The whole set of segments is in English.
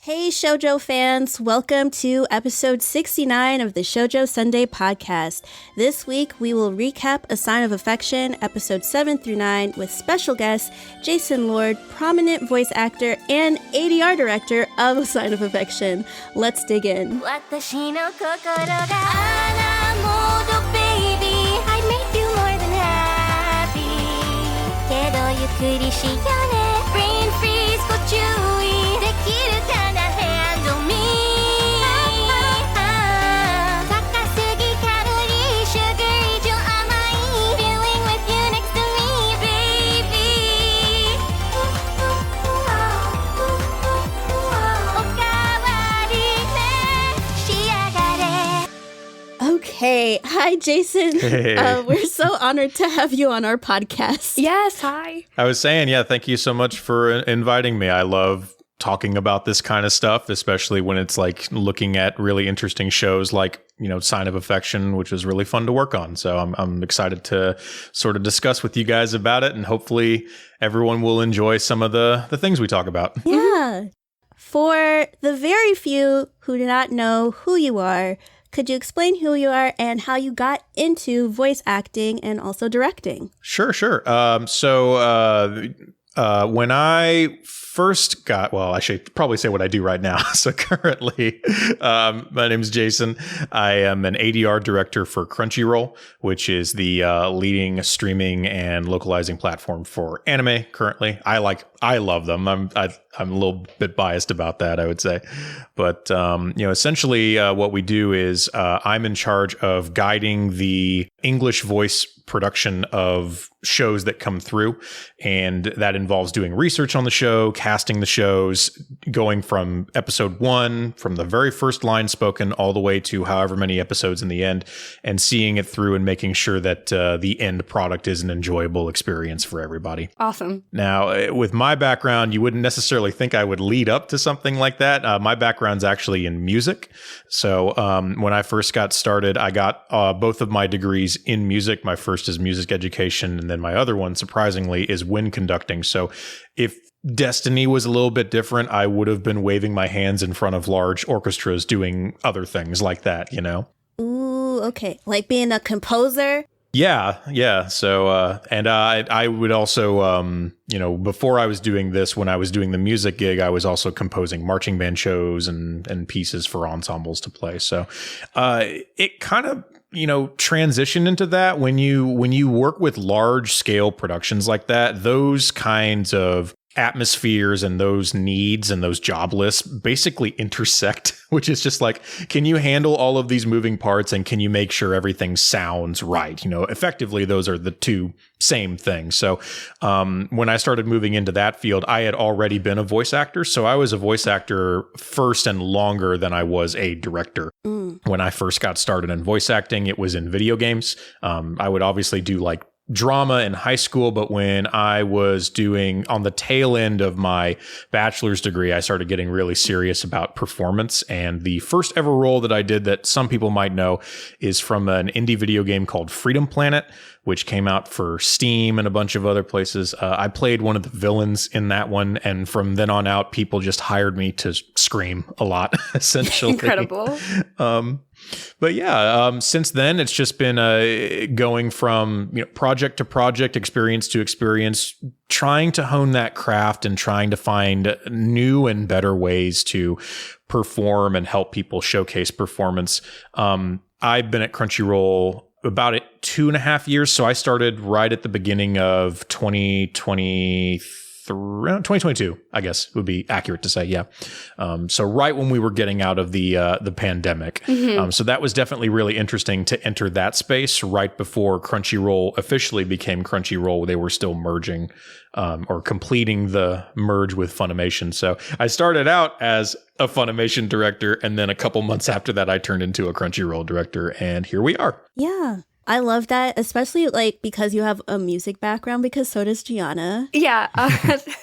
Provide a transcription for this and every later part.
Hey Shoujo fans, welcome to episode 69 of the Shoujo Sundae podcast. This week we will recap A Sign of Affection, episode 7 through 9, with special guest Jason Lord, prominent voice actor and ADR director of A Sign of Affection. Let's dig in. Brain freeze, go chewy. できるかな handle me. 高すぎカロリー、シュガー以上甘い。Feeling with you next to me, baby. おかわりね、仕上がれ。 Okay, hi Jason. Hey. We're so honored to have you on our podcast. Yes, hi. I was saying, thank you so much for inviting me. I love talking about this kind of stuff, especially when it's like looking at really interesting shows like, Sign of Affection, which is really fun to work on. So I'm excited to sort of discuss with you guys about it, and hopefully everyone will enjoy some of the things we talk about. Yeah. For the very few who do not know who you are, could you explain who you are and how you got into voice acting and also directing? Sure. When I first got, I should probably say what I do right now. So currently, my name is Jason. I am an ADR director for Crunchyroll, which is the leading streaming and localizing platform for anime currently. I love them. I'm a little bit biased about that, I would say. But, essentially what we do is I'm in charge of guiding the English voice production of shows that come through. And that involves doing research on the show, casting the shows, going from episode 1, from the very first line spoken all the way to however many episodes in the end, and seeing it through and making sure that the end product is an enjoyable experience for everybody. Awesome. Now, with my background, you wouldn't necessarily think I would lead up to something like that. My background's actually in music. So when I first got started, I got both of my degrees in music. My first is music education, and then my other one, surprisingly, is wind conducting. So if destiny was a little bit different, I would have been waving my hands in front of large orchestras doing other things like that, Ooh, okay. Like being a composer? Yeah. So, and I would also, before I was doing this, when I was doing the music gig, I was also composing marching band shows and pieces for ensembles to play. So, it kind of, transition into that when you work with large scale productions like that, those kinds of atmospheres and those needs and those job lists basically intersect, which is just like, can you handle all of these moving parts and can you make sure everything sounds right? Effectively, those are the two same things. So when I started moving into that field, I had already been a voice actor. So I was a voice actor first and longer than I was a director. When I first got started in voice acting, it was in video games. I would obviously do like drama in high school, but when I was doing on the tail end of my bachelor's degree, I started getting really serious about performance. And the first ever role that I did that some people might know is from an indie video game called Freedom Planet, which came out for Steam and a bunch of other places. I played one of the villains in that one. And from then on out, people just hired me to scream a lot, essentially. Incredible. But yeah, since then, it's just been going from project to project, experience to experience, trying to hone that craft and trying to find new and better ways to perform and help people showcase performance. I've been at Crunchyroll about 2.5 years. So I started right at the beginning of 2022, I guess would be accurate to say. Yeah. So right when we were getting out of the pandemic. So that was definitely really interesting to enter that space right before Crunchyroll officially became Crunchyroll. They were still merging or completing the merge with Funimation. So I started out as a Funimation director, and then a couple months after that, I turned into a Crunchyroll director, and here we are. Yeah. I love that, especially because you have a music background, because so does Giana. Yeah.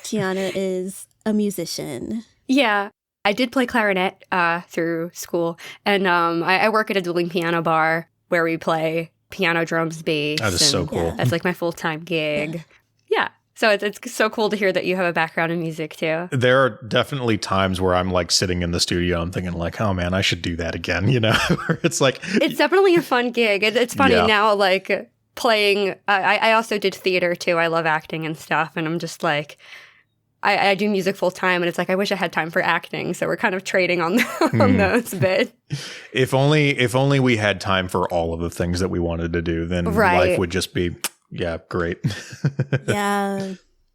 Giana is a musician. Yeah. I did play clarinet through school, and I work at a dueling piano bar where we play piano, drums, bass. That is so cool. That's like my full-time gig. Yeah. So it's so cool to hear that you have a background in music too. There are definitely times where I'm like sitting in the studio and thinking like, oh man, I should do that again. It's like, It's definitely a fun gig. It's funny Yeah. now, like playing. I also did theater too. I love acting and stuff. And I'm just like, I do music full time, and it's like I wish I had time for acting. So we're kind of trading on those a bit. if only we had time for all of the things that we wanted to do, then Right. life would just be, great. Yeah.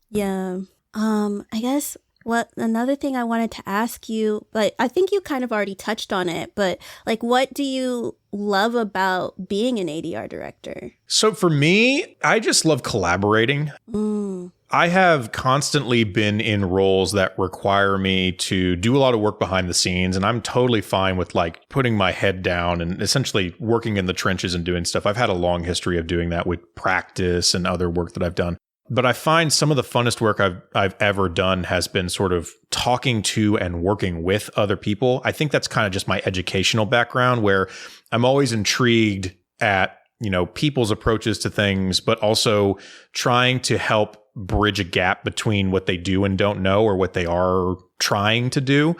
Yeah. I guess another thing I wanted to ask you, but I think you kind of already touched on it, but like, what do you love about being an ADR director? So for me, I just love collaborating. I have constantly been in roles that require me to do a lot of work behind the scenes, and I'm totally fine with like putting my head down and essentially working in the trenches and doing stuff. I've had a long history of doing that with practice and other work that I've done. But I find some of the funnest work I've ever done has been sort of talking to and working with other people. I think that's kind of just my educational background, where I'm always intrigued at, people's approaches to things, but also trying to help bridge a gap between what they do and don't know, or what they are trying to do.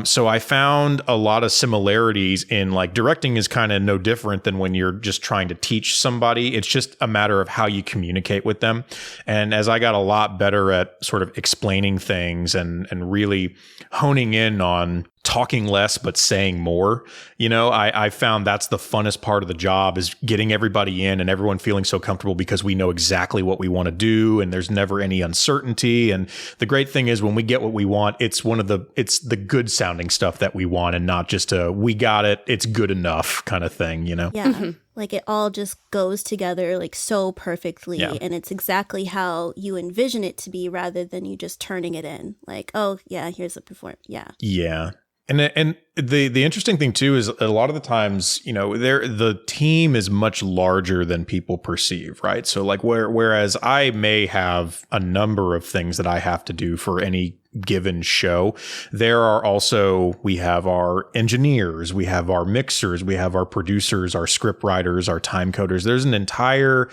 So I found a lot of similarities in like directing is kind of no different than when you're just trying to teach somebody. It's just a matter of how you communicate with them. And as I got a lot better at sort of explaining things and really honing in on talking less but saying more, I found that's the funnest part of the job, is getting everybody in and everyone feeling so comfortable because we know exactly what we want to do and there's never any uncertainty. And the great thing is when we get what we want, it's the good sounding stuff that we want, and not just we got it, it's good enough kind of thing, Yeah. Like it all just goes together like so perfectly, Yeah. and it's exactly how you envision it to be, rather than you just turning it in like, oh yeah, here's a performance. Yeah. And the interesting thing too is a lot of the times, the team is much larger than people perceive, right? So like whereas I may have a number of things that I have to do for any given show, we have our engineers, we have our mixers, we have our producers, our script writers, our time coders. There's an entire,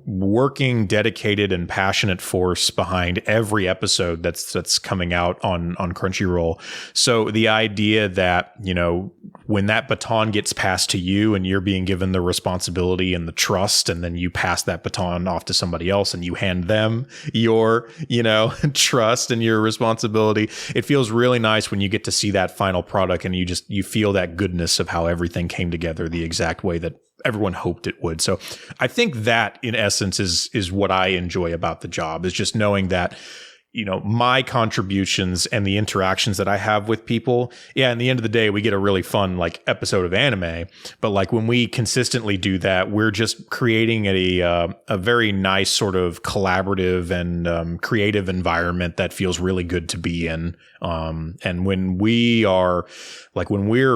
working, dedicated and passionate force behind every episode that's coming out on Crunchyroll. So the idea that, when that baton gets passed to you and you're being given the responsibility and the trust, and then you pass that baton off to somebody else and you hand them your, trust and your responsibility, it feels really nice when you get to see that final product and you feel that goodness of how everything came together the exact way that everyone hoped it would. So I think that in essence is what I enjoy about the job, is just knowing that, my contributions and the interactions that I have with people. Yeah. In the end of the day, we get a really fun like episode of anime, but like when we consistently do that, we're just creating a very nice sort of collaborative and creative environment that feels really good to be in. And when we're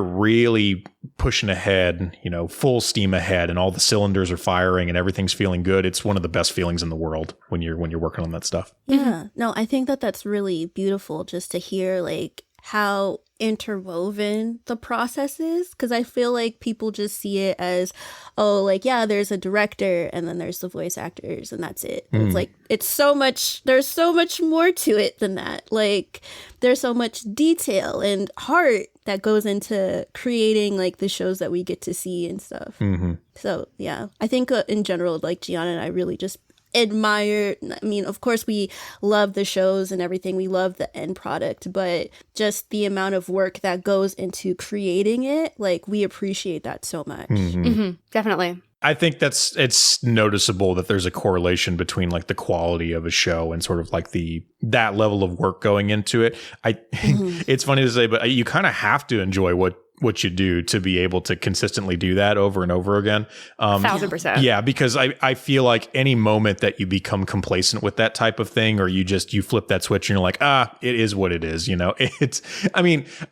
really pushing ahead, full steam ahead, and all the cylinders are firing and everything's feeling good, it's one of the best feelings in the world when you're working on that stuff. Yeah. No, I think that's really beautiful, just to hear like how interwoven the process is, because I feel like people just see it as, oh, like, yeah, there's a director and then there's the voice actors and that's it. It's like, there's so much more to it than that. Like, there's so much detail and heart that goes into creating like the shows that we get to see and stuff. So yeah, I think in general, like Giana and I really just admire, I mean, of course we love the shows and everything, we love the end product, but just the amount of work that goes into creating it, like we appreciate that so much. Definitely. I think it's noticeable that there's a correlation between like the quality of a show and sort of like that level of work going into it. It's funny to say, but you kind of have to enjoy what you do to be able to consistently do that over and over again. 1000%. Yeah, because I feel like any moment that you become complacent with that type of thing, or you flip that switch and you're like, it is what it is.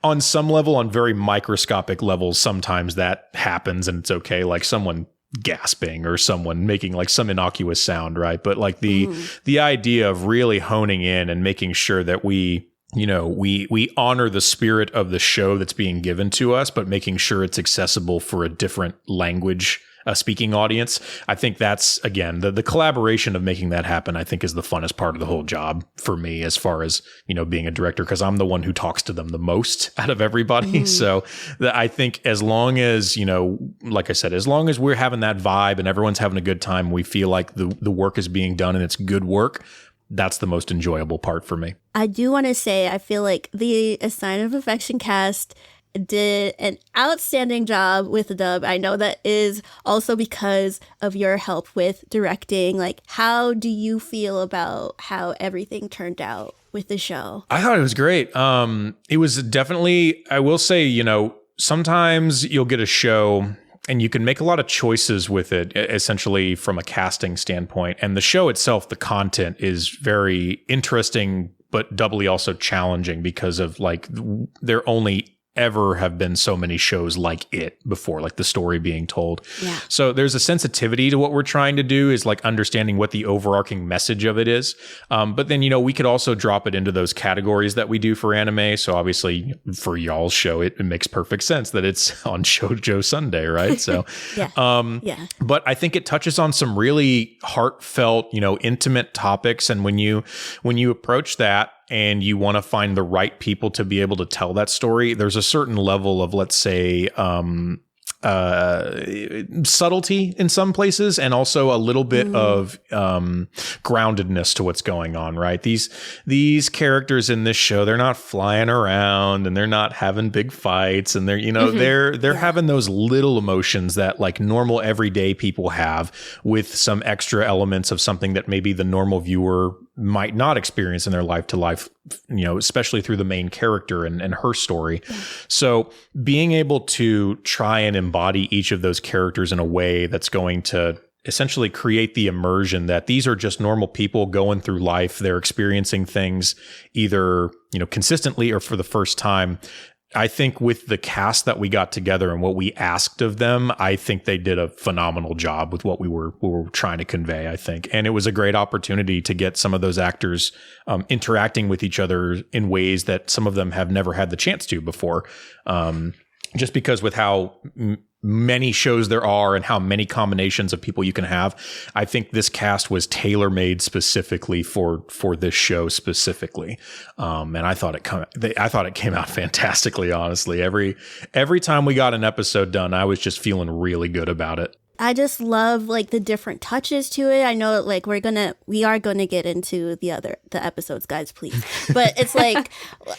On some level, on very microscopic levels, sometimes that happens and it's okay. Like someone gasping or someone making like some innocuous sound, right? But like the idea of really honing in and making sure that we honor the spirit of the show that's being given to us, but making sure it's accessible for a different language a speaking audience. I think that's, again, the collaboration of making that happen, I think, is the funnest part of the whole job for me, as far as, being a director, because I'm the one who talks to them the most out of everybody. So I think as long as, like I said, as long as we're having that vibe and everyone's having a good time, we feel like the work is being done and it's good work, that's the most enjoyable part for me. I do want to say, I feel like the A Sign of Affection cast did an outstanding job with the dub. I know that is also because of your help with directing. Like, how do you feel about how everything turned out with the show? I thought it was great. It was definitely, I will say, sometimes you'll get a show and you can make a lot of choices with it, essentially from a casting standpoint. And the show itself, the content is very interesting, but doubly also challenging because of like, there only ever have been so many shows like it before, like the story being told. Yeah. So there's a sensitivity to what we're trying to do, is like understanding what the overarching message of it is. But then, we could also drop it into those categories that we do for anime. So obviously for y'all's show, it makes perfect sense that it's on Shoujo Sundae, right? So, Yeah. But I think it touches on some really heartfelt, intimate topics. And when you approach that, and you want to find the right people to be able to tell that story, there's a certain level of, let's say, subtlety in some places, and also a little bit of groundedness to what's going on, right? These characters in this show, they're not flying around and they're not having big fights, and they're they're having those little emotions that like normal everyday people have, with some extra elements of something that maybe the normal viewer might not experience in their life to life, especially through the main character and her story. So being able to try and embody each of those characters in a way that's going to essentially create the immersion that these are just normal people going through life. They're experiencing things either, consistently or for the first time. I think with the cast that we got together and what we asked of them, I think they did a phenomenal job with what we were trying to convey, I think. And it was a great opportunity to get some of those actors interacting with each other in ways that some of them have never had the chance to before. Just because with how many shows there are and how many combinations of people you can have, I think this cast was tailor-made specifically for this show specifically. And I thought it came out fantastically, honestly. Every time we got an episode done, I was just feeling really good about it. I just love like the different touches to it. I know like we are gonna get into the episodes, guys, please. But it's like,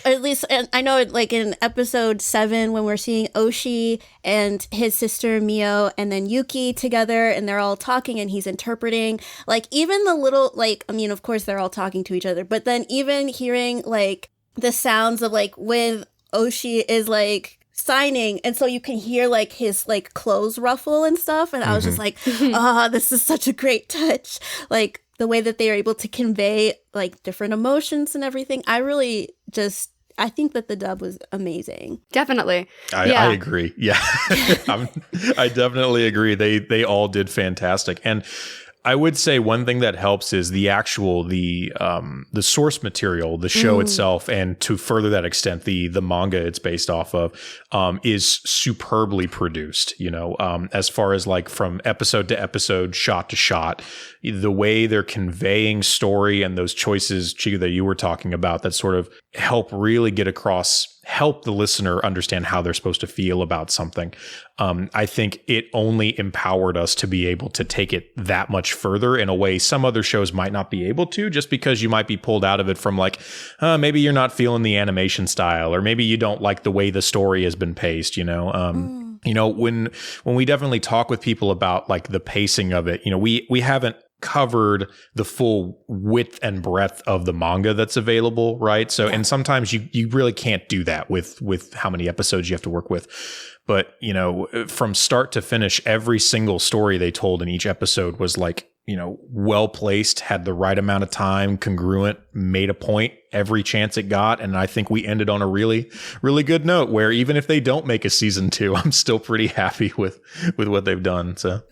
at least, and I know like in episode 7 when we're seeing Oshi and his sister Mio and then Yuki together, and they're all talking and he's interpreting, like even the little, like, I mean, of course they're all talking to each other, but then even hearing like the sounds of like when Oshi is like signing, and so you can hear like his like clothes ruffle and stuff, and I was just like, this is such a great touch, like the way that they are able to convey like different emotions and everything. I think that the dub was amazing. Definitely. I agree. Yeah. I definitely agree. They all did fantastic. And I would say one thing that helps is the source material, the show itself, and to further that extent, the manga it's based off of, is superbly produced. As far as like from episode to episode, shot to shot, the way they're conveying story and those choices, Chika, that you were talking about, that sort of help really help the listener understand how they're supposed to feel about something. I think it only empowered us to be able to take it that much further in a way some other shows might not be able to, just because you might be pulled out of it from like, maybe you're not feeling the animation style, or maybe you don't like the way the story has been paced, when we definitely talk with people about like the pacing of it, we haven't covered the full width and breadth of the manga that's available, right? So, and sometimes you really can't do that with how many episodes you have to work with. But, from start to finish, every single story they told in each episode was like, well placed, had the right amount of time, congruent, made a point every chance it got. And I think we ended on a really, really good note where even if they don't make a season 2, I'm still pretty happy with what they've done. So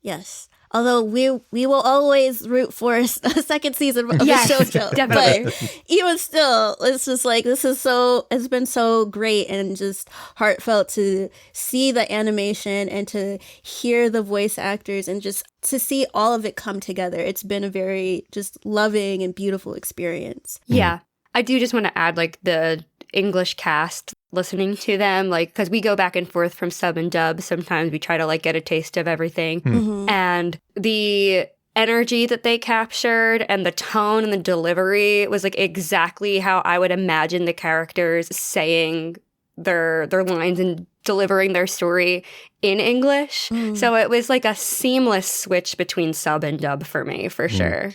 Yes. Although we will always root for a second season of Yes, Shoujo, definitely. but even still, it's just like it's been so great and just heartfelt to see the animation and to hear the voice actors and just to see all of it come together. It's been a very just loving and beautiful experience. Yeah. I do just want to add like the English cast, listening to them, like, because we go back and forth from sub and dub. Sometimes we try to like get a taste of everything. And the energy that they captured and the tone and the delivery was like exactly how I would imagine the characters saying their lines and delivering their story in English. So it was like a seamless switch between sub and dub for me, for sure.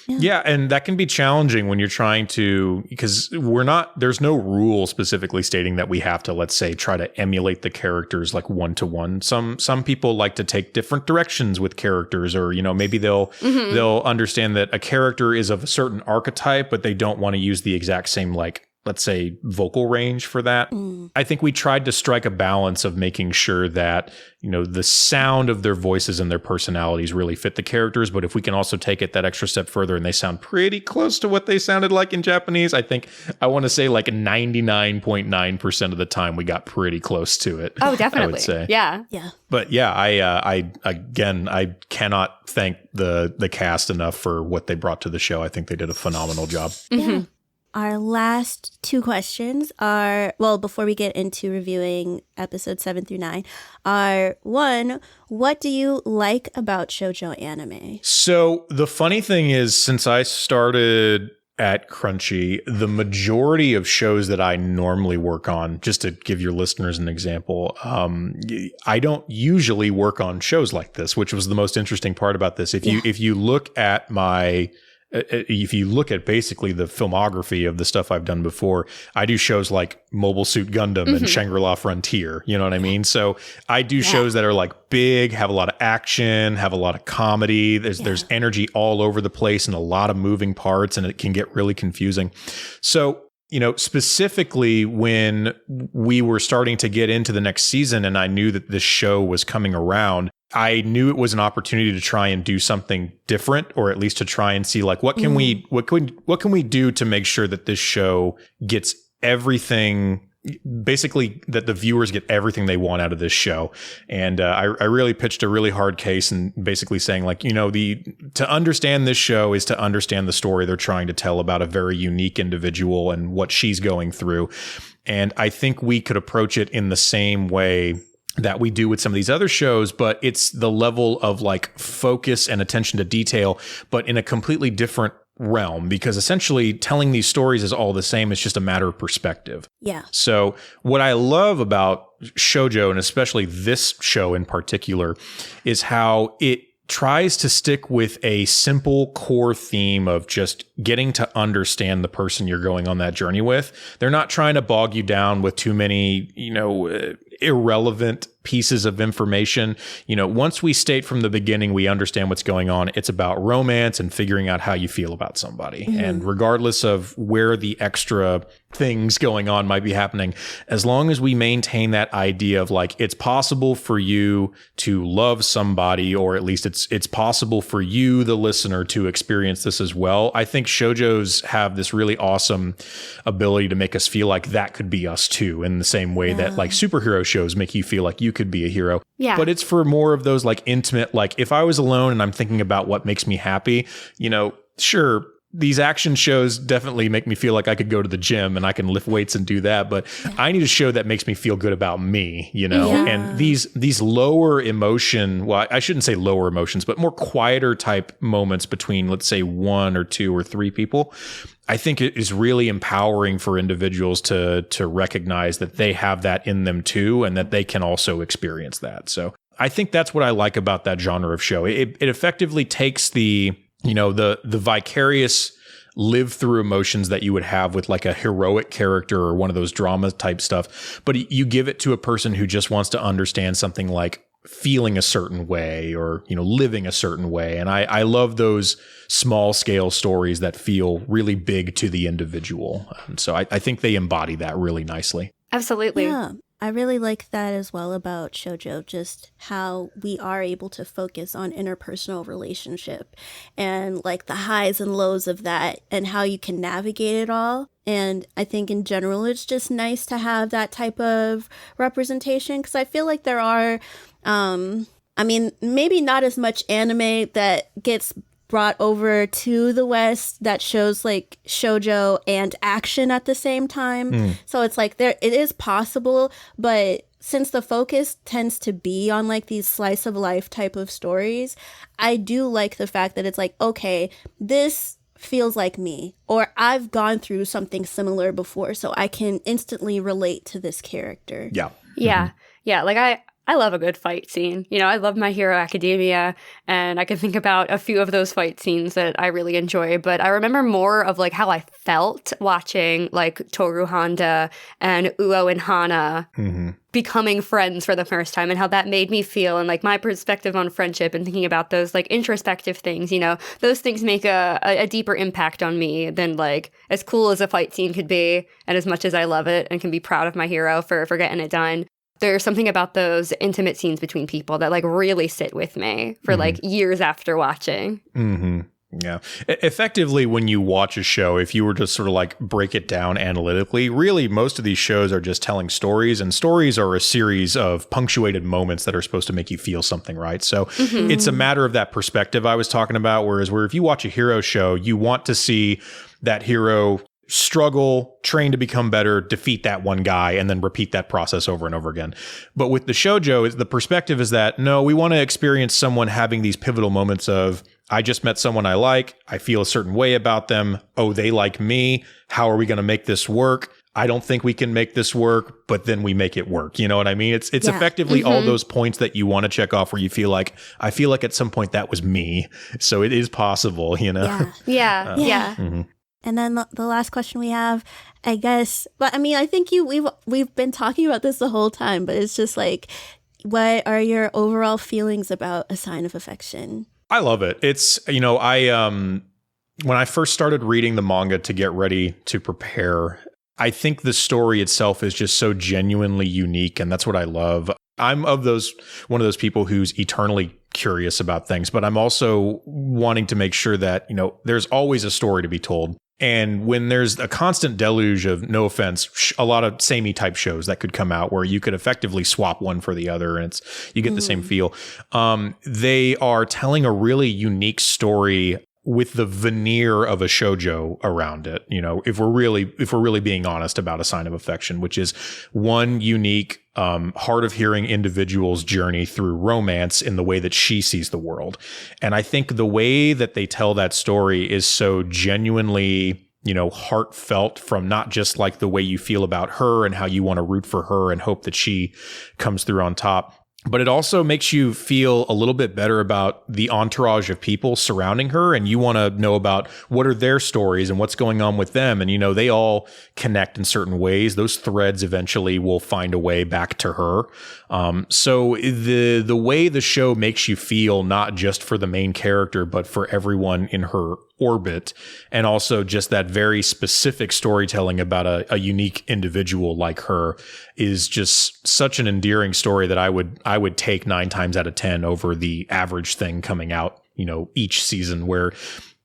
Yeah, and that can be challenging when you're trying to, because there's no rule specifically stating that we have to, let's say, try to emulate the characters like one-to-one. Some people like to take different directions with characters, or, you know, maybe they'll understand that a character is of a certain archetype, but they don't want to use the exact same, like, let's say, vocal range for that. I think we tried to strike a balance of making sure that, you know, the sound of their voices and their personalities really fit the characters. But if we can also take it that extra step further and they sound pretty close to what they sounded like in Japanese, I want to say like 99.9% of the time we got pretty close to it. Oh, definitely. I would say. Yeah. But yeah, I cannot thank the cast enough for what they brought to the show. I think they did a phenomenal job. Yeah. Our last two questions are, well, before we get into reviewing episodes 7 through 9, are one, what do you like about shoujo anime? So the funny thing is, since I started at Crunchy, the majority of shows that I normally work on, just to give your listeners an example, I don't usually work on shows like this, which was the most interesting part about this. If you look at basically the filmography of the stuff I've done before, I do shows like Mobile Suit Gundam and Shangri-La Frontier. You know what I mean? So I do shows that are like big, have a lot of action, have a lot of comedy. There's energy all over the place and a lot of moving parts, and it can get really confusing. So, you know, specifically when we were starting to get into the next season and I knew that this show was coming around, I knew it was an opportunity to try and do something different, or at least to try and see like what can we do to make sure that this show gets everything, basically that the viewers get everything they want out of this show. And I really pitched a really hard case and basically saying like, you know, to understand this show is to understand the story they're trying to tell about a very unique individual and what she's going through. And I think we could approach it in the same way that we do with some of these other shows, but it's the level of like focus and attention to detail, but in a completely different realm, because essentially telling these stories is all the same. It's just a matter of perspective. Yeah. So what I love about shoujo, and especially this show in particular, is how it tries to stick with a simple core theme of just getting to understand the person you're going on that journey with. They're not trying to bog you down with too many, you know, irrelevant pieces of information. You know, once we state from the beginning, we understand what's going on. It's about romance and figuring out how you feel about somebody. And regardless of where the extra things going on might be happening, as long as we maintain that idea of like, it's possible for you to love somebody, or at least it's possible for you, the listener, to experience this as well. I think shoujos have this really awesome ability to make us feel like that could be us too, in the same way that like superhero shows make you feel like you could be a hero. Yeah. But it's for more of those like intimate, like if I was alone and I'm thinking about what makes me happy, you know, sure, these action shows definitely make me feel like I could go to the gym and I can lift weights and do that. But I need a show that makes me feel good about me, you know, and these lower emotion, well, I shouldn't say lower emotions, but more quieter type moments between, let's say, 1 or 2 or 3 people. I think it is really empowering for individuals to recognize that they have that in them too, and that they can also experience that. So I think that's what I like about that genre of show. It effectively takes the vicarious live through emotions that you would have with like a heroic character or one of those drama type stuff, but you give it to a person who just wants to understand something like feeling a certain way, or, you know, living a certain way. And I love those small scale stories that feel really big to the individual. And so I think they embody that really nicely. Absolutely. Yeah. I really like that as well about shoujo, just how we are able to focus on interpersonal relationship and like the highs and lows of that and how you can navigate it all. And I think in general, it's just nice to have that type of representation because I feel like there are, I mean, maybe not as much anime that gets brought over to the West that shows like shoujo and action at the same time. So it's like it is possible, but since the focus tends to be on like these slice of life type of stories, I do like the fact that it's like, okay, this feels like me, or I've gone through something similar before, so I can instantly relate to this character. Yeah. Yeah. Yeah. Like I love a good fight scene. You know, I love My Hero Academia, and I can think about a few of those fight scenes that I really enjoy. But I remember more of like how I felt watching like Toru Honda and Uo and Hana becoming friends for the first time, and how that made me feel, and like my perspective on friendship and thinking about those like introspective things. You know, those things make a deeper impact on me than like as cool as a fight scene could be, and as much as I love it and can be proud of my hero for getting it done. There's something about those intimate scenes between people that like really sit with me for like years after watching. Yeah. Effectively, when you watch a show, if you were to sort of like break it down analytically, really most of these shows are just telling stories, and stories are a series of punctuated moments that are supposed to make you feel something, right? So it's a matter of that perspective I was talking about, where if you watch a hero show, you want to see that hero struggle, train to become better, defeat that one guy, and then repeat that process over and over again. But with the shoujo, the perspective is that, no, we want to experience someone having these pivotal moments of, I just met someone I like, I feel a certain way about them, oh, they like me, how are we going to make this work? I don't think we can make this work, but then we make it work. You know what I mean? It's effectively all those points that you want to check off where you feel like, I feel like at some point that was me. So it is possible, you know? Yeah. And then the last question we have, I guess, but I mean, I think we've been talking about this the whole time, but it's just like, what are your overall feelings about A Sign of Affection? I love it. It's, you know, when I first started reading the manga to get ready to prepare, I think the story itself is just so genuinely unique, and that's what I love. I'm one of those people who's eternally curious about things, but I'm also wanting to make sure that, you know, there's always a story to be told. And when there's a constant deluge of, no offense, a lot of samey type shows that could come out where you could effectively swap one for the other and you get the same feel. They are telling a really unique story with the veneer of a shoujo around it. You know, if we're really being honest about A Sign of Affection, which is one unique, hard of hearing individual's journey through romance in the way that she sees the world. And I think the way that they tell that story is so genuinely, you know, heartfelt, from not just like the way you feel about her and how you want to root for her and hope that she comes through on top, but it also makes you feel a little bit better about the entourage of people surrounding her. And you want to know about what are their stories and what's going on with them. And, you know, they all connect in certain ways. Those threads eventually will find a way back to her. So the way the show makes you feel, not just for the main character, but for everyone in her orbit, and also just that very specific storytelling about a unique individual like her, is just such an endearing story that I would take 9 times out of 10 over the average thing coming out, you know, each season, where,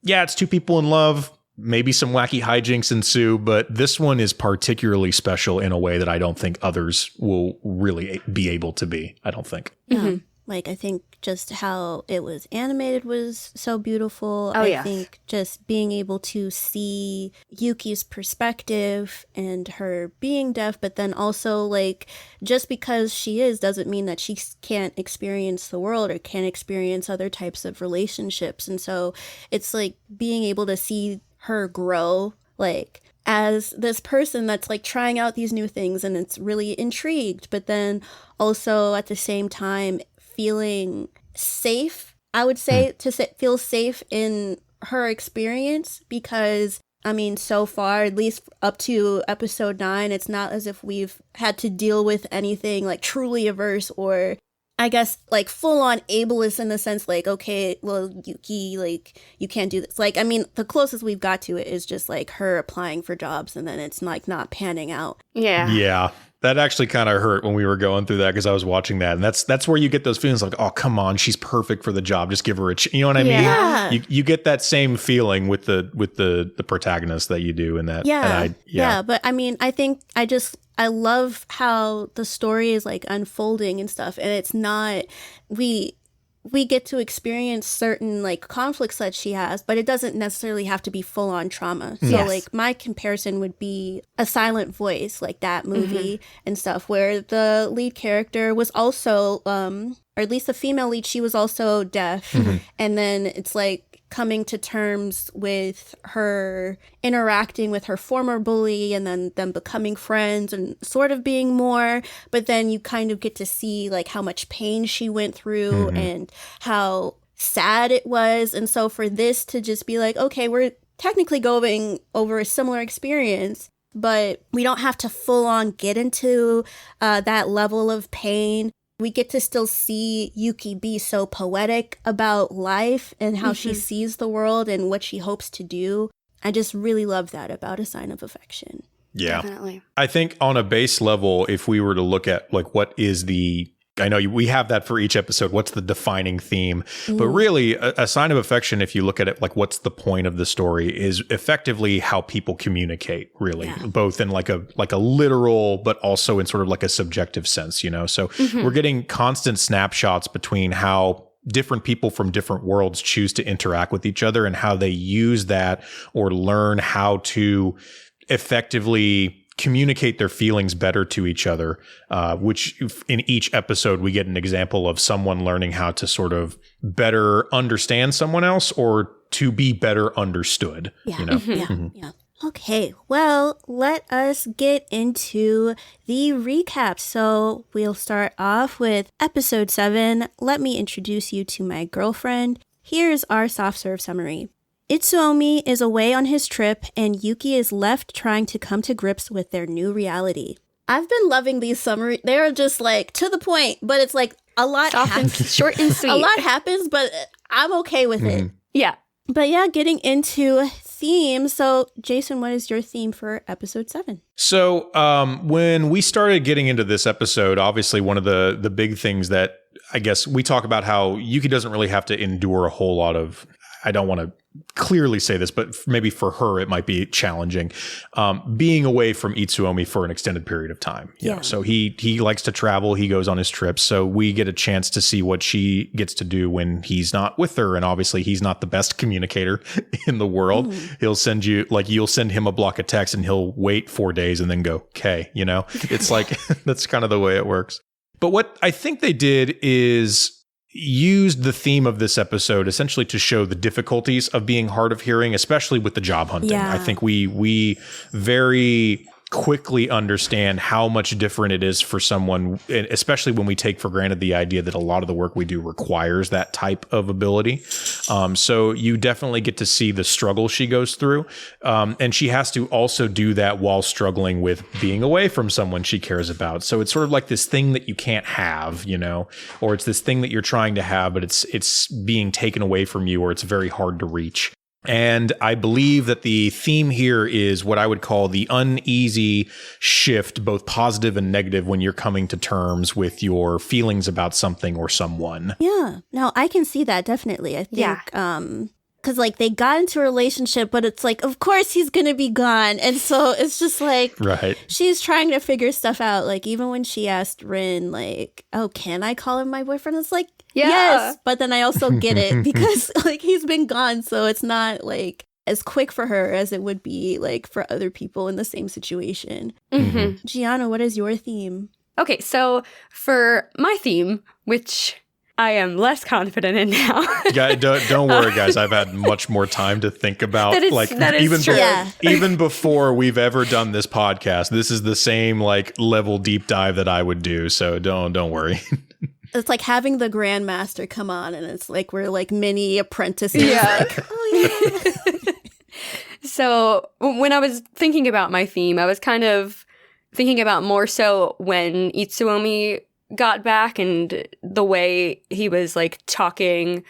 yeah, it's two people in love, maybe some wacky hijinks ensue, but this one is particularly special in a way that I don't think others will really be able to be. I don't think. Yeah. Like, I think just how it was animated was so beautiful. I think just being able to see Yuki's perspective and her being deaf, but then also, like, just because she is doesn't mean that she can't experience the world or can't experience other types of relationships. And so it's like being able to see her grow, like, as this person that's like trying out these new things and it's really intrigued, but then also at the same time feeling safe, I would say, feel safe in her experience, because I mean, so far, at least up to episode 9, it's not as if we've had to deal with anything like truly averse, or I guess like full on ableist in the sense like, okay, well, Yuki, like, you can't do this. Like, I mean, the closest we've got to it is just like her applying for jobs and then it's like not panning out. Yeah. Yeah. That actually kind of hurt when we were going through that because I was watching that, and that's where you get those feelings like, oh, come on, she's perfect for the job. Just give her a you know what I mean? Yeah. You get that same feeling with the protagonist that you do in that. Yeah. And Yeah. But I mean, I think I love how the story is like unfolding and stuff, and it's not we get to experience certain like conflicts that she has, but it doesn't necessarily have to be full on trauma. So Yes. like my comparison would be A Silent Voice, like that movie and stuff, where the lead character was also, or at least the female lead, she was also deaf. And then it's like coming to terms with her interacting with her former bully and then them becoming friends and sort of being more, but then you kind of get to see like how much pain she went through and how sad it was. And so for this to just be like, okay, we're technically going over a similar experience, but we don't have to full on get into that level of pain. We get to still see Yuki be so poetic about life and how she sees the world and what she hopes to do. I just really love that about A Sign of Affection. Yeah. Definitely. I think on a base level, if we were to look at like what is I know we have that for each episode. What's the defining theme? But really, a sign of affection, if you look at it, like what's the point of the story, is effectively how people communicate, really, both in like a literal, but also in sort of like a subjective sense, you know? So we're getting constant snapshots between how different people from different worlds choose to interact with each other and how they use that or learn how to effectively communicate their feelings better to each other, which in each episode we get an example of someone learning how to sort of better understand someone else or to be better understood. Yeah. You know? Yeah. Okay, well, let us get into the recap. So we'll start off with episode 7. Let me introduce you to my girlfriend. Here's our soft serve summary. Itsuomi is away on his trip, and Yuki is left trying to come to grips with their new reality. I've been loving these summaries. They're just like to the point, but it's like a lot happens. Short and sweet. A lot happens, but I'm okay with it. Yeah. But yeah, getting into theme. So, Jason, what is your theme for episode 7? So when we started getting into this episode, obviously one of the big things that I guess we talk about how Yuki doesn't really have to endure a whole lot of, I don't want to clearly say this, but maybe for her it might be challenging, being away from Itsuomi for an extended period of time. You know? So he likes to travel, he goes on his trips, so we get a chance to see what she gets to do when he's not with her, and obviously he's not the best communicator in the world. He'll send you, like, you'll send him a block of text and he'll wait 4 days and then go, okay, you know? It's like, that's kind of the way it works. But what I think they did is used the theme of this episode essentially to show the difficulties of being hard of hearing, especially with the job hunting. Yeah. I think we very quickly understand how much different it is for someone, especially when we take for granted the idea that a lot of the work we do requires that type of ability. So you definitely get to see the struggle she goes through. And she has to also do that while struggling with being away from someone she cares about. So it's sort of like this thing that you can't have, you know, or it's this thing that you're trying to have, but it's being taken away from you, or it's very hard to reach. And I believe that the theme here is what I would call the uneasy shift, both positive and negative, when you're coming to terms with your feelings about something or someone. Yeah. No, I can see that definitely. I think because like they got into a relationship, but it's like, of course he's going to be gone. And so it's just like, right. She's trying to figure stuff out. Like even when she asked Rin, like, oh, can I call him my boyfriend? It's like, yes. But then I also get it because like he's been gone. So it's not like as quick for her as it would be like for other people in the same situation. Giana, what is your theme? Okay, so for my theme, which I am less confident in now. Don't worry, guys. I've had much more time to think about. That is true. Even before we've ever done this podcast, this is the same like level deep dive that I would do. So don't worry. It's like having the grandmaster come on, and it's like we're like mini apprentices. Yeah. Like, oh yeah. So when I was thinking about my theme, I was kind of thinking about more so when Itsuomi got back and the way he was like talking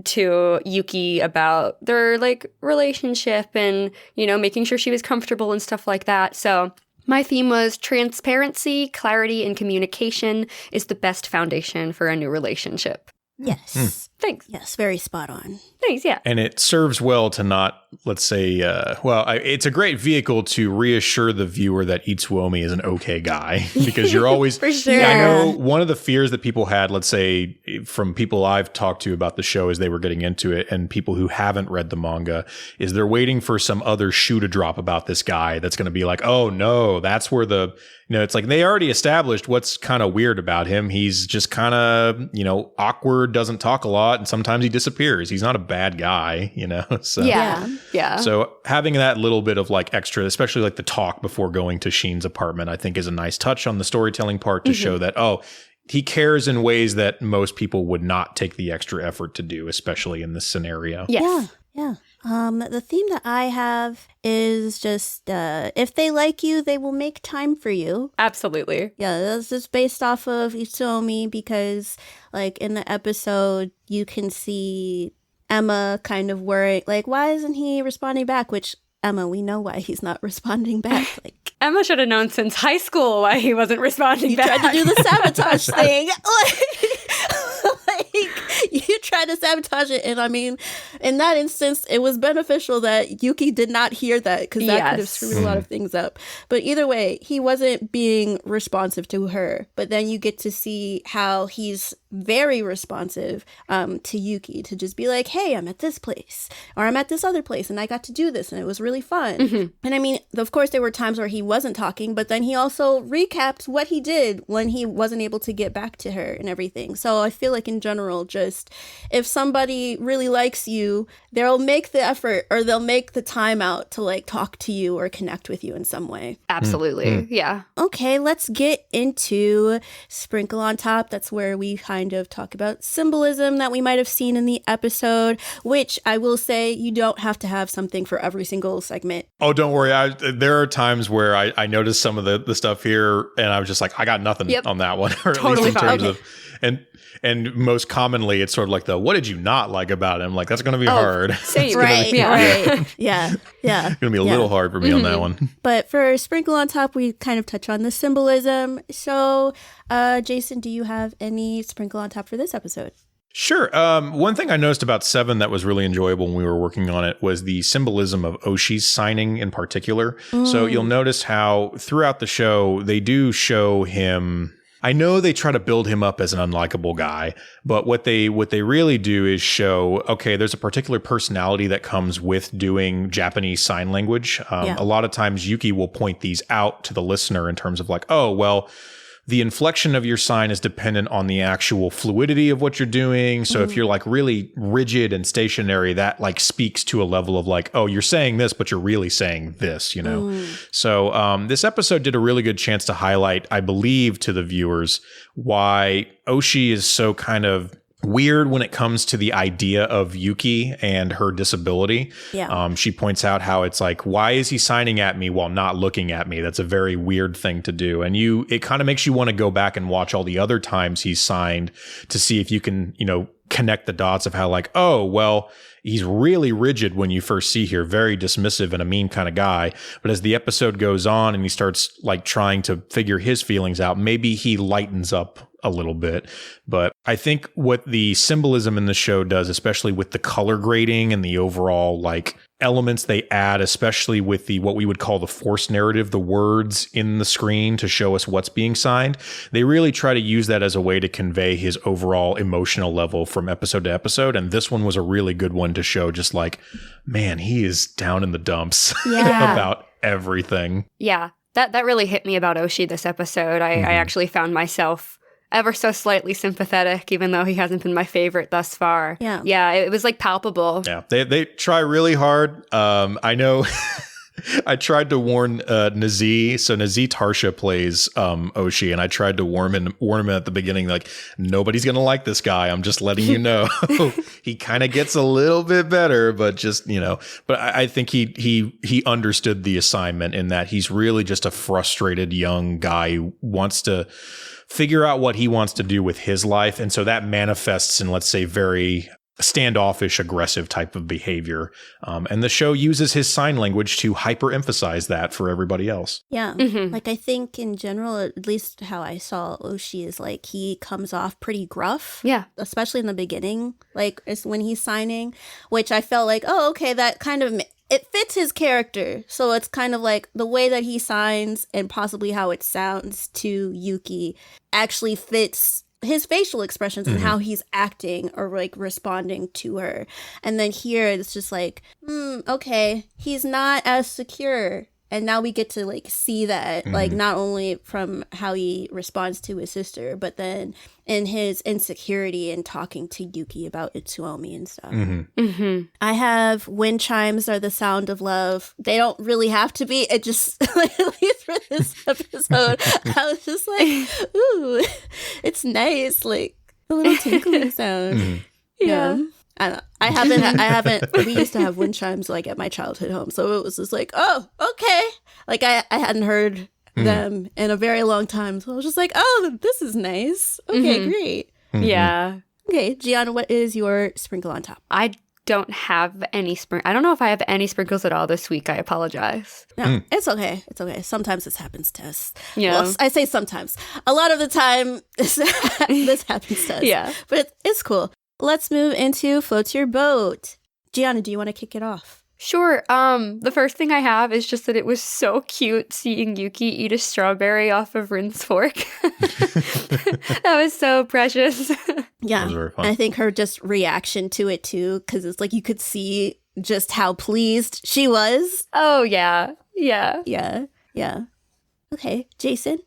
to Yuki about their like relationship and, you know, making sure she was comfortable and stuff like that. So My theme was transparency, clarity, and communication is the best foundation for a new relationship. Yes. Thanks. Yes, very spot on. Thanks, yeah. And it serves well to not, let's say, it's a great vehicle to reassure the viewer that Itsuomi is an okay guy because you're always, For sure. I know one of the fears that people had, let's say, from people I've talked to about the show as they were getting into it and people who haven't read the manga is they're waiting for some other shoe to drop about this guy that's going to be like, oh no, that's where it's like they already established what's kind of weird about him. He's just kind of, awkward, doesn't talk a lot, and sometimes he disappears. He's not a bad guy, So Yeah. So having that little bit of like extra, especially like the talk before going to Shin's apartment, I think is a nice touch on the storytelling part to show that, he cares in ways that most people would not take the extra effort to do, especially in this scenario. Yes. Yeah. The theme that I have is just if they like you, they will make time for you. Absolutely. Yeah, that's just based off of Itusomi because, like, in the episode, you can see Emma kind of worrying, like, why isn't he responding back? Which, Emma, we know why he's not responding back. Like, Emma should have known since high school why he wasn't responding back. tried to do the sabotage thing. You tried to sabotage it. And I mean, in that instance, it was beneficial that Yuki did not hear that because that could have screwed a lot of things up. But either way, he wasn't being responsive to her. But then you get to see how he's very responsive to Yuki to just be like, hey, I'm at this place or I'm at this other place and I got to do this and it was really fun. And I mean, of course, there were times where he wasn't talking, but then he also recapped what he did when he wasn't able to get back to her and everything. So I feel like in general, just if somebody really likes you, they'll make the effort or they'll make the time out to like talk to you or connect with you in some way. Absolutely. Yeah. Okay, let's get into Sprinkle on Top. That's where we kind of talk about symbolism that we might have seen in the episode, which I will say you don't have to have something for every single segment. Oh, don't worry. There are times where I noticed some of the stuff here and I was just like, I got nothing on that one. Or Totally at least in terms fine. of, and most commonly it's sort of like what did you not like about him? Like, that's going to be hard. Same. Right, Yeah. right. Yeah. It's going to be a little hard for me on that one. But for Sprinkle on Top, we kind of touch on the symbolism. So, Jason, do you have any Sprinkle on Top for this episode? Sure. One thing I noticed about 7 that was really enjoyable when we were working on it was the symbolism of Oshi's signing in particular. So you'll notice how throughout the show, they do show him. I know they try to build him up as an unlikable guy, but what they really do is show, okay, there's a particular personality that comes with doing Japanese sign language. A lot of times Yuki will point these out to the listener in terms of like, oh, well, the inflection of your sign is dependent on the actual fluidity of what you're doing. So if you're like really rigid and stationary, that like speaks to a level of like, oh, you're saying this, but you're really saying this, So this episode did a really good chance to highlight, I believe, to the viewers why Oshi is so kind of weird when it comes to the idea of Yuki and her disability. Yeah. She points out how it's like, why is he signing at me while not looking at me? That's a very weird thing to do. And it kind of makes you want to go back and watch all the other times he's signed to see if you can, connect the dots of how like, oh, well, he's really rigid when you first see here, very dismissive and a mean kind of guy. But as the episode goes on and he starts like trying to figure his feelings out, maybe he lightens up a little bit. But I think what the symbolism in the show does, especially with the color grading and the overall like elements they add, especially with the what we would call the force narrative, the words in the screen to show us what's being signed, they really try to use that as a way to convey his overall emotional level from episode to episode. And this one was a really good one to show just like, man, he is down in the dumps about everything. Yeah. That really hit me about Oshi this episode. I actually found myself ever so slightly sympathetic, even though he hasn't been my favorite thus far. Yeah, it was like palpable. Yeah, they try really hard. I know. I tried to warn Nazi. So Nazi Tarsha plays Oshi, and I tried to warn him at the beginning, like, nobody's gonna like this guy. I'm just letting you know. He kind of gets a little bit better, but just But I think he understood the assignment in that he's really just a frustrated young guy who wants to figure out what he wants to do with his life. And so that manifests in, let's say, very standoffish, aggressive type of behavior. And the show uses his sign language to hyper-emphasize that for everybody else. Yeah. Mhm. Like, I think in general, at least how I saw Oshi is like he comes off pretty gruff. Yeah. Especially in the beginning, like it's when he's signing, which I felt like, oh, okay, that kind of it fits his character. So it's kind of like the way that he signs and possibly how it sounds to Yuki actually fits his facial expressions and how he's acting or like responding to her. And then here it's just like, okay, he's not as secure. And now we get to like see that, like not only from how he responds to his sister, but then in his insecurity and talking to Yuki about Itsuomi and stuff. I have wind chimes are the sound of love. They don't really have to be. It just, like, at least for this episode, I was just like, ooh, it's nice. Like a little tinkling sound. Yeah. I don't know. I haven't, we used to have wind chimes like at my childhood home. So it was just like, oh, okay. Like I hadn't heard them in a very long time. So I was just like, oh, this is nice. Okay, great. Yeah. Okay, Giana, what is your sprinkle on top? I don't have any I don't know if I have any sprinkles at all this week. I apologize. No, it's okay. It's okay. Sometimes this happens to us. Yeah. Well, I say sometimes. A lot of the time, this happens to us. Yeah. But it's cool. Let's move into Float Your Boat. Giana, do you want to kick it off? Sure. The first thing I have is just that it was so cute seeing Yuki eat a strawberry off of Rin's fork. That was so precious. Yeah. That was very fun. I think her just reaction to it too, because it's like you could see just how pleased she was. Oh, yeah. Yeah. Yeah. Okay, Jason?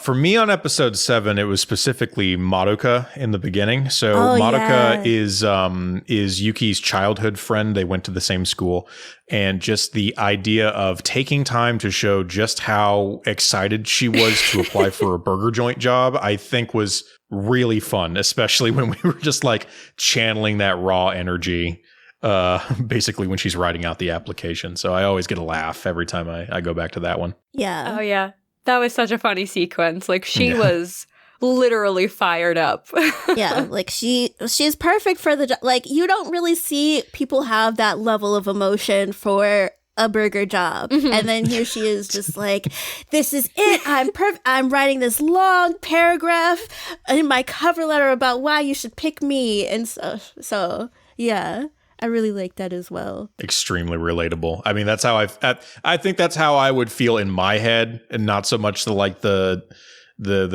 For me on episode 7, it was specifically Madoka in the beginning. So Oh, Madoka yeah. is Yuki's childhood friend. They went to the same school, and just the idea of taking time to show just how excited she was to apply for a burger joint job, I think was really fun, especially when we were just like channeling that raw energy. Basically when she's writing out the application. So I always get a laugh every time I go back to that one. Yeah. Oh, yeah. That was such a funny sequence. Like, she was literally fired up. Yeah, like she's perfect for the job. Like, you don't really see people have that level of emotion for a burger job. And then here she is just like, this is it. I'm perfect. I'm writing this long paragraph in my cover letter about why you should pick me. And so yeah. I really like that as well. Extremely relatable. I mean, that's how I think that's how I would feel in my head, and not so much the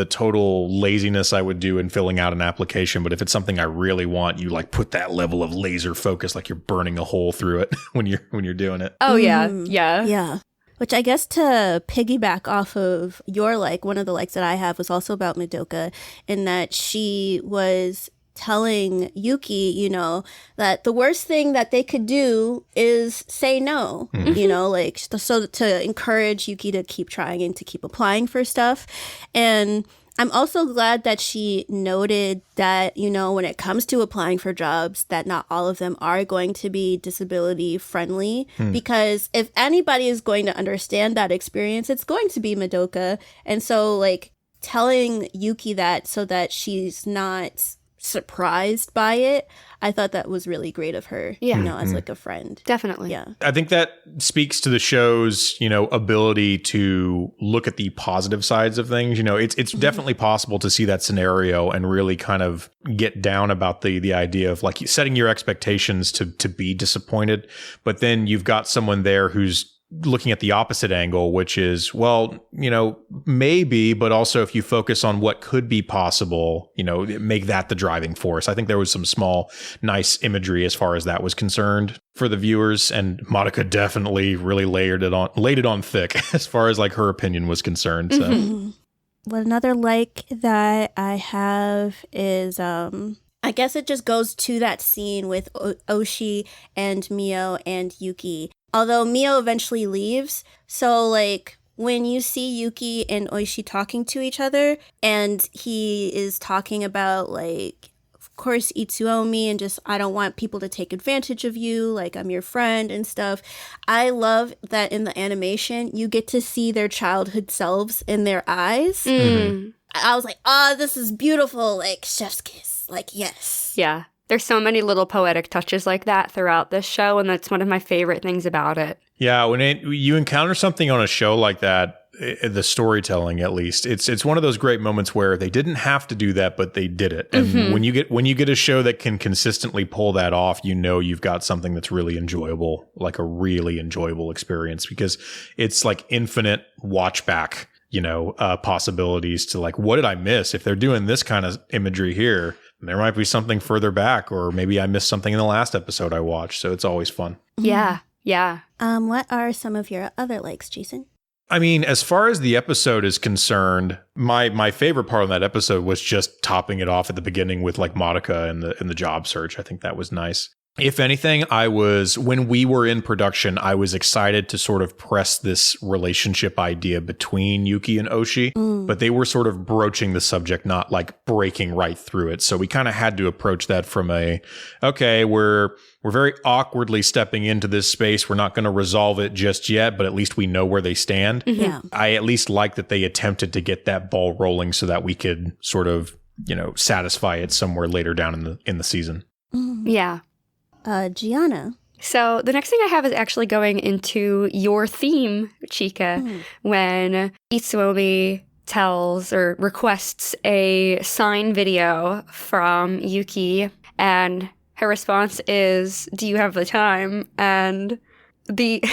total laziness I would do in filling out an application. But if it's something I really want, you like put that level of laser focus, like you're burning a hole through it when you're doing it. Oh, yeah. Yeah. Yeah. Which I guess to piggyback off of your like, one of the likes that I have was also about Madoka, in that she was telling Yuki, you know, that the worst thing that they could do is say no, you know, like, so to encourage Yuki to keep trying and to keep applying for stuff. And I'm also glad that she noted that, you know, when it comes to applying for jobs, that not all of them are going to be disability friendly, because if anybody is going to understand that experience, it's going to be Madoka. And so like telling Yuki that so that she's not surprised by it, I thought that was really great of her, you know, as like a friend. Definitely. Yeah. I think that speaks to the show's, you know, ability to look at the positive sides of things. You know, it's definitely possible to see that scenario and really kind of get down about the idea of like setting your expectations to be disappointed. But then you've got someone there who's looking at the opposite angle, which is, well, you know, maybe, but also if you focus on what could be possible, you know, make that the driving force. I think there was some small, nice imagery as far as that was concerned for the viewers, and Madoka definitely really laid it on thick as far as like her opinion was concerned. So, Well, another like that I have is, I guess it just goes to that scene with Oshi and Mio and Yuki. Although Mio eventually leaves, so like when you see Yuki and Oishi talking to each other, and he is talking about like, of course, Itsuomi and just, I don't want people to take advantage of you, like I'm your friend and stuff. I love that in the animation, you get to see their childhood selves in their eyes. I was like, oh, this is beautiful, like chef's kiss, like yes. Yeah. There's so many little poetic touches like that throughout this show, and that's one of my favorite things about it. Yeah, when you encounter something on a show like that, the storytelling at least, it's one of those great moments where they didn't have to do that, but they did it. And when you get a show that can consistently pull that off, you know you've got something that's really enjoyable, like a really enjoyable experience, because it's like infinite watch back, possibilities to like, what did I miss? If they're doing this kind of imagery here, there might be something further back, or maybe I missed something in the last episode I watched. So it's always fun. Yeah. What are some of your other likes, Jason? I mean, as far as the episode is concerned, my favorite part of that episode was just topping it off at the beginning with like Madoka and the job search. I think that was nice. If anything, when we were in production, I was excited to sort of press this relationship idea between Yuki and Oshi, but they were sort of broaching the subject, not like breaking right through it. So we kind of had to approach that from we're very awkwardly stepping into this space. We're not going to resolve it just yet, but at least we know where they stand. Yeah. I at least like that they attempted to get that ball rolling so that we could sort of, satisfy it somewhere later down in the season. Yeah. Giana. So the next thing I have is actually going into your theme, Chika, when Itsuomi tells or requests a sign video from Yuki, and her response is, "Do you have the time?" And the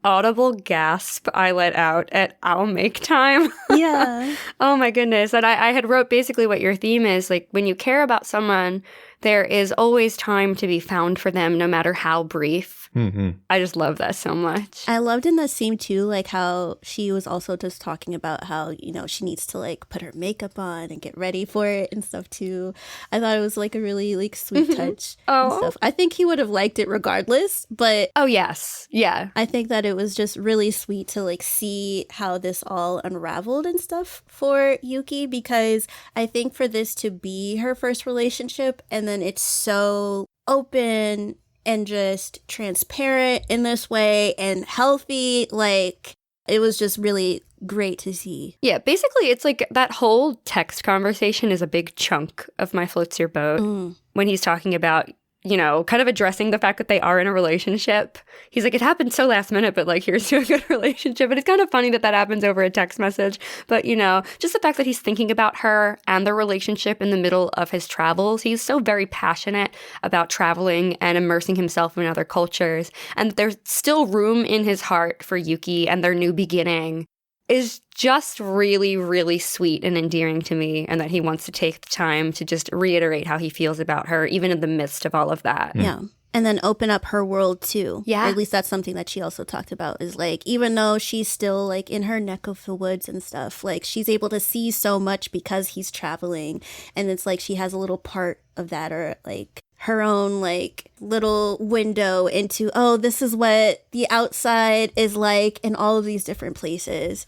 audible gasp I let out at "I'll make time." Yeah. Oh my goodness. And I had wrote basically what your theme is. Like, when you care about someone, there is always time to be found for them, no matter how brief. I just love that so much. I loved in that scene too, like how she was also just talking about how, she needs to like put her makeup on and get ready for it and stuff too. I thought it was like a really like sweet touch and stuff. I think he would have liked it regardless, but oh yes. Yeah. I think that it was just really sweet to like see how this all unraveled and stuff for Yuki, because I think for this to be her first relationship, and then it's so open and just transparent in this way and healthy, like it was just really great to see. Yeah, basically it's like that whole text conversation is a big chunk of My Floats Your Boat. When he's talking about, kind of addressing the fact that they are in a relationship. He's like, it happened so last minute, but like, here's to a good relationship. And it's kind of funny that happens over a text message. But, just the fact that he's thinking about her and the relationship in the middle of his travels. He's so very passionate about traveling and immersing himself in other cultures. And there's still room in his heart for Yuki and their new beginning is just really, really sweet and endearing to me, and that he wants to take the time to just reiterate how he feels about her, even in the midst of all of that. Yeah. And then open up her world too. Yeah. Or at least that's something that she also talked about, is like, even though she's still like in her neck of the woods and stuff, like she's able to see so much because he's traveling. And it's like she has a little part of that, or like her own like little window into, oh, this is what the outside is like in all of these different places.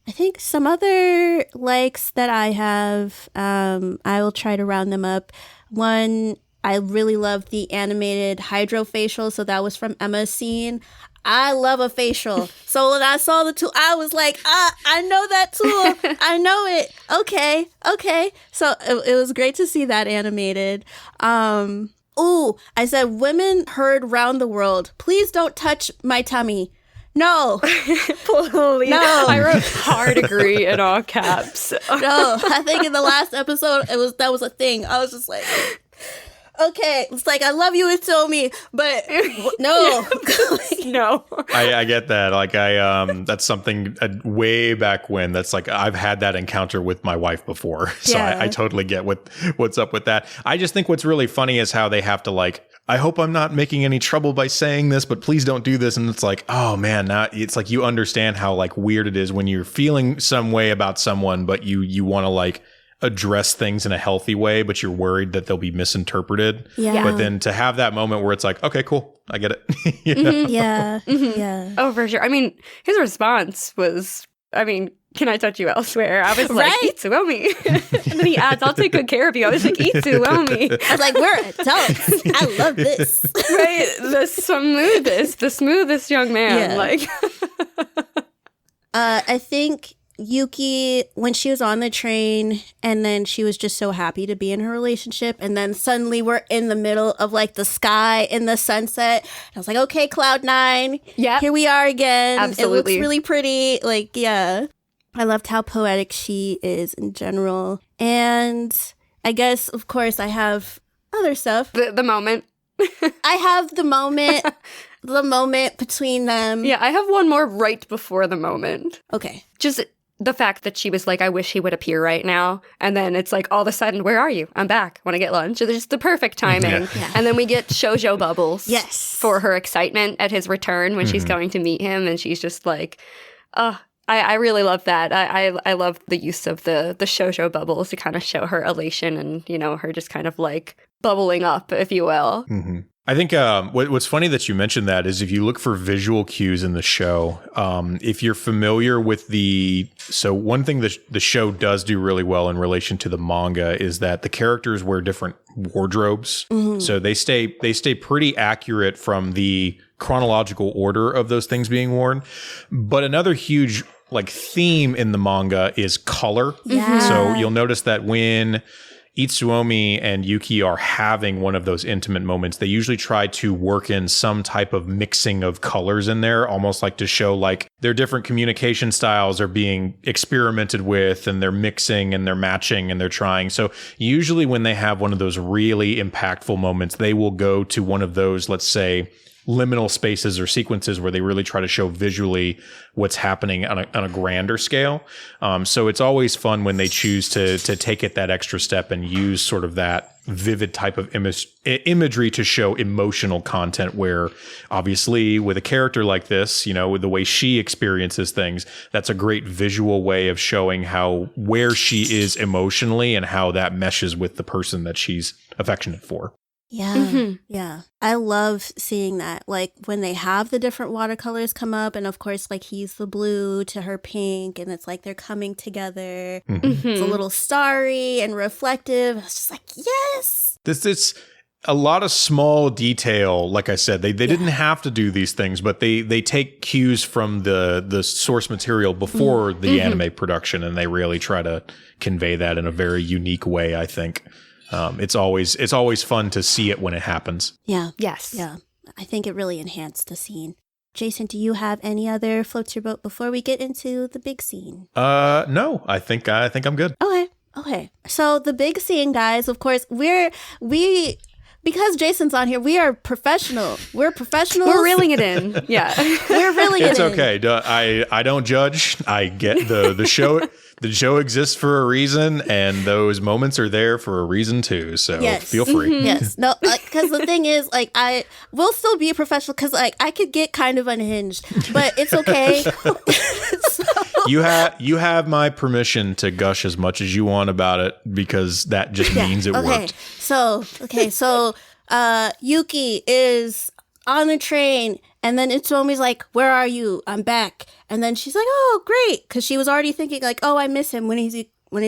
I think some other likes that I have, I will try to round them up. One, I really love the animated hydrofacial. So that was from Emma's scene. I love a facial. So when I saw the two, I was like, I know that tool. I know it. Okay. So it was great to see that animated. I said, women heard round the world, please don't touch my tummy. No. Please. No. I wrote hard agree in all caps. No, I think in the last episode, that was a thing. I was just like, okay. It's like, I love you, Itusomi, but no. No. I get that. Like that's something way back when. That's like, I've had that encounter with my wife before. So Yeah. I totally get what's up with that. I just think what's really funny is how they have to like, I hope I'm not making any trouble by saying this, but please don't do this. And it's like, oh man, now it's like you understand how like weird it is when you're feeling some way about someone, but you want to like address things in a healthy way, but you're worried that they'll be misinterpreted. Yeah. But then to have that moment where it's like, okay, cool, I get it. You know? Yeah. Yeah. Oh, for sure. I mean, his response was, can I touch you elsewhere? I was like, Right? Itsuomi. And then he adds, I'll take good care of you. I was like, Itsuomi. I was like, we're adults. I love this. Right? The smoothest young man. Yeah. Like, I think Yuki, when she was on the train and then she was just so happy to be in her relationship, and then suddenly we're in the middle of like the sky in the sunset. I was like, okay, Cloud9, Yeah. here we are again. Absolutely. It looks really pretty. Like, yeah. I loved how poetic she is in general. And I guess, of course, I have other stuff. The moment. I have the moment, the moment between them. Yeah, I have one more right before the moment. Okay. Just the fact that she was like, I wish he would appear right now. And then it's like, all of a sudden, where are you? I'm back. Want to get lunch? It's just the perfect timing. Yeah. And then we get shoujo bubbles. Yes. For her excitement at his return when she's going to meet him. And she's just like, I really love that. I love the use of the shoujo bubbles to kind of show her elation and, you know, her just kind of like bubbling up, if you will. Mm-hmm. I think what's funny that you mentioned that is if you look for visual cues in the show, if you're familiar with so one thing that the show does do really well in relation to the manga is that the characters wear different wardrobes. Mm-hmm. So they stay pretty accurate from the chronological order of those things being worn. But another huge like theme in the manga is color. Yeah. So you'll notice that when Itsuomi and Yuki are having one of those intimate moments, they usually try to work in some type of mixing of colors in there, almost like to show like their different communication styles are being experimented with and they're mixing and they're matching and they're trying. So usually when they have one of those really impactful moments, they will go to one of those, let's say, liminal spaces or sequences where they really try to show visually what's happening on a grander scale. So it's always fun when they choose to take it that extra step and use sort of that vivid type of imagery to show emotional content, where obviously with a character like this, you know, with the way she experiences things, that's a great visual way of showing where she is emotionally and how that meshes with the person that she's affectionate for. Yeah. Mm-hmm. Yeah. I love seeing that. Like when they have the different watercolors come up, and of course, like he's the blue to her pink, and it's like they're coming together. Mm-hmm. It's a little starry and reflective. It's just like, yes. This a lot of small detail. Like I said, they didn't have to do these things, but they take cues from the source material before the anime production, and they really try to convey that in a very unique way, I think. It's always fun to see it when it happens. Yeah. Yes. Yeah. I think it really enhanced the scene. Jason, do you have any other floats your boat before we get into the big scene? No, I think I'm good. Okay. So the big scene, guys, of course, because Jason's on here, we are professional. We're professionals. We're reeling it in. Yeah. We're reeling it in. It's okay. I don't judge. I get the show. The show exists for a reason, and those moments are there for a reason too. So feel free. Mm-hmm. Yes. No, because the thing is, like, I will still be a professional because, like, I could get kind of unhinged, but it's okay. You have my permission to gush as much as you want about it, because that just means it worked. So Yuki is on the train, and then Itsuomi's like, "Where are you? I'm back." And then she's like, "Oh, great," because she was already thinking like, "Oh, I miss him. When is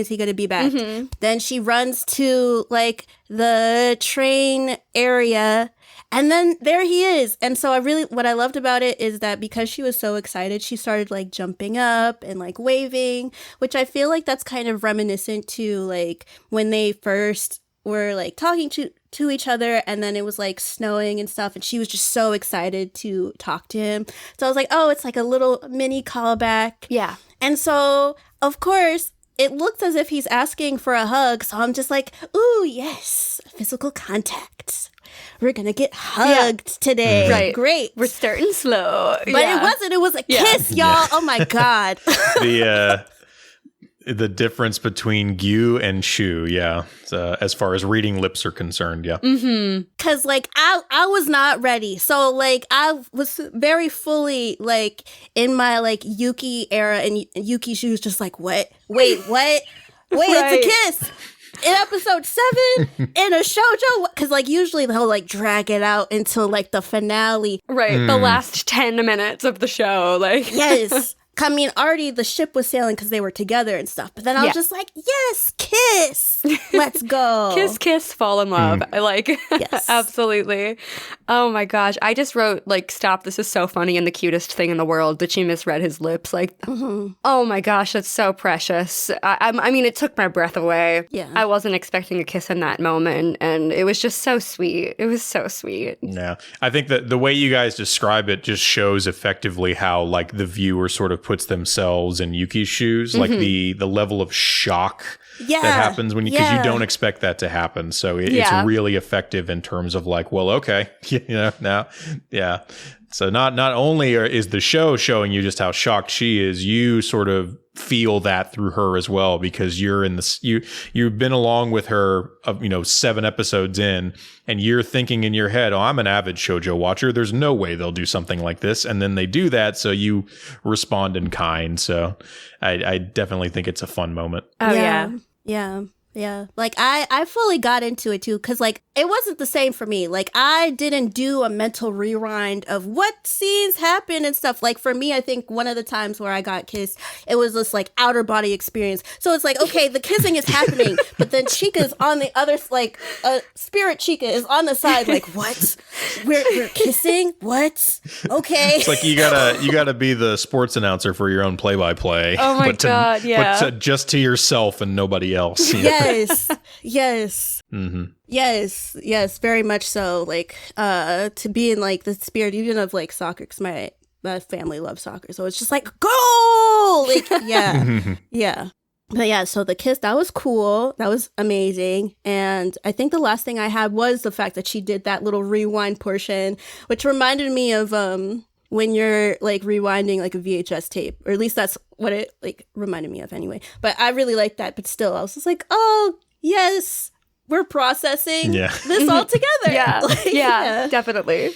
he going to be back?" Mm-hmm. Then she runs to like the train area, and then there he is. And so what I loved about it is that because she was so excited, she started like jumping up and like waving, which I feel like that's kind of reminiscent to like when they first were like talking to each other, and then it was like snowing and stuff, and she was just so excited to talk to him. So I was like, oh, it's like a little mini callback. Yeah. And so of course it looks as if he's asking for a hug, so I'm just like, ooh, yes, physical contact. We're gonna get hugged today. Right. Great. We're starting slow. But it wasn't. It was a kiss, y'all. Yeah. Oh my God. The difference between Gyu and Shu, as far as reading lips are concerned, yeah. Mm-hmm. Cause like I was not ready, so like I was very fully like in my like Yuki era, and Yuki, she was just like, what? Wait, what? Wait, It's a kiss. In episode 7 in a shoujo, because like usually they'll like drag it out until like the finale, right? The last 10 minutes of the show, like yes. I mean, already the ship was sailing because they were together and stuff. But then I was just like, yes, kiss. Let's go. Kiss, fall in love. I like, yes. Absolutely. Oh my gosh. I just wrote, like, stop, this is so funny and the cutest thing in the world that she misread his lips. Like, oh my gosh, that's so precious. I mean, it took my breath away. Yeah. I wasn't expecting a kiss in that moment, and it was just so sweet. It was so sweet. Yeah. I think that the way you guys describe it just shows effectively how, like, the viewer sort of puts themselves in Yuki's shoes, like the level of shock that happens when because you don't expect that to happen. So it's really effective in terms of like, well, okay, now, yeah. So not only is the show showing you just how shocked she is, you sort of feel that through her as well, because you're in this, you've been along with her, 7 episodes in, and you're thinking in your head, oh, I'm an avid shoujo watcher. There's no way they'll do something like this. And then they do that. So you respond in kind. So I definitely think it's a fun moment. Oh, yeah. Yeah. Like I fully got into it too, because like it wasn't the same for me. Like I didn't do a mental rewind of what scenes happen and stuff. Like for me, I think one of the times where I got kissed, it was this like outer body experience. So it's like, okay, the kissing is happening, but then Chika's on the other, like spirit Chika is on the side. Like what? We're kissing? What? Okay. It's like you gotta be the sports announcer for your own play-by-play. Oh my God, yeah. But just to yourself and nobody else. Yes. Mm-hmm. Yes, very much so. Like, to be in like the spirit even of like soccer, because my family loves soccer, so it's just like goal. Like, yeah. But yeah, so the kiss, that was cool. That was amazing. And I think the last thing I had was the fact that she did that little rewind portion, which reminded me of when you're like rewinding like a VHS tape, or at least that's what it like reminded me of anyway. But I really liked that. But still, I was just like, oh yes, we're processing this all together. Yeah, like, yeah, definitely.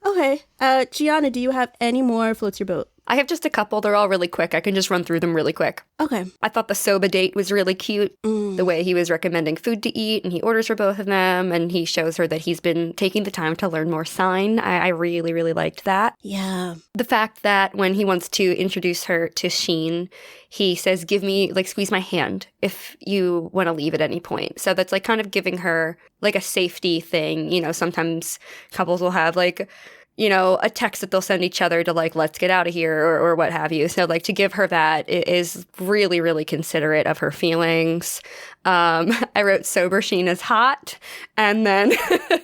Okay, Giana, do you have any more floats your boat? I have just a couple. They're all really quick. I can just run through them really quick. Okay. I thought the soba date was really cute. The way he was recommending food to eat, and he orders for both of them, and he shows her that he's been taking the time to learn more sign. I really, really liked that. Yeah. The fact that when he wants to introduce her to Shin, he says, give me, like, squeeze my hand if you want to leave at any point. So that's like kind of giving her like a safety thing. Sometimes couples will have like, a text that they'll send each other to like, let's get out of here or what have you. So like to give her that is really, really considerate of her feelings. I wrote sober Shin is hot, and then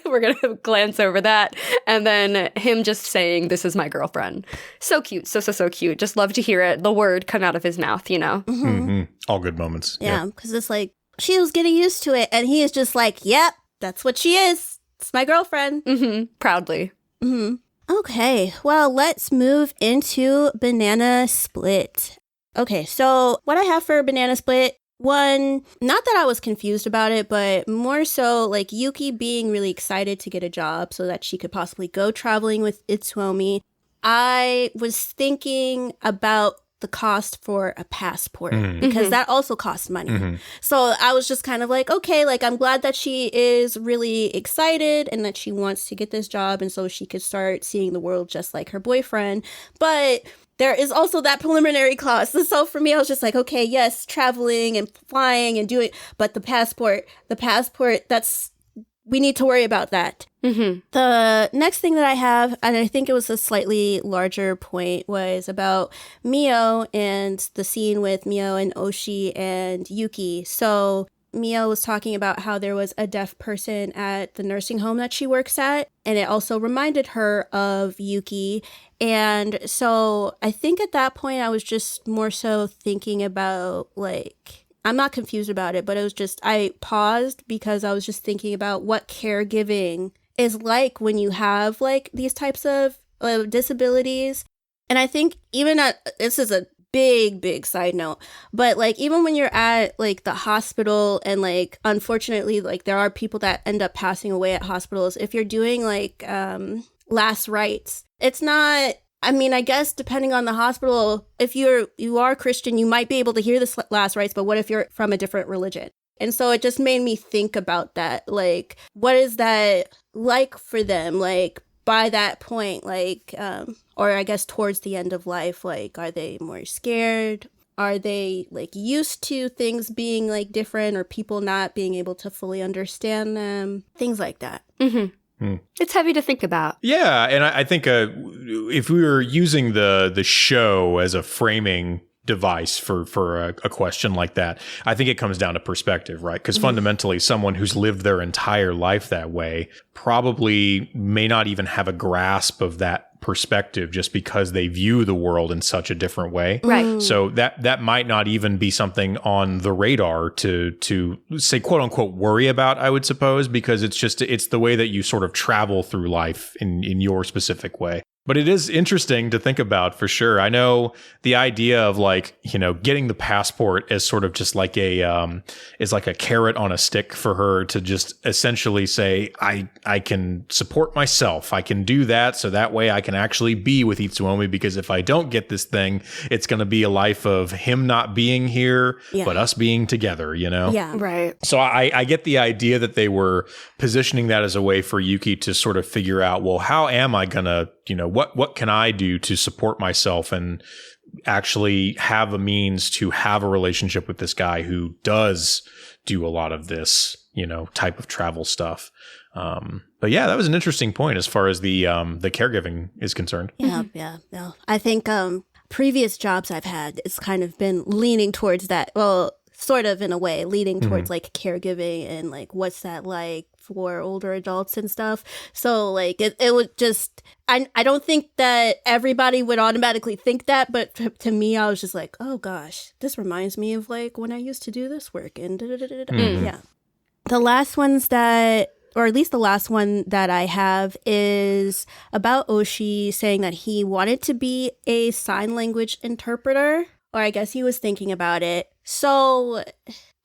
we're going to glance over that. And then him just saying, this is my girlfriend. So cute. So cute. Just love to hear it. The word come out of his mouth, Mm-hmm. All good moments. Yeah. Because it's like, she was getting used to it. And he is just like, yep, that's what she is. It's my girlfriend. Mm-hmm. Proudly. Mm-hmm. Okay, well, let's move into Banana Split. Okay, so what I have for Banana Split, one, not that I was confused about it, but more so like Yuki being really excited to get a job so that she could possibly go traveling with Itsuomi. I was thinking about the cost for a passport because that also costs money. So I was just kind of like, okay, like I'm glad that she is really excited and that she wants to get this job and so she could start seeing the world just like her boyfriend. But there is also that preliminary cost. And so for me, I was just like, okay, yes, traveling and flying and doing, but the passport, we need to worry about that. The next thing that I have, and I think it was a slightly larger point, was about Mio and the scene with Mio and Oshi and Yuki. So Mio was talking about how there was a deaf person at the nursing home that she works at, and it also reminded her of Yuki. And so I think at that point I was just more so thinking about like, I'm not confused about it, but it was just, I paused because I was just thinking about what caregiving is like when you have like these types of disabilities. And I think even this is a big side note, but like even when you're at like the hospital and like unfortunately like there are people that end up passing away at hospitals, if you're doing like last rites, it's not, I mean, I guess depending on the hospital, if you are Christian, you might be able to hear the last rites, but what if you're from a different religion? And so it just made me think about that. Like, what is that like for them? Like, by that point, like, or I guess towards the end of life, like, are they more scared? Are they, like, used to things being, like, different or people not being able to fully understand them? Things like that. It's heavy to think about. Yeah, and I think if we were using the show as a framing device for a question like that, I think it comes down to perspective, right? Because fundamentally, someone who's lived their entire life that way probably may not even have a grasp of that perspective just because they view the world in such a different way. Right. So that might not even be something on the radar to say, quote unquote, worry about, I would suppose, because it's the way that you sort of travel through life in your specific way. But it is interesting to think about for sure. I know the idea of like, getting the passport as sort of just like is like a carrot on a stick for her to just essentially say, I can support myself. I can do that. So that way I can actually be with Itsuomi, because if I don't get this thing, it's going to be a life of him not being here, but us being together, Yeah. Right. So I get the idea that they were positioning that as a way for Yuki to sort of figure out, well, how am I going to, what can I do to support myself and actually have a means to have a relationship with this guy who does do a lot of this, type of travel stuff. But yeah, that was an interesting point as far as the caregiving is concerned. Yeah. No, I think previous jobs I've had, it's kind of been leaning towards that. Well, sort of in a way, leaning towards like caregiving and like what's that like for older adults and stuff. So like it would just, I don't think that everybody would automatically think that, but to me, I was just like, oh gosh, this reminds me of like when I used to do this work and yeah. The last ones that, or at least the last one that I have, is about Oshi saying that he wanted to be a sign language interpreter, or I guess he was thinking about it. So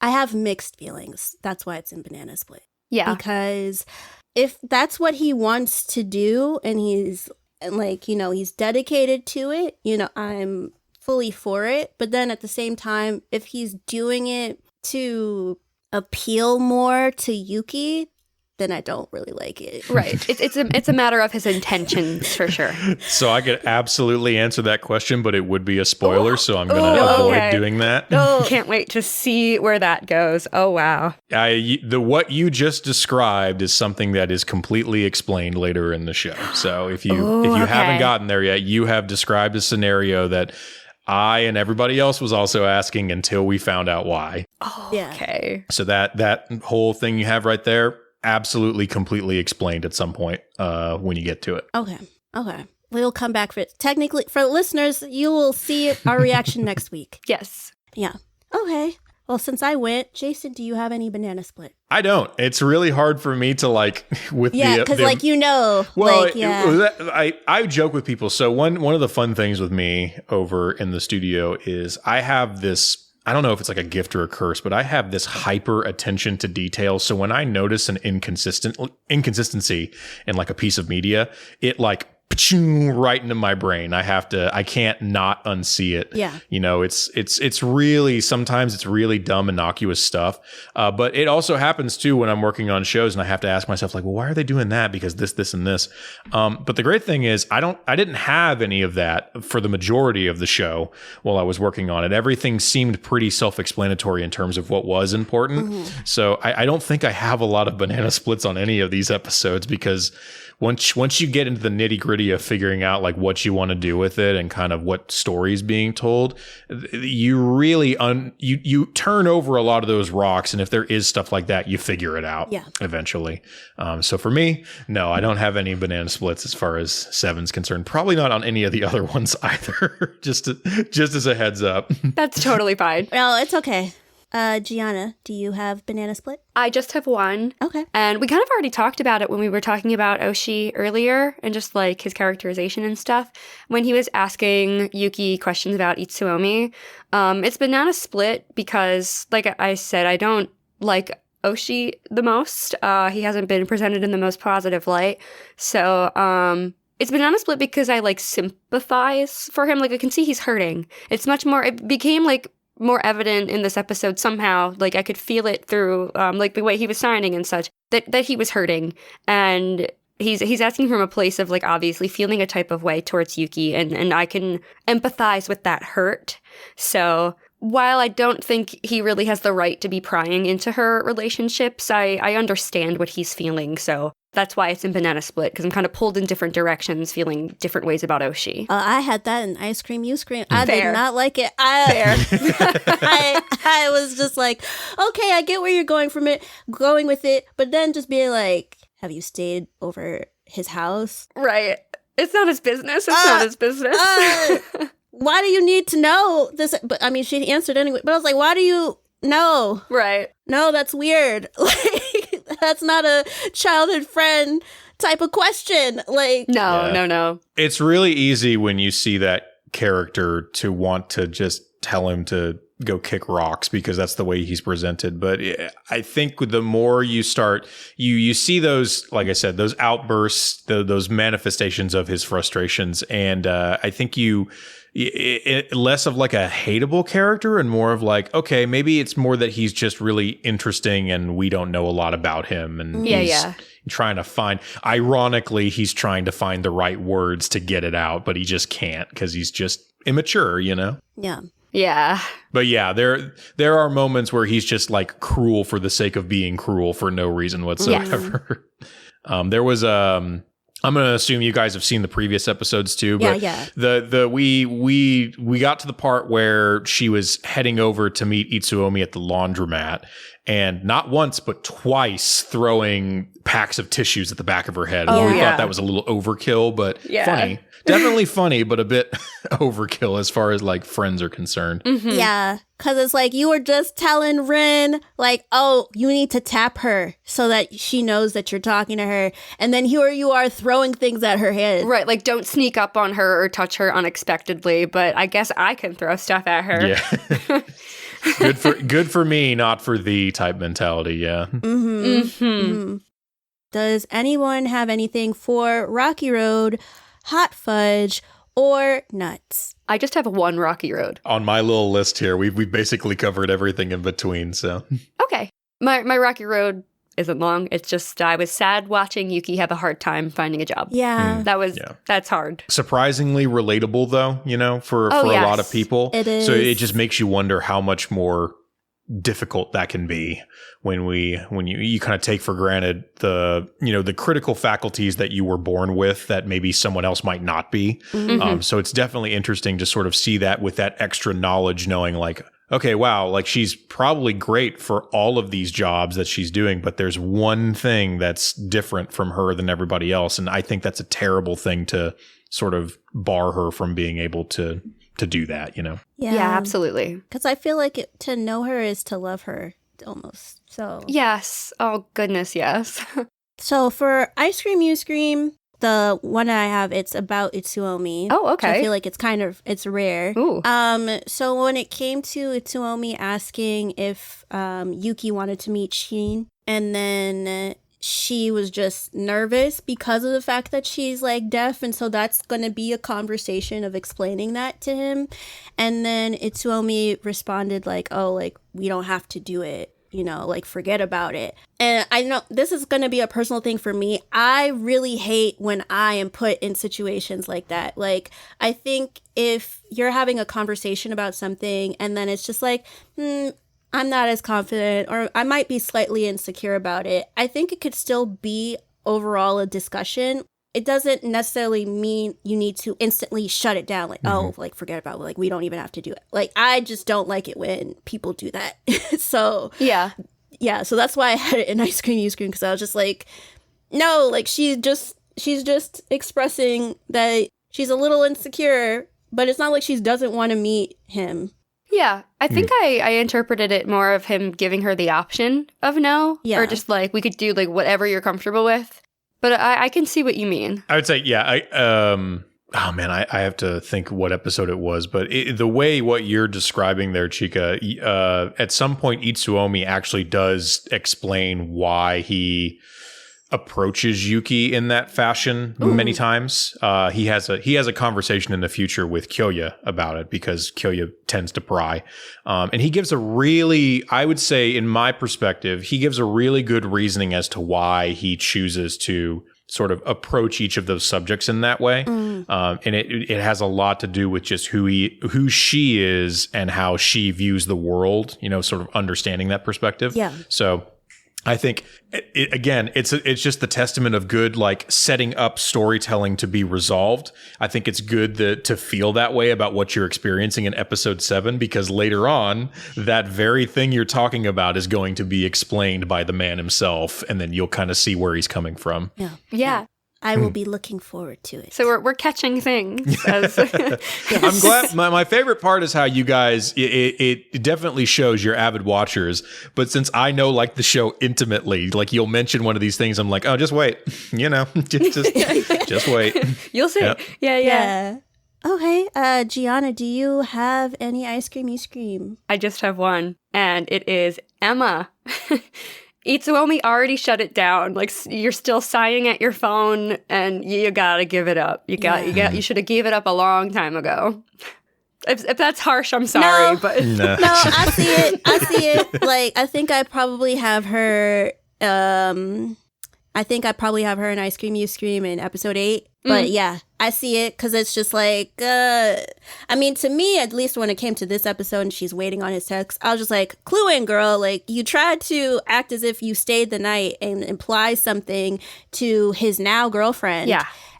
I have mixed feelings. That's why it's in Banana Split. Yeah. Because if that's what he wants to do and he's like, he's dedicated to it, I'm fully for it. But then at the same time, if he's doing it to appeal more to Yuki, then I don't really like it. Right. It's a matter of his intentions for sure. So I could absolutely answer that question, but it would be a spoiler, so I'm going to avoid doing that. Can't wait to see where that goes. Oh wow. What you just described is something that is completely explained later in the show. So if you haven't gotten there yet, you have described a scenario that I and everybody else was also asking until we found out why. Oh, yeah. Okay. So that whole thing you have right there, absolutely completely explained at some point when you get to it. Okay. We'll come back for it. Technically, for listeners, you will see our reaction next week. Yes. Yeah. Okay. Well, since I went, Jason, do you have any Banana Split? I don't. It's really hard for me to like with because Well, I joke with people. So one of the fun things with me over in the studio is I have this. I don't know if it's like a gift or a curse, but I have this hyper attention to detail. So when I notice an inconsistency in like a piece of media, it like right into my brain. I can't not unsee it. Yeah. It's really, sometimes it's really dumb, innocuous stuff. But it also happens too when I'm working on shows and I have to ask myself like, well, why are they doing that? Because this, and this. But the great thing is I didn't have any of that for the majority of the show while I was working on it. Everything seemed pretty self-explanatory in terms of what was important. Mm-hmm. So I don't think I have a lot of banana splits on any of these episodes because once you get into the nitty gritty of figuring out like what you want to do with it and kind of what story's being told, you really you turn over a lot of those rocks. And if there is stuff like that, you figure it out eventually. So for me, no, I don't have any banana splits as far as Seven's concerned. Probably not on any of the other ones either. just as a heads up. That's totally fine. Well, it's okay. Giana, do you have banana split? I just have one. Okay. And we kind of already talked about it when we were talking about Oshi earlier and just like his characterization and stuff. When he was asking Yuki questions about Itsuomi, it's banana split because, like I said, I don't like Oshi the most. He hasn't been presented in the most positive light. So, it's banana split because I like sympathize for him. Like I can see he's hurting. It became like more evident in this episode somehow. Like I could feel it through like the way he was signing and such that he was hurting, and he's asking from a place of like obviously feeling a type of way towards Yuki, and I can empathize with that hurt. So while I don't think he really has the right to be prying into her relationships, I understand what he's feeling. So that's why it's in Banana Split, because I'm kind of pulled in different directions, feeling different ways about Oshi. I had that in Ice Cream, You Scream. I Fair. did not like it. I was just like, okay, I get where you're going with it, but then just being like, have you stayed over his house? Right. It's not his business. It's not his business. Why do you need to know this? But I mean, she answered anyway. But I was like, why do you know? Right. No, that's weird. Like, that's not a childhood friend type of question. Like, No. It's really easy when you see that character to want to just tell him to go kick rocks because that's the way he's presented. But I think the more you start, you see those, like I said, those outbursts, those manifestations of his frustrations. And I think less of like a hateable character and more of like, okay, maybe it's more that he's just really interesting and we don't know a lot about him. And he's trying to find, ironically, he's trying to find the right words to get it out, but he just can't because he's just immature, you know? yeah. Yeah. But yeah, there are moments where he's just like cruel for the sake of being cruel for no reason whatsoever. Yes. There was I'm gonna assume you guys have seen the previous episodes too. But we got to the part where she was heading over to meet Itsuomi at the laundromat, and not once but twice throwing packs of tissues at the back of her head. We thought that was a little overkill, but funny. Definitely funny, but a bit overkill as far as like friends are concerned. Mm-hmm. Yeah, because it's like you were just telling Rin, like, oh, you need to tap her so that she knows that you're talking to her. And then here you are throwing things at her head. Right, like don't sneak up on her or touch her unexpectedly, but I guess I can throw stuff at her. Yeah. good for me, not for thee type mentality, yeah. Mm-hmm. Mm-hmm. Mm-hmm. Does anyone have anything for Rocky Road, Hot Fudge, or Nuts? I just have one Rocky Road. On my little list here, we've basically covered everything in between, so. Okay. My Rocky Road isn't long. It's just I was sad watching Yuki have a hard time finding a job. Yeah. That's hard. Surprisingly relatable though, you know, for a lot of people. It is. So it just makes you wonder how much more difficult that can be when you kind of take for granted the critical faculties that you were born with that maybe someone else might not be. Mm-hmm. So it's definitely interesting to sort of see that with that extra knowledge, knowing like, okay, wow, like she's probably great for all of these jobs that she's doing, but there's one thing that's different from her than everybody else. And I think that's a terrible thing to sort of bar her from being able to do that, you know? Yeah, absolutely. Because I feel like to know her is to love her almost. So yes. Oh, goodness, yes. So for Ice Cream, You Scream, the one I have, it's about Itsuomi. Oh, okay. So I feel like it's rare. Ooh. So when it came to Itsuomi asking if Yuki wanted to meet Shin, and then she was just nervous because of the fact that she's like deaf, and so that's going to be a conversation of explaining that to him. And then Itsuomi responded like, oh, like we don't have to do it, you know, like forget about it. And I know this is going to be a personal thing for me. I really hate when I am put in situations like that. Like, I think if you're having a conversation about something and then it's just like, I'm not as confident, or I might be slightly insecure about it, I think it could still be overall a discussion. It doesn't necessarily mean you need to instantly shut it down. Like, oh, like forget about it. Like, we don't even have to do it. Like, I just don't like it when people do that. So yeah. So that's why I had it in Ice Cream, You Scream, because I was just like, no, like she's just expressing that she's a little insecure, but it's not like she doesn't want to meet him. Yeah, I think I interpreted it more of him giving her the option of no, or just like we could do like whatever you're comfortable with. But I can see what you mean. I would say, yeah. Oh man, I have to think what episode it was, but the way what you're describing there, Chika, at some point Itsuomi actually does explain why he approaches Yuki in that fashion many times. He has a conversation in the future with Kyoya about it because Kyoya tends to pry. And he gives I would say in my perspective, he gives a really good reasoning as to why he chooses to sort of approach each of those subjects in that way. And it has a lot to do with just who she is and how she views the world, you know, sort of understanding that perspective. Yeah. So I think it's just the testament of good, like setting up storytelling to be resolved. I think it's good to feel that way about what you're experiencing in episode 7, because later on, that very thing you're talking about is going to be explained by the man himself, and then you'll kind of see where he's coming from. Yeah. I will be looking forward to it. So we're catching things. As I'm glad. My favorite part is how you guys, it definitely shows you're avid watchers. But since I know like the show intimately, like you'll mention one of these things, I'm like, oh, just wait. Just wait. You'll see. Yeah. Okay, Giana, do you have any ice cream you scream? I just have one, and it is Emma. Itsuomi already shut it down. Like, you're still sighing at your phone, and you gotta give it up. You should have gave it up a long time ago. If that's harsh, I'm sorry, but no, I see it. Like, I think I probably have her. I think I probably have her in Ice Cream You Scream in episode 8. But yeah, I see it because it's just like, I mean, to me, at least when it came to this episode and she's waiting on his text, I was just like, clue in, girl. Like, you tried to act as if you stayed the night and imply something to his now girlfriend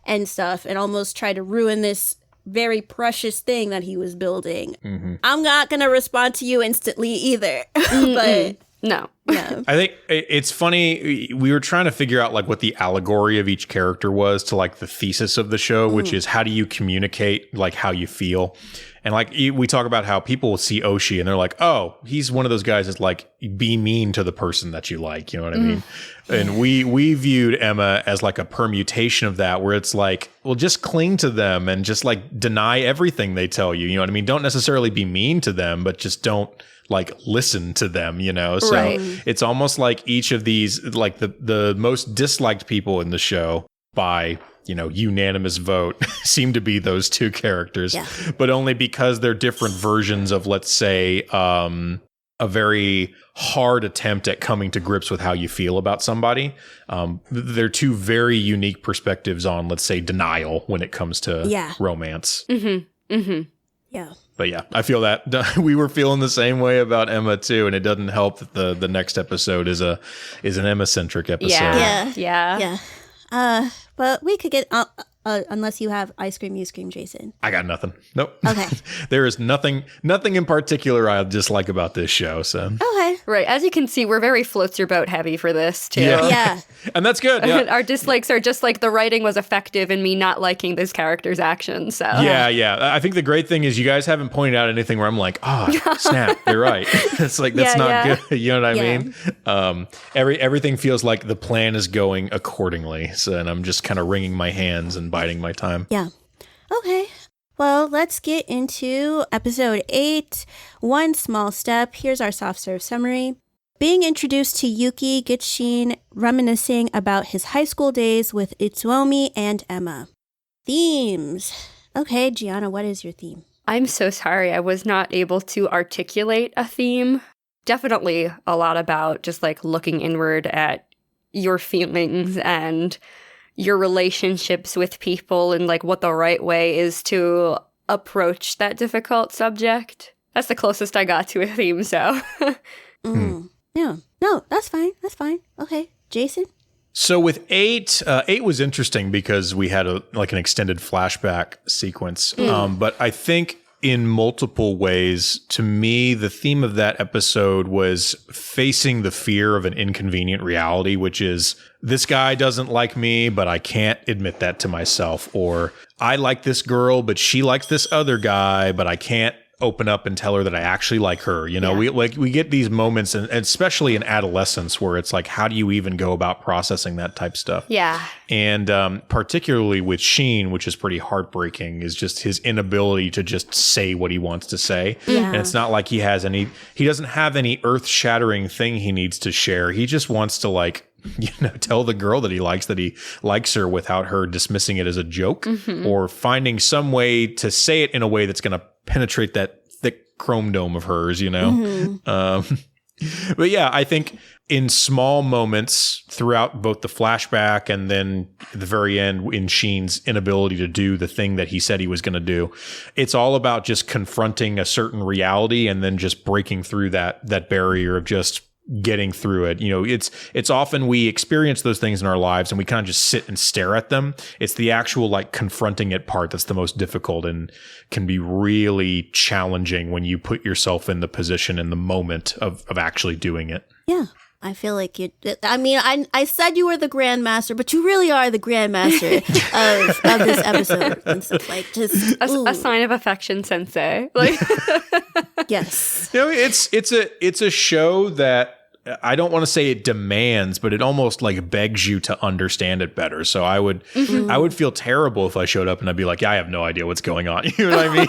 and stuff, and almost tried to ruin this very precious thing that he was building. I'm not going to respond to you instantly either. But no. I think it's funny. We were trying to figure out like what the allegory of each character was to like the thesis of the show, which is how do you communicate like how you feel? And like we talk about how people see Oshi and they're like, oh, he's one of those guys that's like, be mean to the person that you like. You know what I mean? And we viewed Emma as like a permutation of that, where it's like, well, just cling to them and just like deny everything they tell you. You know what I mean? Don't necessarily be mean to them, but just don't like listen to them, you know? So it's almost like each of these, like the most disliked people in the show by, you know, unanimous vote seem to be those two characters, but only because they're different versions of, let's say, a very hard attempt at coming to grips with how you feel about somebody. They're two very unique perspectives on, let's say, denial when it comes to romance. Yeah. But yeah, I feel that we were feeling the same way about Emma too, and it doesn't help that the next episode is an Emma-centric episode. Yeah. But we could get unless you have Ice Cream You Scream, Jason. I got nothing. Nope. Okay. There is nothing in particular I dislike about this show. So okay. Right. As you can see, we're very floats your boat heavy for this too. Yeah. And that's good. Yeah. Our dislikes are just like the writing was effective in me not liking this character's actions. So Yeah. I think the great thing is you guys haven't pointed out anything where I'm like, snap, you're right. It's like, that's not good. You know what I mean? Everything feels like the plan is going accordingly. So, and I'm just kind of wringing my hands and biding my time. Yeah. Okay. Well, let's get into episode 8. One small step. Here's our soft serve summary. Being introduced to Yuki gets Shin reminiscing about his high school days with Itsuomi and Emma. Themes. Okay, Giana, what is your theme? I'm so sorry. I was not able to articulate a theme. Definitely a lot about just like looking inward at your feelings and your relationships with people and like what the right way is to approach that difficult subject. That's the closest I got to a theme, so. Yeah. No, that's fine. Okay. Jason? So with 8 was interesting because we had an extended flashback sequence. But I think in multiple ways, to me, the theme of that episode was facing the fear of an inconvenient reality, which is this guy doesn't like me, but I can't admit that to myself. Or I like this girl, but she likes this other guy, but I can't open up and tell her that I actually like her. You know, we get these moments, and especially in adolescence, where it's like, how do you even go about processing that type stuff? Yeah. And particularly with Shin, which is pretty heartbreaking, is just his inability to just say what he wants to say. Yeah. And it's not like he doesn't have any earth-shattering thing he needs to share. He just wants to tell the girl that he likes her without her dismissing it as a joke, or finding some way to say it in a way that's going to penetrate that thick chrome dome of hers, you know? But yeah, I think in small moments throughout both the flashback and then the very end in Shin's inability to do the thing that he said he was going to do, it's all about just confronting a certain reality and then just breaking through that barrier of just getting through it. You know, it's often we experience those things in our lives and we kind of just sit and stare at them. It's the actual like confronting it part that's the most difficult and can be really challenging when you put yourself in the position in the moment of actually doing it. Yeah. I feel like I said you were the grandmaster, but you really are the grandmaster of this episode. And stuff like just a sign of affection, Sensei. Like, yes. You know, it's a show that I don't want to say it demands, but it almost like begs you to understand it better. So I would feel terrible if I showed up and I'd be like, yeah, I have no idea what's going on. You know what I mean?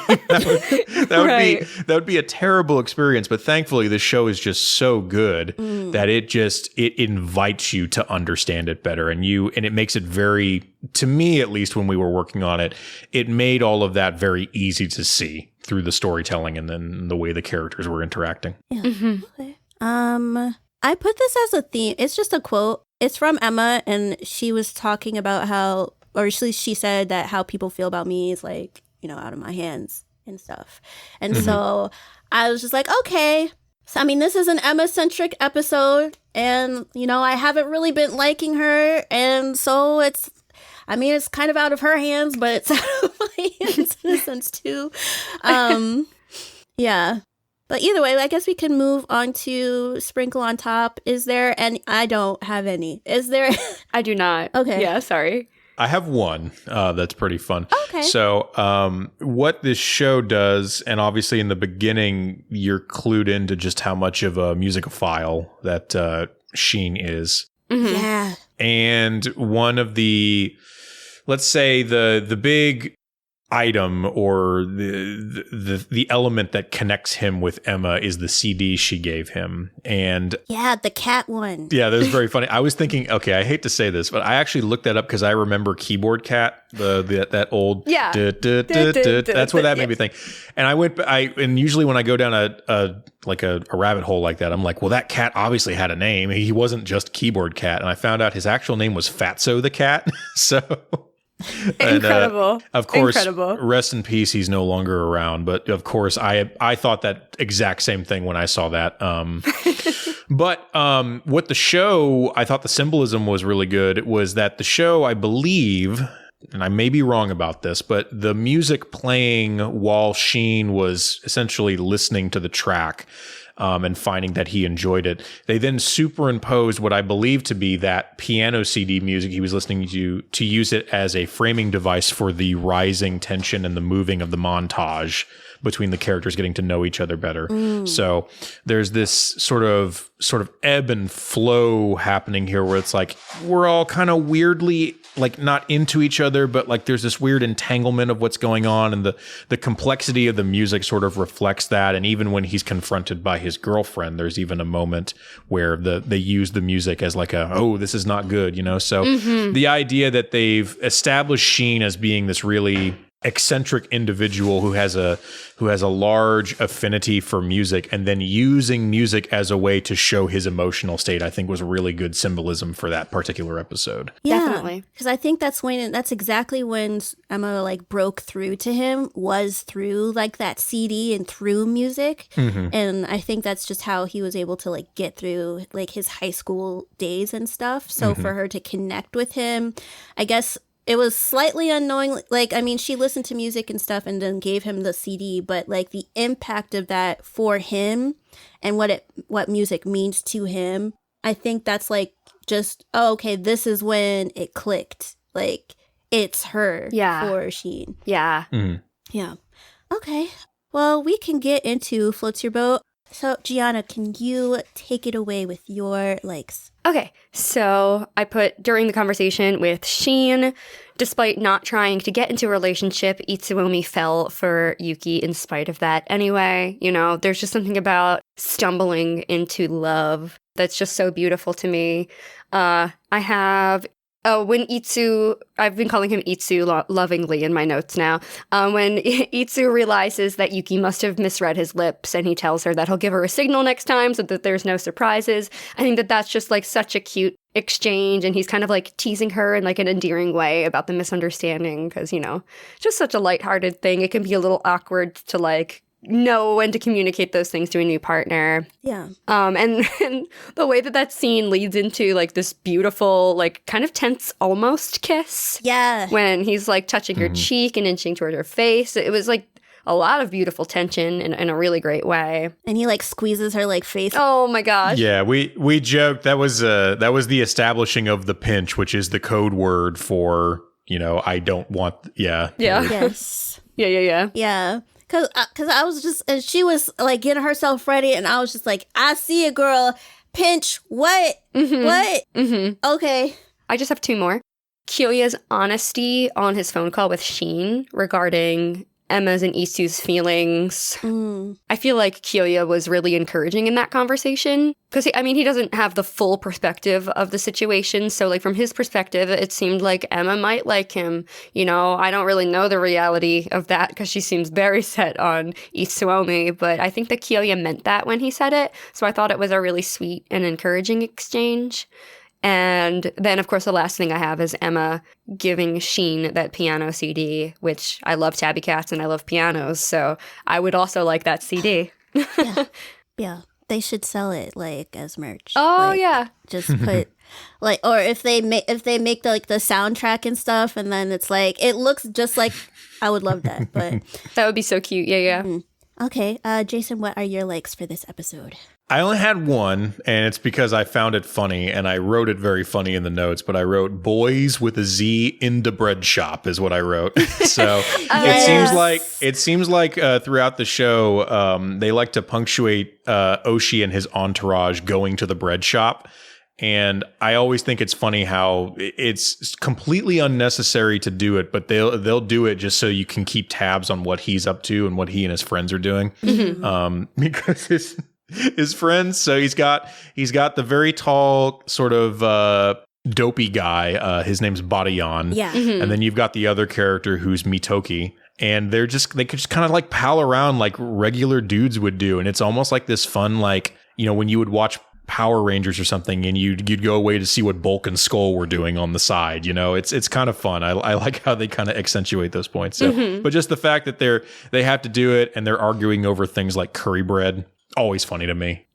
That would be a terrible experience. But thankfully, the show is just so good that it invites you to understand it better, and it makes it very, to me at least, when we were working on it, it made all of that very easy to see through the storytelling and then the way the characters were interacting. Yeah. Okay. I put this as a theme. It's just a quote. It's from Emma, and she was talking about how, or she said that how people feel about me is like, you know, out of my hands and stuff. And so I was just like, okay. So, I mean, this is an Emma-centric episode, and, you know, I haven't really been liking her, and so it's kind of out of her hands, but it's out of my hands in a sense, too. Yeah. But either way, I guess we can move on to Sprinkle on Top. Is there any? I don't have any. Is there? I do not. Okay. Yeah, sorry. I have one that's pretty fun. Okay. So what this show does, and obviously in the beginning, you're clued into just how much of a musicophile that Shin is. Mm-hmm. Yeah. And one of the, let's say the big item or the element that connects him with Emma is the CD she gave him. And yeah, the cat one. yeah, that was very funny. I was thinking, okay, I hate to say this, but I actually looked that up because I remember Keyboard Cat, that old that's what that made me think. And and usually when I go down a rabbit hole like that, I'm like, well, that cat obviously had a name. He wasn't just Keyboard Cat. And I found out his actual name was Fatso the cat. So incredible. And, of course, incredible. Rest in peace. He's no longer around. But of course, I thought that exact same thing when I saw that. But what the show, I thought the symbolism was really good. It was that the show, I believe, and I may be wrong about this, but the music playing while Shin was essentially listening to the track and finding that he enjoyed it. They then superimposed what I believe to be that piano CD music he was listening to use it as a framing device for the rising tension and the moving of the montage between the characters getting to know each other better. So there's this sort of ebb and flow happening here where it's like we're all kind of weirdly like not into each other, but like there's this weird entanglement of what's going on, and the complexity of the music sort of reflects that. And even when he's confronted by his girlfriend, there's even a moment where they use the music as like this is not good, you know? So the idea that they've established Shin as being this really eccentric individual who has a large affinity for music, and then using music as a way to show his emotional state, I think was really good symbolism for that particular episode. Yeah, definitely. Because I think that's exactly when Emma like broke through to him, was through like that CD and through music. And I think that's just how he was able to like get through like his high school days and stuff. So for her to connect with him, I guess it was slightly unknowing. Like, I mean, she listened to music and stuff and then gave him the CD, but like the impact of that for him and what music means to him, I think that's like just, okay, this is when it clicked. Like, it's her for Shin. Yeah. Yeah. Okay. Well, we can get into Floats Your Boat. So, Giana, can you take it away with your likes? Okay, so I put during the conversation with Shin, despite not trying to get into a relationship, Itsuomi fell for Yuki in spite of that anyway. You know, there's just something about stumbling into love that's just so beautiful to me. I have... when I've been calling him Itsu lovingly in my notes now. When Itsu realizes that Yuki must have misread his lips and he tells her that he'll give her a signal next time so that there's no surprises. I think that that's just like such a cute exchange, and he's kind of like teasing her in like an endearing way about the misunderstanding because, you know, just such a lighthearted thing. It can be a little awkward to like know when to communicate those things to a new partner. Yeah. And the way that scene leads into like this beautiful, like kind of tense almost kiss. Yeah. When he's like touching her cheek and inching toward her face. It was like a lot of beautiful tension in a really great way. And he like squeezes her like face. Oh my gosh. Yeah, we joked that was the establishing of the pinch, which is the code word for, I don't want. Yeah. Yes. Yeah. Yeah. Cause I was just, and she was like getting herself ready, and I was just like, I see a girl. Pinch. What? What? Okay. I just have 2 more. Kyoya's honesty on his phone call with Shin regarding Emma's and Isu's feelings. I feel like Kyoya was really encouraging in that conversation because he doesn't have the full perspective of the situation. So like from his perspective, it seemed like Emma might like him. I don't really know the reality of that because she seems very set on Itsuomi, but I think that Kyoya meant that when he said it. So I thought it was a really sweet and encouraging exchange. And then, of course, the last thing I have is Emma giving Shin that piano CD, which I love Tabby Cats and I love pianos, so I would also like that CD. Yeah. They should sell it like as merch. Oh, Like, yeah. Just put like, or if they make the soundtrack and stuff, and then it's like it looks just like, I would love that. But That would be so cute. Yeah. okay, Jason, what are your likes for this episode? I only had one, and it's because I found it funny, and I wrote it very funny in the notes, but I wrote boys with a Z in the bread shop is what I wrote. So it seems like throughout the show, they like to punctuate Oshi and his entourage going to the bread shop. And I always think it's funny how it's completely unnecessary to do it, but they'll do it just so you can keep tabs on what he's up to and what he and his friends are doing. Because his friends, so he's got the very tall sort of dopey guy. His name's Badayan. Yeah. And then you've got the other character who's Mitoki. And they could just kind of like pal around like regular dudes would do. And it's almost like this fun, like, when you would watch Power Rangers or something and you'd go away to see what Bulk and Skull were doing on the side. It's kind of fun. I like how they kind of accentuate those points. So, but just the fact that they have to do it and they're arguing over things like curry bread, always funny to me.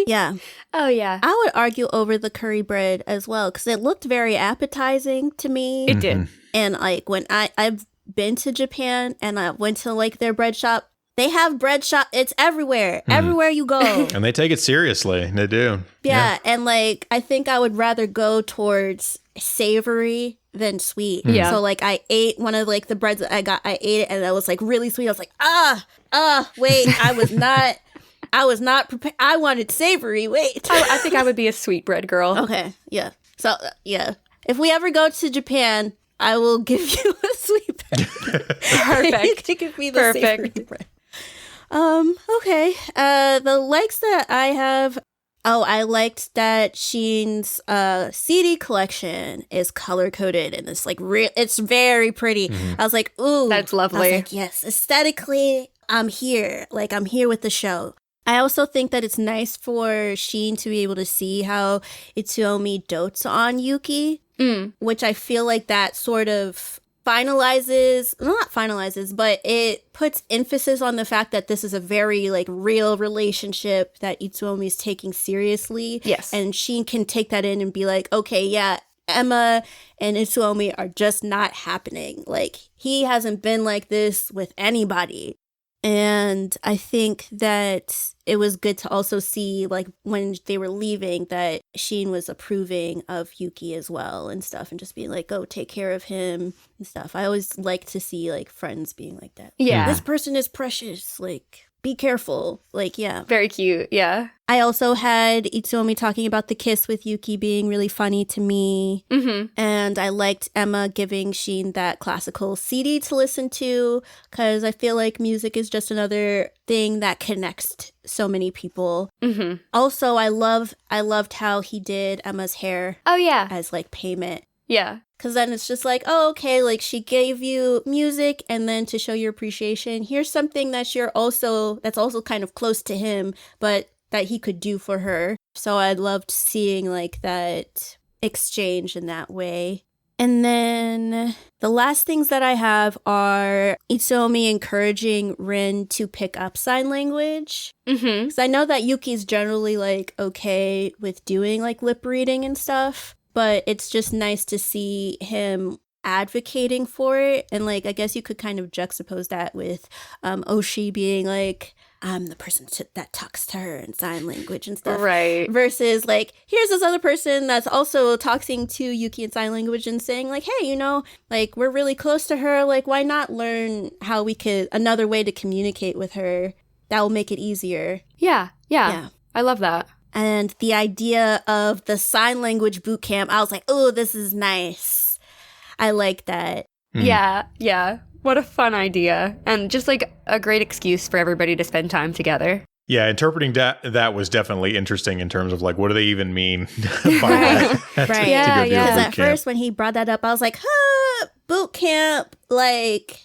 Yeah. Oh, yeah. I would argue over the curry bread as well, because it looked very appetizing to me. It did. And like when I've been to Japan and I went to like their bread shop, they have bread shop. It's everywhere. Everywhere you go. And they take it seriously. They do. Yeah. And like, I think I would rather go towards savory than sweet. Yeah. So like I ate one of like the breads that I ate it and it was like really sweet. I was like, wait, I was not prepared. I wanted savory. Wait. I think I would be a sweetbread girl. Okay. Yeah. So yeah. If we ever go to Japan, I will give you a sweet bread. Perfect. You give me the savory bread. Okay. The likes that I have. Oh, I liked that Shin's CD collection is color coded and it's like it's very pretty. I was like, ooh, That's lovely. I was like, yes, aesthetically, I'm here. Like I'm here with the show. I also think that it's nice for Shin to be able to see how Itsuomi dotes on Yuki, which I feel like that sort of not finalizes, but it puts emphasis on the fact that this is a very like real relationship that Itsuomi is taking seriously. Yes. And Shin can take that in and be like, okay, yeah, Emma and Itsuomi are just not happening. Like he hasn't been like this with anybody. And I think that it was good to also see, like, when they were leaving, that Shin was approving of Yuki as well and stuff, and just being like, oh, take care of him and stuff. I always like to see, like, friends being like that. Yeah. This person is precious. Like, be careful. Like, yeah. Very cute. Yeah. I also had Itsuomi talking about the kiss with Yuki being really funny to me. And I liked Emma giving Shin that classical CD to listen to, because I feel like music is just another thing that connects so many people. Also, I loved how he did Emma's hair Oh, yeah. as like payment. Yeah. Because then it's just like, oh, okay, like she gave you music, and then to show your appreciation, here's something that's also kind of close to him, but that he could do for her. So I loved seeing like that exchange in that way. And then the last things that I have are Itsuomi encouraging Rin to pick up sign language. Mm-hmm. Because I know that Yuki's generally like okay with doing like lip reading and stuff, but it's just nice to see him advocating for it. And like I guess you could kind of juxtapose that with Oshi being like, I'm the person that talks to her in sign language and stuff. Right. Versus like, here's this other person that's also talking to Yuki in sign language and saying like, hey, you know, like we're really close to her. Like, why not learn how we could, another way to communicate with her that will make it easier. Yeah. Yeah. I love that. And the idea of the sign language boot camp, I was like, oh, this is nice. I like that. Yeah. What a fun idea. And just like a great excuse for everybody to spend time together. Yeah, interpreting that was definitely interesting in terms of like, what do they even mean by that? Right. Yeah. Because at first when he brought that up, I was like, boot camp, like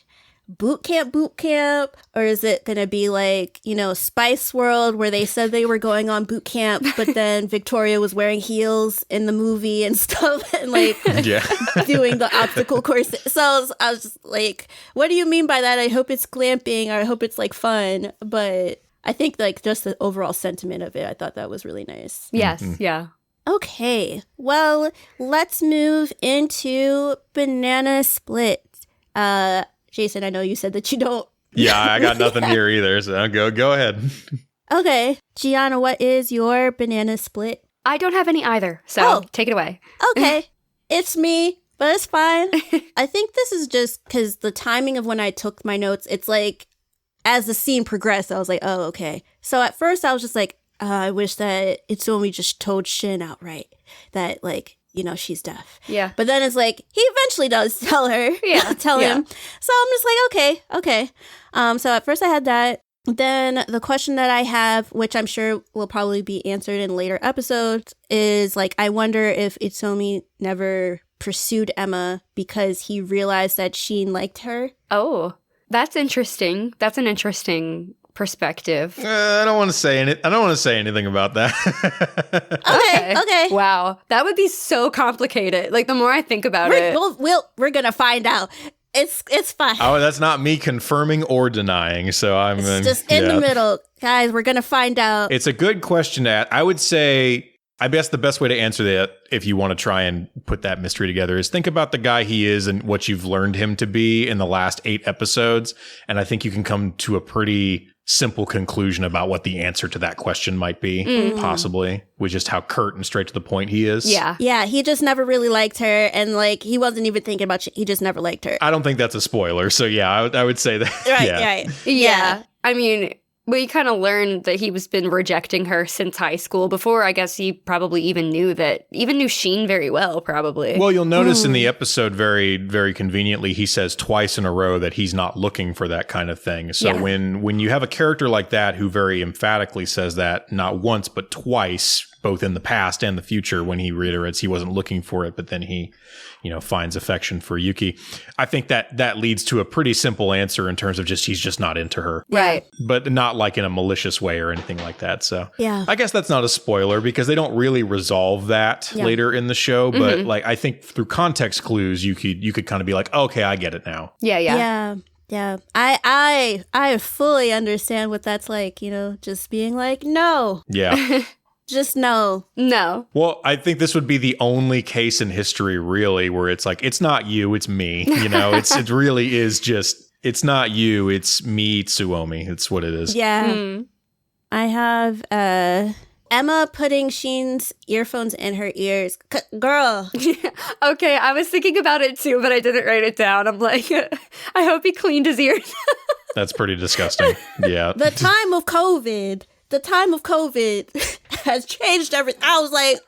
boot camp, or is it going to be like, you know, Spice World where they said they were going on boot camp, but then Victoria was wearing heels in the movie and stuff and like doing the obstacle course. So I was just like, what do you mean by that? I hope it's glamping, or I hope it's like fun. But I think like just the overall sentiment of it, I thought that was really nice. Yes. Yeah. Okay, well, let's move into Banana Split. Jason, I know you said that you don't. Yeah, I got nothing here either, so go ahead. Okay, Giana, what is your Banana Split? I don't have any either, so take it away. Okay, it's me, but it's fine. I think this is just because the timing of when I took my notes, it's like, as the scene progressed, I was like, oh, okay. So at first I was just like, I wish that Itsuomi just told Shin outright that, like, you know, she's deaf. Yeah. But then it's like, he eventually does tell her. Yeah. Tell him. So I'm just like, okay. So at first I had that. Then the question that I have, which I'm sure will probably be answered in later episodes, is like, I wonder if Itsuomi never pursued Emma because he realized that Shin liked her. Oh, that's interesting. That's an interesting perspective. I don't want to say anything about that. Okay. Wow, that would be so complicated. Like the more I think about it, We're gonna find out. It's fine. Oh, that's not me confirming or denying. So I'm It's just in the middle, guys. We're gonna find out. It's a good question. I would say, I guess the best way to answer that, if you want to try and put that mystery together, is think about the guy he is and what you've learned him to be in the last 8 episodes. And I think you can come to a pretty simple conclusion about what the answer to that question might be, possibly, with just how curt and straight to the point he is. Yeah, he just never really liked her, and like he wasn't even thinking about he just never liked her. I don't think that's a spoiler. So yeah, I would say that. Right. Yeah. I mean, we kind of learned that he was been rejecting her since high school. Before, I guess he probably even knew Shin very well, probably. Well, you'll notice in the episode very, very conveniently, he says twice in a row that he's not looking for that kind of thing. So when you have a character like that who very emphatically says that not once but twice, both in the past and the future, when he reiterates he wasn't looking for it, but then he, finds affection for Yuki, I think that leads to a pretty simple answer in terms of just he's just not into her. Right. But not like in a malicious way or anything like that. So yeah, I guess that's not a spoiler because they don't really resolve that later in the show. But like I think through context clues, you could kind of be like, okay, I get it now. Yeah. I fully understand what that's like. Just being like, no. Yeah. Just no. Well, I think this would be the only case in history, really, where it's like, it's not you, it's me. It really is just, it's not you, it's me, Itsuomi. It's what it is. Yeah. I have Emma putting Shin's earphones in her ears. Girl. Okay, I was thinking about it too, but I didn't write it down. I'm like, I hope he cleaned his ears. That's pretty disgusting. Yeah. The time of COVID has changed everything. I was like,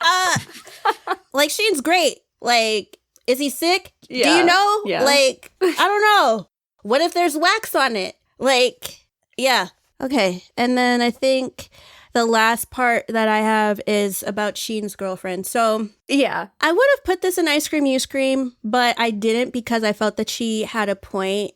like, Shin's great. Like, is he sick? Yeah. Do you know? Yeah. Like, I don't know. What if there's wax on it? Like, yeah. Okay. And then I think the last part that I have is about Shin's girlfriend. So, yeah. I would have put this in Ice Cream, You Scream, but I didn't because I felt that she had a point.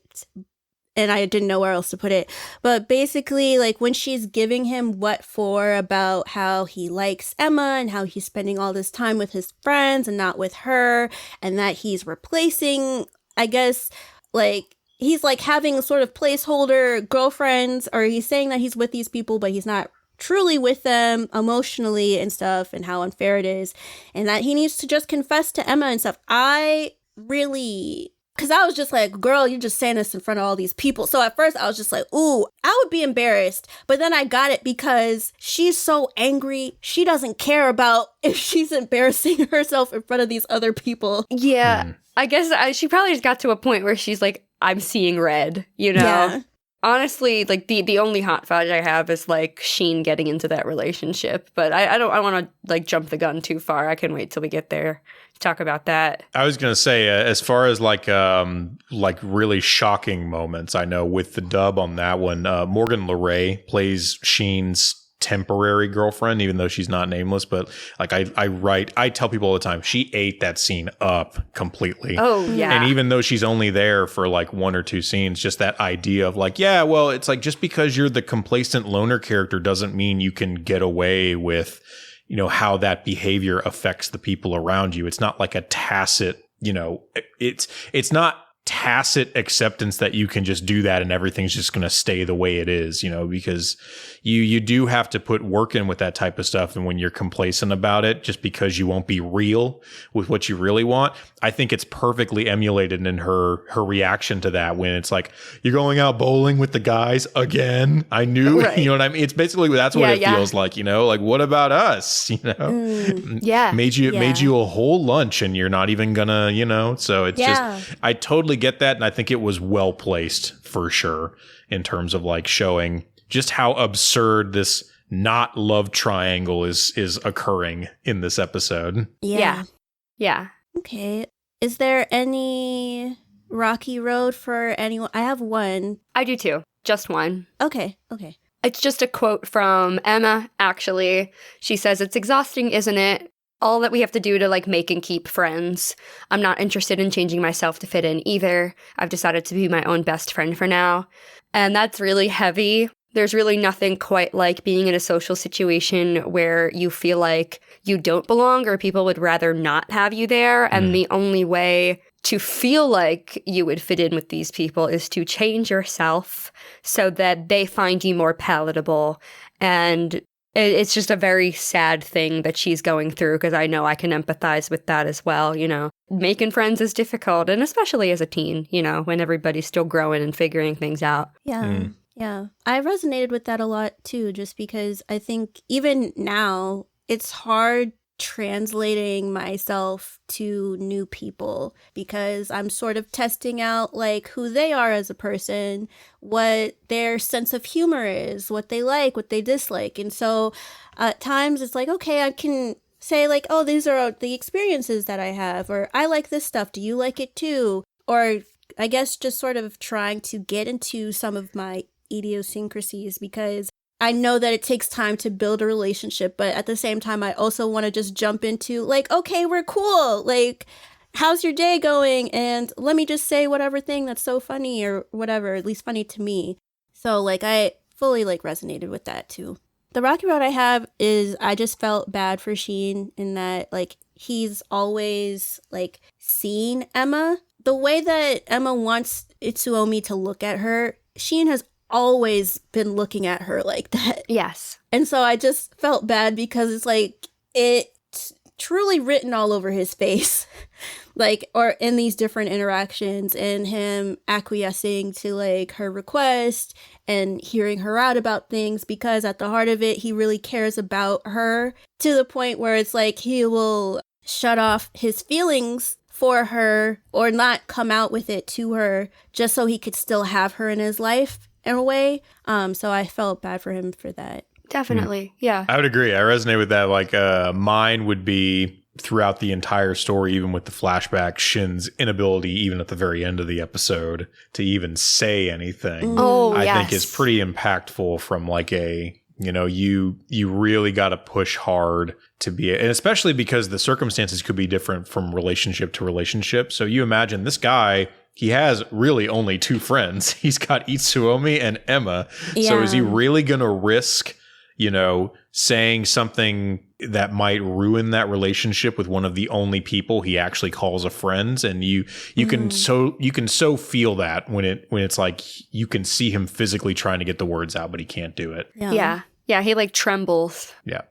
and I didn't know where else to put it. But basically, like when she's giving him what for about how he likes Emma and how he's spending all this time with his friends and not with her, and that he's replacing, I guess, like he's like having sort of placeholder girlfriends, or he's saying that he's with these people, but he's not truly with them emotionally and stuff, and how unfair it is, and that he needs to just confess to Emma and stuff. I really, because I was just like, girl, you're just saying this in front of all these people. So at first I was just like, ooh, I would be embarrassed. But then I got it because she's so angry. She doesn't care about if she's embarrassing herself in front of these other people. Yeah. I guess she probably just got to a point where she's like, I'm seeing red, you know? Yeah. Honestly, like the only hot fudge I have is like Shin getting into that relationship. But I want to like jump the gun too far. I can wait till we get there to talk about that. I was gonna say, as far as like really shocking moments, I know with the dub on that one, Morgan Le Ray plays Sheen's temporary girlfriend, even though she's not nameless. But like I tell people all the time, she ate that scene up completely. Oh yeah. And even though she's only there for like 1 or 2 scenes, just that idea of like, yeah, well, it's like just because you're the complacent loner character doesn't mean you can get away with, you know, how that behavior affects the people around you. It's not like a tacit, you know, it's not tacit acceptance that you can just do that and everything's just going to stay the way it is, you know, because you do have to put work in with that type of stuff. And when you're complacent about it, just because you won't be real with what you really want, I think it's perfectly emulated in her reaction to that when it's like, you're going out bowling with the guys again. I knew, Right. you know what I mean? It's basically, that's what it feels like, you know, like, what about us? You know, Yeah. made you a whole lunch and you're not even gonna, you know, so it's just, I totally get that. And I think it was well placed for sure in terms of like showing just how absurd this not love triangle is occurring in this episode. Yeah. Yeah. Okay. Is there any rocky road for anyone? I have one. I do too. Just one. Okay. It's just a quote from Emma, actually. She says, "It's exhausting, isn't it? All that we have to do to like make and keep friends. I'm not interested in changing myself to fit in either. I've decided to be my own best friend for now." And that's really heavy. There's really nothing quite like being in a social situation where you feel like you don't belong or people would rather not have you there. And the only way to feel like you would fit in with these people is to change yourself so that they find you more palatable. And it's just a very sad thing that she's going through, because I know I can empathize with that as well. You know, making friends is difficult, and especially as a teen, you know, when everybody's still growing and figuring things out. Yeah. Yeah. I resonated with that a lot too, just because I think even now it's hard translating myself to new people because I'm sort of testing out like who they are as a person, what their sense of humor is, what they like, what they dislike. And so at times it's like, okay, I can say like, oh, these are the experiences that I have, or I like this stuff. Do you like it too? Or I guess just sort of trying to get into some of my idiosyncrasies, because I know that it takes time to build a relationship, but at the same time, I also want to just jump into like, okay, we're cool. Like, how's your day going? And let me just say whatever thing that's so funny or whatever, at least funny to me. So like, I fully like resonated with that too. The rocky road I have is I just felt bad for Shin in that like he's always like seen Emma. The way that Emma wants Itsuomi to look at her, Shin has always been looking at her like that. Yes. And so I just felt bad because it's like it's truly written all over his face. Like, or in these different interactions, and him acquiescing to like her request and hearing her out about things, because at the heart of it, he really cares about her to the point where it's like he will shut off his feelings for her or not come out with it to her just so he could still have her in his life in a way. So I felt bad for him for that. Definitely. Yeah. I would agree. I resonate with that. Like mine would be throughout the entire story, even with the flashback, Shin's inability, even at the very end of the episode, to even say anything. Oh, I yes. think is pretty impactful from like a, you know, you really got to push hard to be, and especially because the circumstances could be different from relationship to relationship. So you imagine this guy he has really only two friends. He's got Itsuomi and Emma. So is he really going to risk, saying something that might ruin that relationship with one of the only people he actually calls a friend? And you can so feel that when it's like you can see him physically trying to get the words out, but he can't do it. Yeah, he like trembles. Yeah.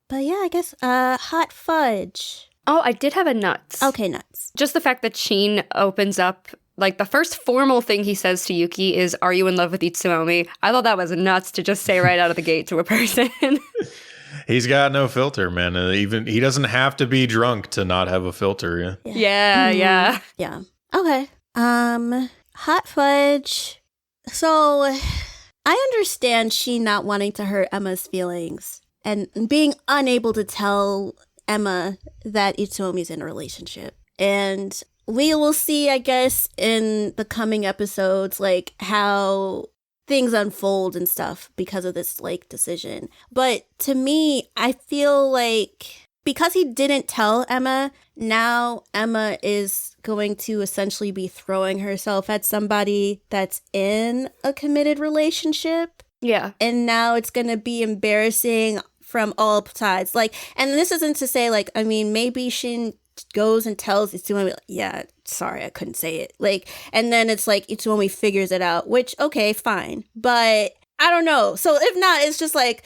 But yeah, I guess hot fudge. Oh, I did have a nuts. Okay, nuts. Just the fact that Shin opens up, like the first formal thing he says to Yuki is, "Are you in love with Itsuomi?" I thought that was nuts to just say right out of the gate to a person. He's got no filter, man. Even he doesn't have to be drunk to not have a filter. Yeah. Okay. Hot fudge. So I understand she not wanting to hurt Emma's feelings and being unable to tell Emma that Itsuomi's in a relationship. And we will see, I guess, in the coming episodes, like how things unfold and stuff because of this like decision. But to me, I feel like because he didn't tell Emma, now Emma is going to essentially be throwing herself at somebody that's in a committed relationship. Yeah. And now it's going to be embarrassing from all sides. Like, and this isn't to say, like, I mean, maybe Shin goes and tells Itsuomi, like, yeah, sorry, I couldn't say it. Like, and then it's like Itsuomi figures it out, which, okay, fine. But I don't know. So if not, it's just like,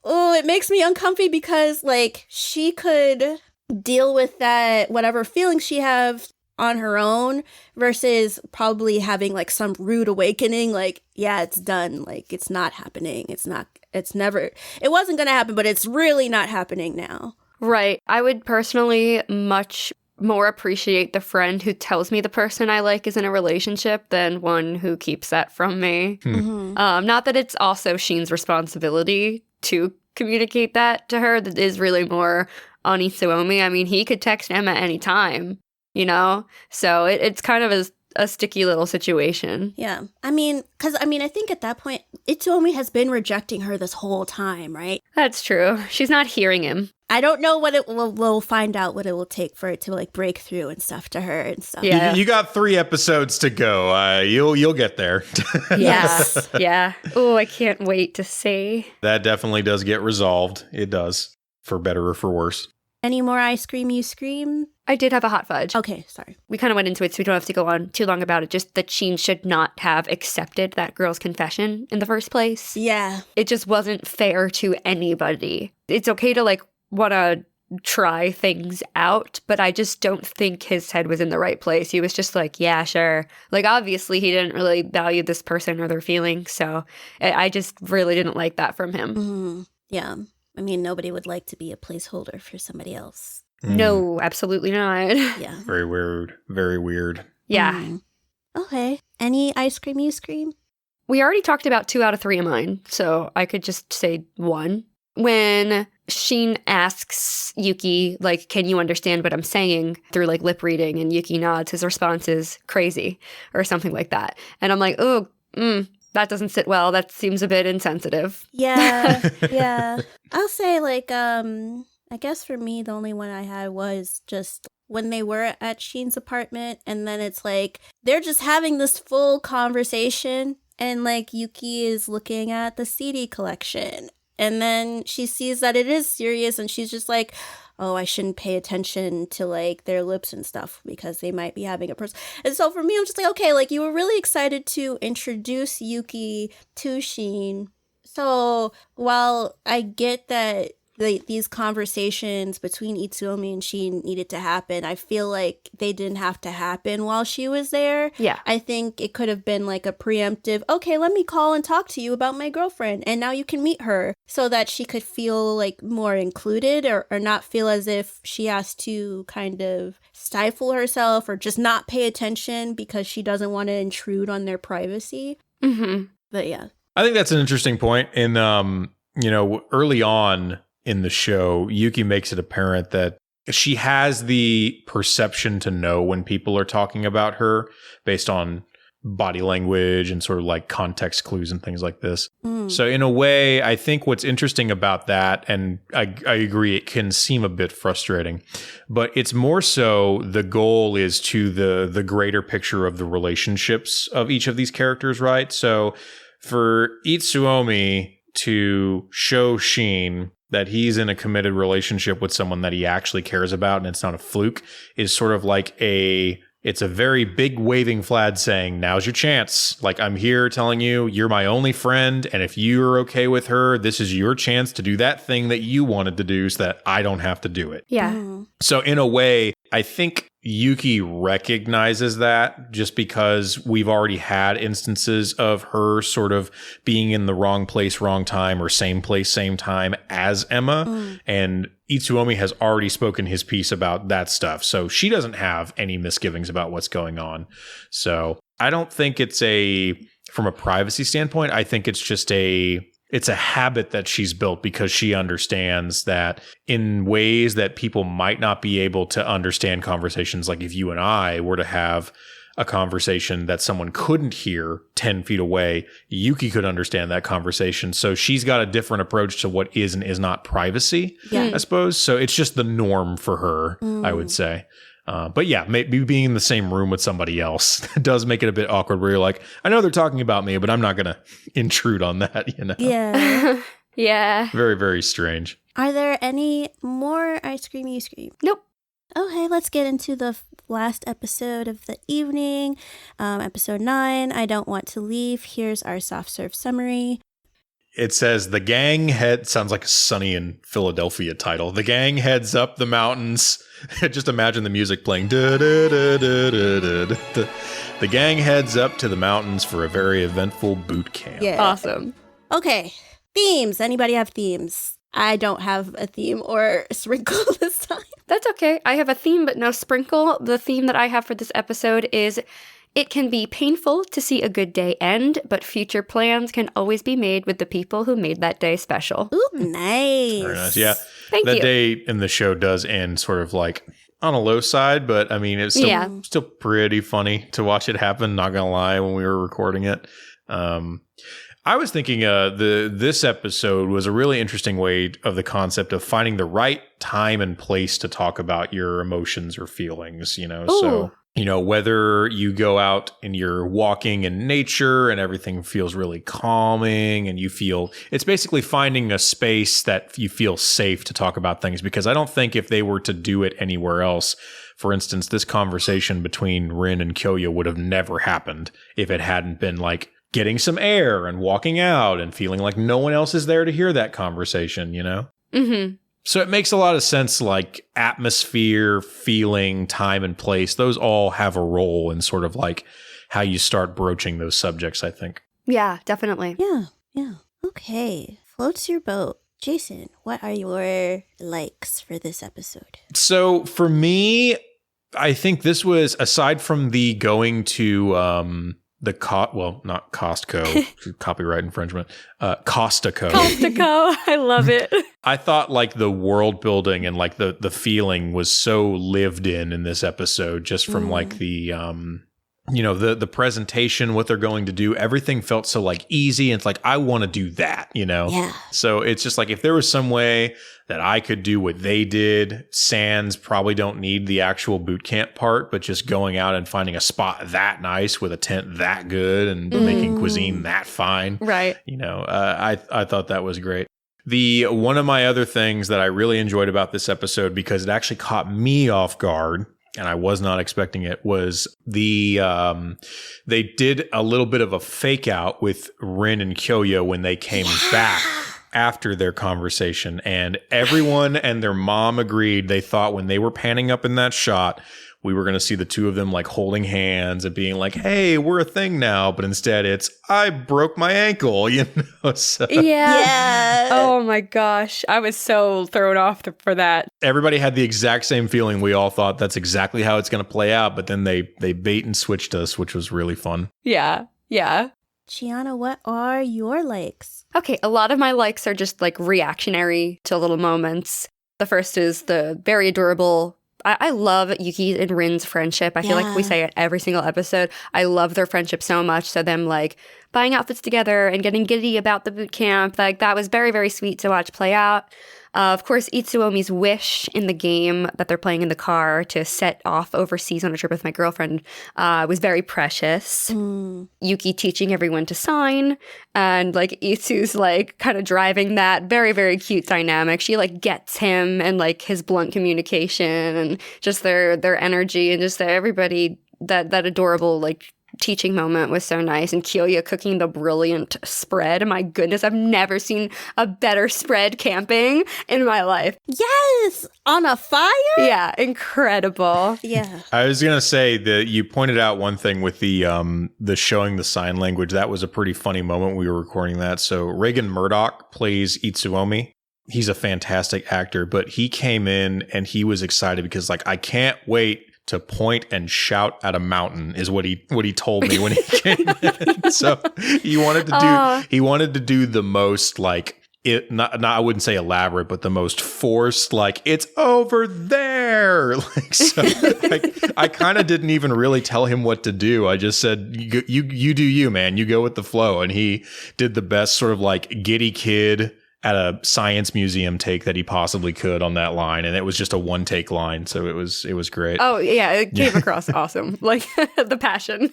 oh, it makes me uncomfy because, like, she could deal with that, whatever feelings she have on her own versus probably having, like, some rude awakening. Like, yeah, it's done. Like, it's not happening. It wasn't going to happen, but it's really not happening now. Right. I would personally much more appreciate the friend who tells me the person I like is in a relationship than one who keeps that from me. Not that it's also Shin's responsibility to communicate that to her. That is really more on Itsuomi. I mean, he could text Emma anytime, So it's kind of a sticky little situation. Yeah. I mean, I think at that point, Itsuomi has been rejecting her this whole time, right? That's true. She's not hearing him. I don't know what it will, we'll find out what it will take for it to like break through and stuff to her and stuff. Yeah. You got 3 episodes to go. You'll get there. Yes. Yeah. Oh, I can't wait to see. That definitely does get resolved. It does. For better or for worse. Any more I scream, you scream? I did have a hot fudge. Okay, sorry. We kind of went into it, so we don't have to go on too long about it. Just that Shin should not have accepted that girl's confession in the first place. Yeah. It just wasn't fair to anybody. It's okay to, like, want to try things out, but I just don't think his head was in the right place. He was just like, yeah, sure. Like, obviously, he didn't really value this person or their feelings, so I just really didn't like that from him. Mm-hmm. Yeah. I mean, nobody would like to be a placeholder for somebody else. No, absolutely not. Yeah. Very weird. Very weird. Yeah. Okay. Any ice cream you scream? We already talked about 2 out of 3 of mine, so I could just say 1. When Shin asks Yuki, like, can you understand what I'm saying through, like, lip reading, and Yuki nods, his response is crazy or something like that. And I'm like, oh, that doesn't sit well. That seems a bit insensitive. Yeah. Yeah. I'll say, like, I guess for me, the only one I had was just when they were at Shin's apartment, and then it's like, they're just having this full conversation, and, like, Yuki is looking at the CD collection. And then she sees that it is serious, and she's just like, oh, I shouldn't pay attention to, like, their lips and stuff because they might be having a person. And so for me, I'm just like, okay, like, you were really excited to introduce Yuki to Shin. So while I get that these conversations between Itsuomi and Shin needed to happen, I feel like they didn't have to happen while she was there. Yeah. I think it could have been like a preemptive, okay, let me call and talk to you about my girlfriend, and now you can meet her, so that she could feel like more included or not feel as if she has to kind of stifle herself or just not pay attention because she doesn't want to intrude on their privacy. Mm-hmm. But yeah. I think that's an interesting point. In, early on in the show, Yuki makes it apparent that she has the perception to know when people are talking about her based on body language and sort of like context clues and things like this. So in a way, I think what's interesting about that, and I agree, it can seem a bit frustrating, but it's more so the goal is to the greater picture of the relationships of each of these characters, right? So for Itsuomi to show Shin that he's in a committed relationship with someone that he actually cares about and it's not a fluke is sort of like it's a very big waving flag saying, now's your chance. Like, I'm here telling you, you're my only friend. And if you're okay with her, this is your chance to do that thing that you wanted to do so that I don't have to do it. Yeah. So in a way, I think Yuki recognizes that just because we've already had instances of her sort of being in the wrong place, wrong time, or same place, same time as Emma. And Itsuomi has already spoken his piece about that stuff. So she doesn't have any misgivings about what's going on. So I don't think it's from a privacy standpoint, I think it's just it's a habit that she's built because she understands that in ways that people might not be able to understand conversations, like if you and I were to have a conversation that someone couldn't hear 10 feet away, Yuki could understand that conversation. So she's got a different approach to what is and is not privacy, I suppose. So it's just the norm for her, I would say. But yeah, maybe being in the same room with somebody else does make it a bit awkward where you're like, I know they're talking about me, but I'm not going to intrude on that, you know? Yeah. Yeah. Very, very strange. Are there any more I Scream, You Scream? Nope. Okay, let's get into the last episode of the evening. Episode 9, I Don't Want to Leave. Here's our soft serve summary. It says the gang sounds like a Sunny in Philadelphia title. The gang heads up the mountains. Just imagine the music playing. The gang heads up to the mountains for a very eventful boot camp. Yeah. Awesome. Okay, themes. Anybody have themes? I don't have a theme or sprinkle this time. That's okay. I have a theme, but no sprinkle. The theme that I have for this episode is, it can be painful to see a good day end, but future plans can always be made with the people who made that day special. Ooh, nice. Very nice. Yeah. Thank that you. day in the show does end sort of like on a low side, but I mean, it's still pretty funny to watch it happen. Not going to lie, when we were recording it. I was thinking this episode was a really interesting way of the concept of finding the right time and place to talk about your emotions or feelings, you know? Ooh. So, you know, whether you go out and you're walking in nature and everything feels really calming and it's basically finding a space that you feel safe to talk about things, because I don't think if they were to do it anywhere else, for instance, this conversation between Rin and Kyoya would have never happened if it hadn't been like getting some air and walking out and feeling like no one else is there to hear that conversation, you know? Mm-hmm. So it makes a lot of sense, like atmosphere, feeling, time, and place. Those all have a role in sort of like how you start broaching those subjects, I think. Yeah, definitely. Yeah. Okay, floats your boat. Jason, what are your likes for this episode? So for me, I think this was, aside from the going to not Costco, copyright infringement, Costaco. Costaco, I love it. I thought like the world building and like the feeling was so lived in this episode, just from like the the presentation, what they're going to do, everything felt so like easy. And it's like, I want to do that, you know? Yeah. So it's just like, if there was some way that I could do what they did, sans probably don't need the actual boot camp part, but just going out and finding a spot that nice with a tent that good and making cuisine that fine. Right. You know, I thought that was great. One of my other things that I really enjoyed about this episode, because it actually caught me off guard, and I was not expecting it, was they did a little bit of a fake out with Rin and Kyoya when they came back after their conversation, and everyone and their mom agreed they thought when they were panning up in that shot, we were going to see the two of them like holding hands and being like, hey, we're a thing now. But instead it's, I broke my ankle, you know? So Yeah. Oh my gosh. I was so thrown off for that. everybody had the exact same feeling. We all thought that's exactly how it's going to play out. But then they bait and switched us, which was really fun. Yeah. Yeah. Giana, what are your likes? Okay, a lot of my likes are just like reactionary to little moments. The first is the very adorable I love Yuki and Rin's friendship. I feel like we say it every single episode. I love their friendship so much. So them like buying outfits together and getting giddy about the boot camp, like that was very, very sweet to watch play out. Of course, Itsuomi's wish in the game that they're playing in the car to set off overseas on a trip with my girlfriend was very precious. Yuki teaching everyone to sign, and like Itsu's like kind of driving that very, very cute dynamic. She like gets him and like his blunt communication and just their energy and just everybody, that adorable like teaching moment was so nice. And Kyoya cooking the brilliant spread. My goodness, I've never seen a better spread camping in my life. Yes! On a fire? Yeah, incredible. Yeah. I was gonna say that you pointed out one thing with the showing the sign language. That was a pretty funny moment when we were recording that. So Reagan Murdoch plays Itsuomi. He's a fantastic actor, but he came in and he was excited because like, I can't wait to point and shout at a mountain is what he told me when he came in. So he wanted to do the most like it not I wouldn't say elaborate, but the most forced, like it's over there. Like so I kind of didn't even really tell him what to do. I just said you do you, man. You go with the flow. And he did the best sort of like giddy kid at a science museum take that he possibly could on that line, and it was just a one take line, so it was great. Oh yeah, it came across awesome, like the passion.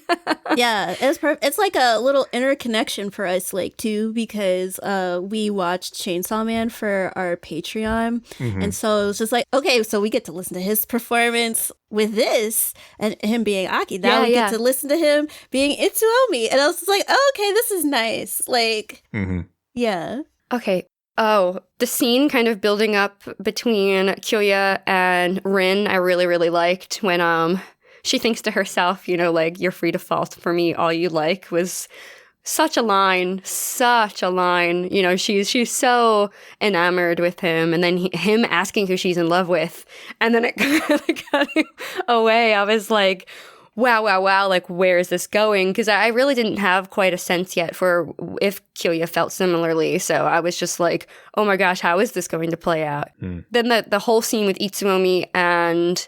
Yeah, it's perfect. It's like a little interconnection for us, like too, because we watched Chainsaw Man for our Patreon, and so it was just like, okay, so we get to listen to his performance with this and him being Aki. Now we get to listen to him being Itsuomi, and I was just like, oh, okay, this is nice. Like, yeah. Okay. Oh, the scene kind of building up between Kyoya and Rin, I really, really liked when she thinks to herself, you know, like, you're free to fall for me all you like, was such a line. You know, she's so enamored with him, and then him asking who she's in love with, and then it kind of got away. I was like, wow, like, where is this going? Because I really didn't have quite a sense yet for if Kyoya felt similarly. So I was just like, oh my gosh, how is this going to play out? Then the whole scene with Itsuomi and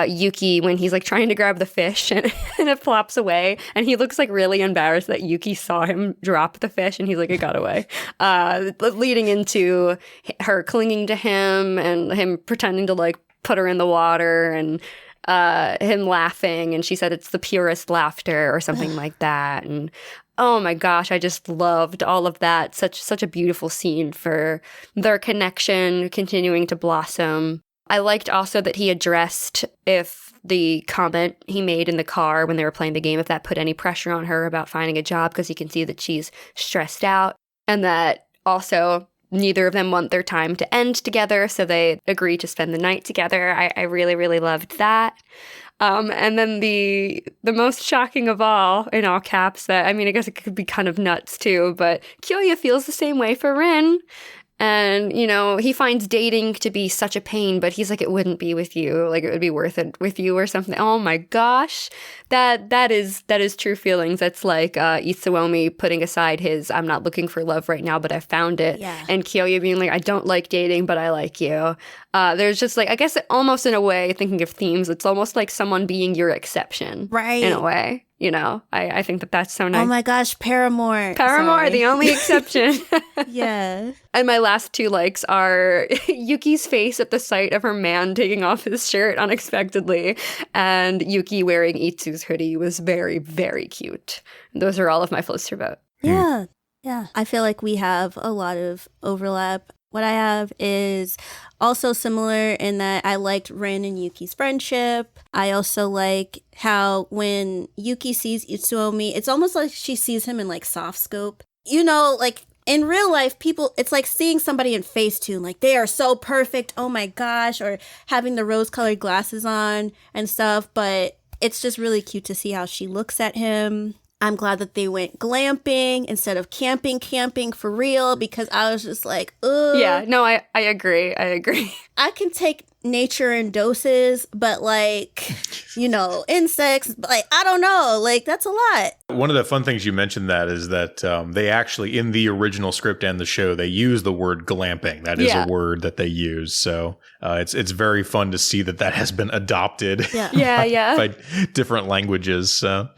Yuki when he's like trying to grab the fish and it flops away, and he looks like really embarrassed that Yuki saw him drop the fish, and he's like, it got away. Leading into her clinging to him and him pretending to like put her in the water, and him laughing, and she said it's the purest laughter or something like that. And oh my gosh, I just loved all of that. Such a beautiful scene for their connection continuing to blossom. I liked also that he addressed if the comment he made in the car when they were playing the game, if that put any pressure on her about finding a job, because he can see that she's stressed out, and that also neither of them want their time to end together, so they agree to spend the night together. I really, really loved that. And then the most shocking of all, in all caps, that, I mean, I guess it could be kind of nuts too, but Kyoya feels the same way for Rin. And, you know, he finds dating to be such a pain, but he's like, it wouldn't be with you. Like, it would be worth it with you or something. Oh my gosh. That is true feelings. That's like Itsuomi putting aside his, I'm not looking for love right now, but I found it. Yeah. And Kyoya being like, I don't like dating, but I like you. There's just like, I guess almost in a way, thinking of themes, it's almost like someone being your exception. Right. In a way. You know, I think that's so nice. Oh my gosh, Paramore. Paramore, Sorry. the only exception. Yeah. And my last two likes are Yuki's face at the sight of her man taking off his shirt unexpectedly, and Yuki wearing Itsu's hoodie was very, very cute. Those are all of my floats to vote. Yeah. Yeah. I feel like we have a lot of overlap. What I have is also similar in that I liked Rin and Yuki's friendship. I also like how when Yuki sees Itsuomi, it's almost like she sees him in like soft scope. You know, like in real life, people, it's like seeing somebody in Facetune, like they are so perfect, oh my gosh, or having the rose-colored glasses on and stuff. But it's just really cute to see how she looks at him. I'm glad that they went glamping instead of camping for real, because I was just like, ugh. Yeah, no, I agree. I can take nature in doses, but like insects. Like, I don't know. Like, that's a lot. One of the fun things you mentioned that is that they actually, in the original script and the show, they use the word glamping. That is a word that they use. So it's very fun to see that has been adopted by different languages. So.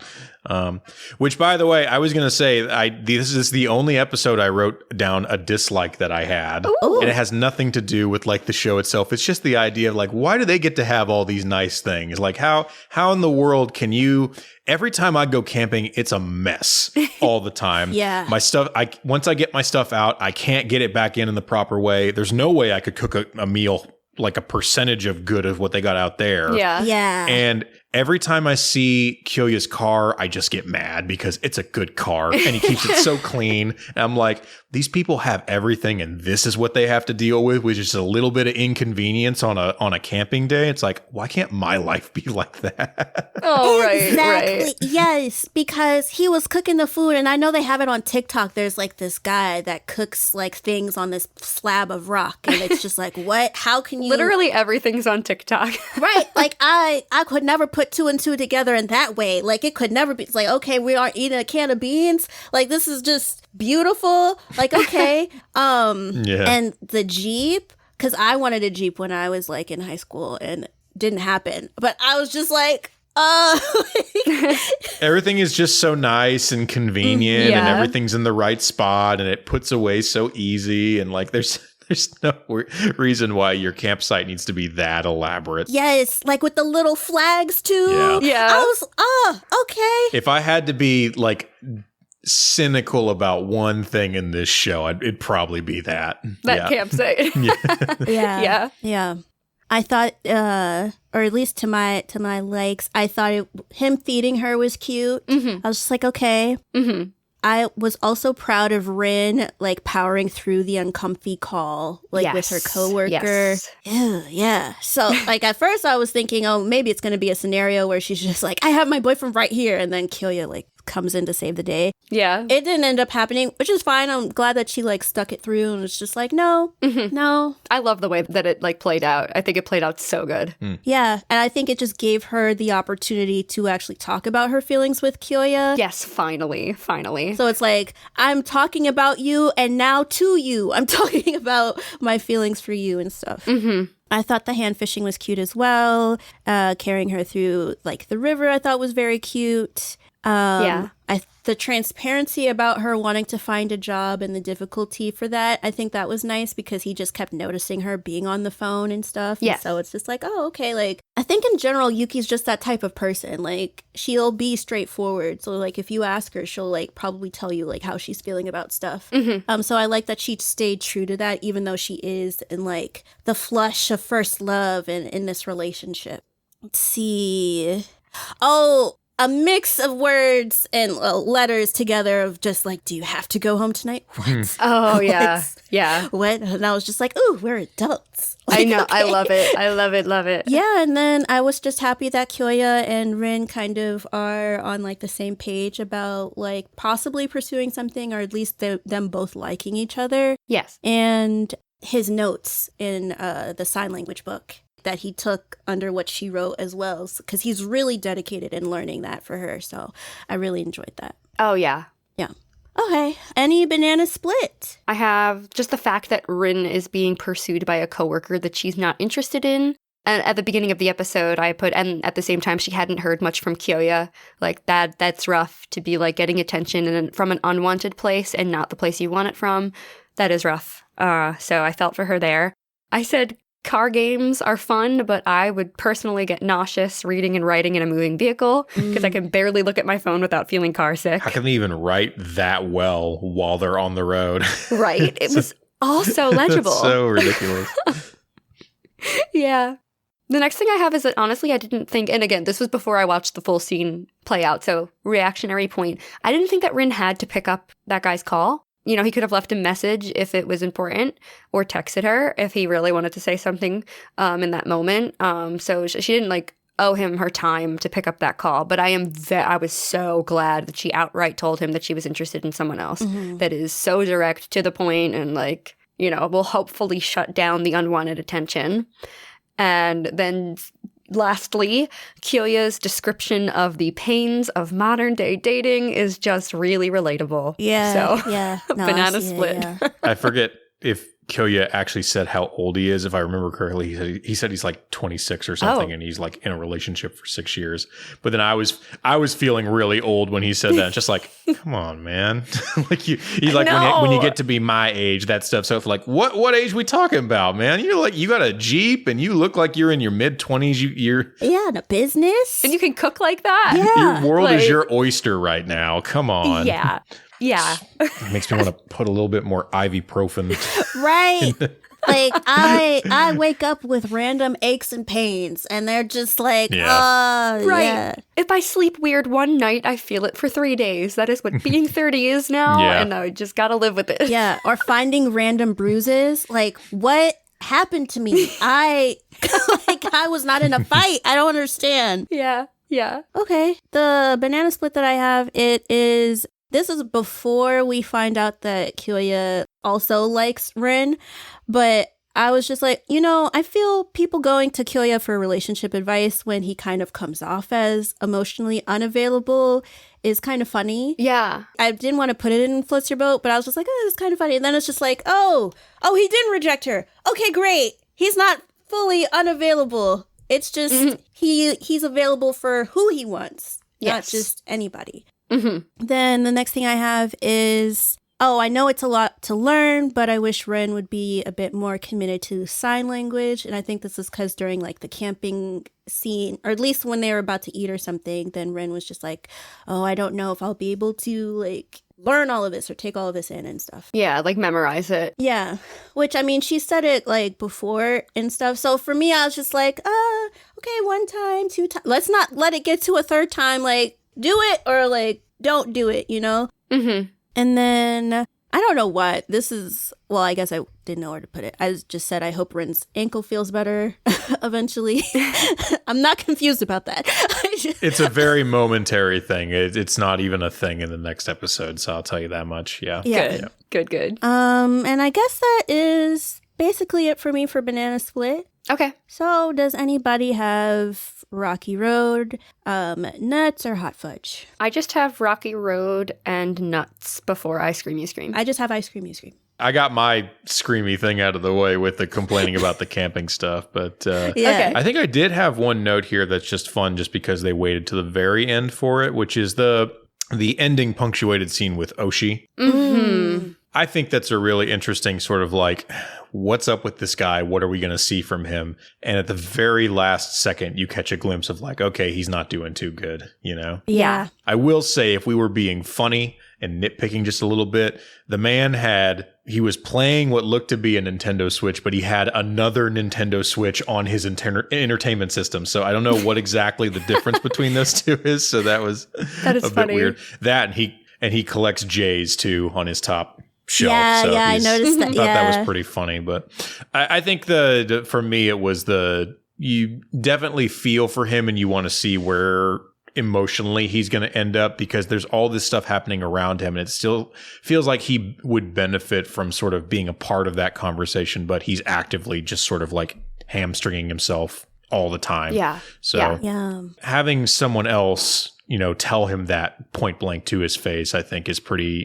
Which, by the way, I was going to say, this is the only episode I wrote down a dislike that I had. Ooh. And it has nothing to do with like the show itself. It's just the idea of like, why do they get to have all these nice things? Like how in the world can you, every time I go camping, it's a mess all the time. Yeah. My stuff, once I get my stuff out, I can't get it back in the proper way. There's no way I could cook a meal like a percentage of good of what they got out there. Yeah. Yeah. And every time I see Kyoya's car, I just get mad because it's a good car and he keeps it so clean. And I'm like, these people have everything and this is what they have to deal with, which is a little bit of inconvenience on a camping day. It's like, why can't my life be like that? Oh, exactly. right. Yes, because he was cooking the food, and I know they have it on TikTok. There's like this guy that cooks like things on this slab of rock, and it's just like, what? How can you? Literally everything's on TikTok. Right. Like I could never put two and two together in that way. Like it could never be. It's like, okay, we aren't eating a can of beans. Like this is just beautiful. Like okay. And the Jeep, because I wanted a Jeep when I was like in high school, and didn't happen. But I was just like. Everything is just so nice and convenient, and everything's in the right spot, and it puts away so easy, and like there's no reason why your campsite needs to be that elaborate. Yes, like with the little flags too. Yeah. I was, okay. If I had to be like cynical about one thing in this show, it'd probably be that. Campsite. Yeah. I thought, or at least to my likes, I thought him feeding her was cute. I was just like, okay. I was also proud of Rin, like, powering through the uncomfy call, like, with her coworker. Yes. Ew, yeah. So, like, at first I was thinking, oh, maybe it's going to be a scenario where she's just like, I have my boyfriend right here. And then Kyoya, like, comes in to save the day. Yeah. It didn't end up happening, which is fine. I'm glad that she, like, stuck it through and was just like, no. I love the way that it, like, played out. I think it played out so good. Yeah. And I think it just gave her the opportunity to actually talk about her feelings with Kyoya. Yes, finally. So it's like, I'm talking about you, and now to you, I'm talking about my feelings for you and stuff. I thought the hand fishing was cute as well. Carrying her through, like, the river I thought was very cute. The transparency about her wanting to find a job and the difficulty for that, I think that was nice because he just kept noticing her being on the phone and stuff. Yeah. So it's just like, oh, okay. Like, I think in general, Yuki's just that type of person. Like, she'll be straightforward. So, like, if you ask her, she'll, like, probably tell you, like, how she's feeling about stuff. So I like that she stayed true to that, even though she is in, like, the flush of first love and in this relationship. Let's see. Oh, a mix of words and letters together of just like, do you have to go home tonight? What? Oh, yeah. Yeah. What? And I was just like, ooh, we're adults. Like, I know. okay. I love it. Love it. Yeah. And then I was just happy that Kyoya and Rin kind of are on like the same page about like possibly pursuing something, or at least them both liking each other. Yes. And his notes in the sign language book that he took under what she wrote as well, because he's really dedicated in learning that for her. So I really enjoyed that. Oh, yeah. Yeah. Okay. Any banana split? I have just the fact that Rin is being pursued by a coworker that she's not interested in. And at the beginning of the episode, I put, and at the same time, she hadn't heard much from Kyoya. Like, that's rough to be, like, getting attention from an unwanted place and not the place you want it from. That is rough. So I felt for her there. I said, car games are fun, but I would personally get nauseous reading and writing in a moving vehicle because I can barely look at my phone without feeling car sick. How can they even write that well while they're on the road? Right. It was all so legible. So ridiculous. Yeah. The next thing I have is that honestly, I didn't think, and again, this was before I watched the full scene play out, so reactionary point. I didn't think that Rin had to pick up that guy's call. You know, he could have left a message if it was important, or texted her if he really wanted to say something in that moment. So she didn't like owe him her time to pick up that call. But I was so glad that she outright told him that she was interested in someone else. That is so direct, to the point, and like, you know, will hopefully shut down the unwanted attention. And then lastly, Kyoya's description of the pains of modern day dating is just really relatable. Yeah. So, Yeah. No, banana I see it, split. yeah. I forget if Kyoya actually said how old he is. If I remember correctly, he said he's like 26 or something, and he's like in a relationship for 6 years. But then I was feeling really old when he said that. Just like, come on, man. Like he's like when you get to be my age, that stuff. So it's like, what age we talking about, man? You're like, you got a Jeep and you look like you're in your mid-20s. You're Yeah, in a business. And you can cook like that? Yeah. your world is like- your oyster right now. Come on. Yeah. Yeah. It makes me want to put a little bit more ibuprofen. Right. Like I wake up with random aches and pains, and they're just like, Yeah. Right. yeah. If I sleep weird one night, I feel it for 3 days. That is what being 30 is now, Yeah. and I just gotta live with it. Yeah. Or finding random bruises. Like, what happened to me? I was not in a fight. I don't understand. Yeah. Yeah. Okay. The banana split that I have, this is before we find out that Kyoya also likes Rin, but I was just like, I feel people going to Kyoya for relationship advice when he kind of comes off as emotionally unavailable is kind of funny. Yeah. I didn't want to put it in Floats Your Boat, but I was just like, oh, it's kind of funny. And then it's just like, oh, he didn't reject her. Okay, great. He's not fully unavailable. It's just he's available for who he wants, not Yes. just anybody. Mm-hmm. Then the next thing I have is, I know it's a lot to learn, but I wish Ren would be a bit more committed to sign language. And I think this is because during like the camping scene, or at least when they were about to eat or something, then Ren was just like, oh, I don't know if I'll be able to like learn all of this or take all of this in and stuff. Yeah, like memorize it. Yeah, which I mean, she said it like before and stuff. So for me, I was just like, okay, 1 time, 2 times. Let's not let it get to a 3rd time. Like, do it or like don't do it, Mm-hmm. And then I don't know what this is. Well, I guess I didn't know where to put it. I just said I hope Rin's ankle feels better eventually. I'm not confused about that. It's a very momentary thing. It's not even a thing in the next episode, so I'll tell you that much. Yeah. Yeah. Good. And I guess that is basically it for me for Banana Split. Okay. So does anybody have Rocky Road, nuts, or hot fudge? I just have Rocky Road and nuts before I Scream You Scream. I just have ice cream, you scream. I got my screamy thing out of the way with the complaining about the camping stuff, but Yeah. Okay. I think I did have one note here that's just fun just because they waited to the very end for it, which is the ending punctuated scene with Oshi. Mm-hmm. I think that's a really interesting sort of like, what's up with this guy? What are we going to see from him? And at the very last second, you catch a glimpse of like, okay, he's not doing too good, Yeah. I will say, if we were being funny and nitpicking just a little bit, the man he was playing what looked to be a Nintendo Switch, but he had another Nintendo Switch on his entertainment system. So I don't know what exactly the difference between those two is. So that is a funny. bit weird. That and he collects J's too on his top shelf. Yeah, so I noticed that. Thought that Yeah. was pretty funny, but I think for me it was you definitely feel for him and you want to see where emotionally he's going to end up, because there's all this stuff happening around him and it still feels like he would benefit from sort of being a part of that conversation, but he's actively just sort of like hamstringing himself all the time. Yeah. So Yeah. having someone else, tell him that point blank to his face, I think is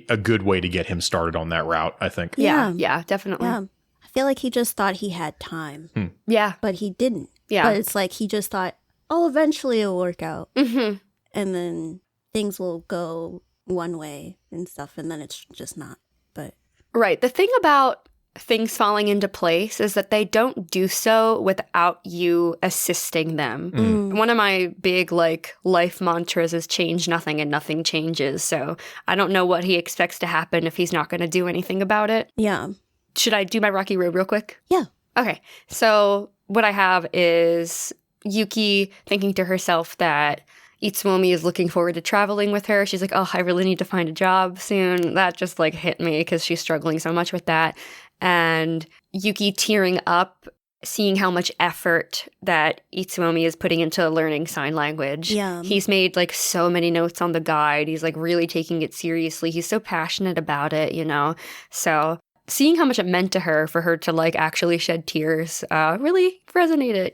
a good way to get him started on that route, I think. Yeah, definitely. Yeah. I feel like he just thought he had time, Yeah. but he didn't. Yeah. But it's like he just thought, oh, eventually it'll work out. Mm-hmm. And then things will go one way and stuff. And then it's just not. But Right. The thing about things falling into place is that they don't do so without you assisting them. One of my big life mantras is change nothing and nothing changes. So I don't know what he expects to happen if he's not going to do anything about it. yeah. Should I do my Rocky Road real quick? Yeah. Okay. So what I have is Yuki thinking to herself that Itsuomi is looking forward to traveling with her. She's like, oh, I really need to find a job soon. That just hit me because she's struggling so much with that. And Yuki tearing up, seeing how much effort that Itsuomi is putting into learning sign language. Yeah. He's made so many notes on the guide. He's really taking it seriously. He's so passionate about it, So seeing how much it meant to her for her to actually shed tears really resonated,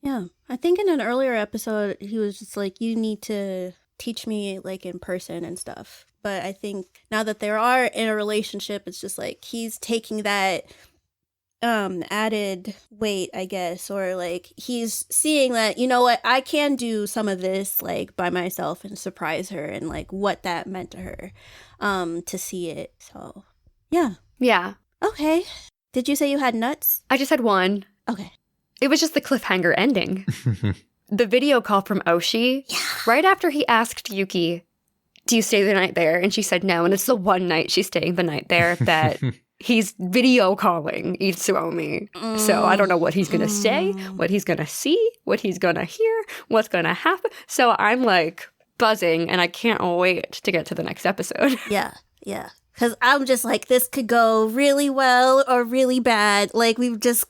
Yeah. I think in an earlier episode, he was just like, you need to teach me like in person and stuff. But I think now that they are in a relationship, it's just like he's taking that added weight, I guess, or like he's seeing that, you know what, I can do some of this like by myself and surprise her, and like what that meant to her to see it. So yeah. Yeah. Okay. Did you say you had nuts? I just had one. Okay. It was just the cliffhanger ending. The video call from Oshi, right after he asked Yuki, do you stay the night there? And she said no. And it's the one night she's staying the night there that he's video calling Itsuomi. So I don't know what he's going to say, what he's going to see, what he's going to hear, what's going to happen. So I'm like buzzing and I can't wait to get to the next episode. Yeah. Because I'm just like, this could go really well or really bad. Like, we've just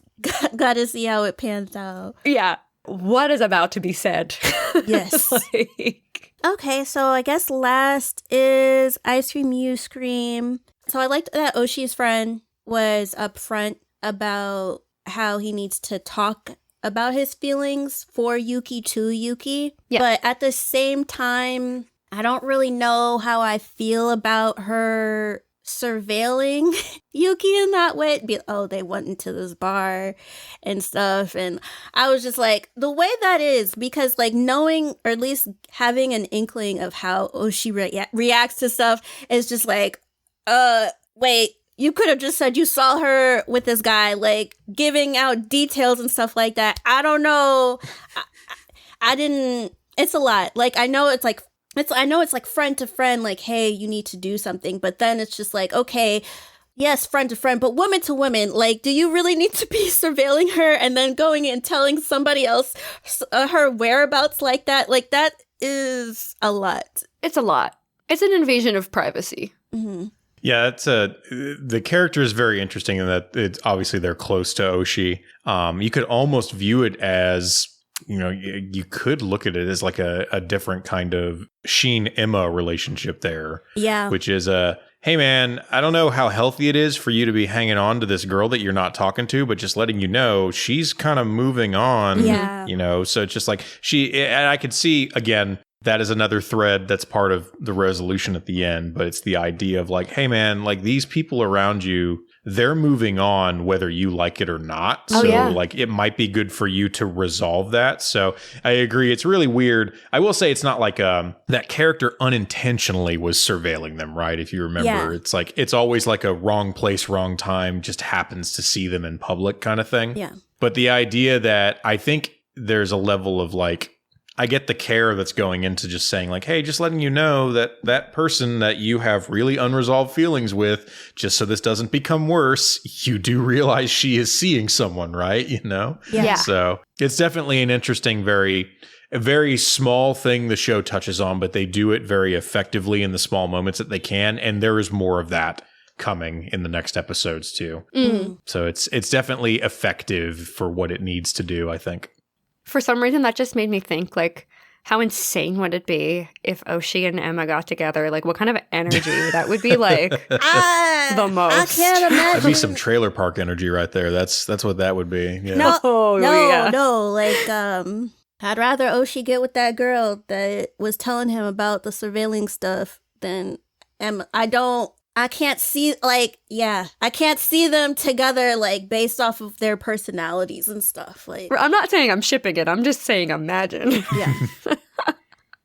got to see how it pans out. Yeah. What is about to be said? Yes. Like... Okay, so I guess last is Ice Cream You Scream. So I liked that Oshi's friend was upfront about how he needs to talk about his feelings for Yuki to Yuki. Yeah. But at the same time, I don't really know how I feel about her surveilling Yuki in that way. They went into this bar and stuff, and I was just like, the way that is, because like knowing, or at least having an inkling of how Oshi reacts to stuff is just like, wait, you could have just said you saw her with this guy, like giving out details and stuff like that. I don't know. I didn't. It's a lot. Like, I know it's like friend to friend, like, hey, you need to do something. But then it's just like, okay, yes, friend to friend, but woman to woman. Like, do you really need to be surveilling her and then going and telling somebody else her whereabouts like that? Like, that is a lot. It's a lot. It's an invasion of privacy. Mm-hmm. Yeah, the character is very interesting in that it's obviously they're close to Oshi. You could almost view it as, you know, you could look at it as like a different kind of Shin Emma relationship there. Yeah. Which is hey man, I don't know how healthy it is for you to be hanging on to this girl that you're not talking to, but just letting you know she's kind of moving on. Yeah. You know, so it's just like and I could see, again, that is another thread that's part of the resolution at the end, but it's the idea of like, hey man, like these people around you, they're moving on whether you like it or not. Oh, so yeah. like it might be good for you to resolve that. So I agree. It's really weird. I will say it's not like that character unintentionally was surveilling them, right? If you remember, Yeah. it's like it's always like a wrong place, wrong time, just happens to see them in public kind of thing. Yeah. But the idea that I think there's a level of like, I get the care that's going into just saying like, hey, just letting you know that that person that you have really unresolved feelings with, just so this doesn't become worse, you do realize she is seeing someone, right? You know? Yeah. So it's definitely an interesting, a very small thing the show touches on, but they do it very effectively in the small moments that they can. And there is more of that coming in the next episodes too. Mm. So it's definitely effective for what it needs to do, I think. For some reason, that just made me think, like, how insane would it be if Oshi and Emma got together? Like, what kind of energy that would be like the most? I can't imagine. That'd be some trailer park energy right there. That's what that would be. Yeah. No, Oh, yeah. no. Like, I'd rather Oshi get with that girl that was telling him about the surveilling stuff than Emma. I can't see, like, I can't see them together, like, based off of their personalities and stuff. Like, I'm not saying I'm shipping it. I'm just saying imagine. yeah.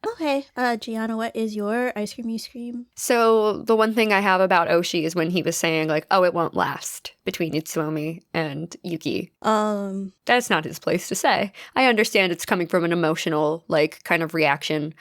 Okay, Giana, what is your Ice Cream You Scream? So the one thing I have about Oshi is when he was saying, like, oh, it won't last between Itsuomi and Yuki. That's not his place to say. I understand it's coming from an emotional, like, kind of reaction.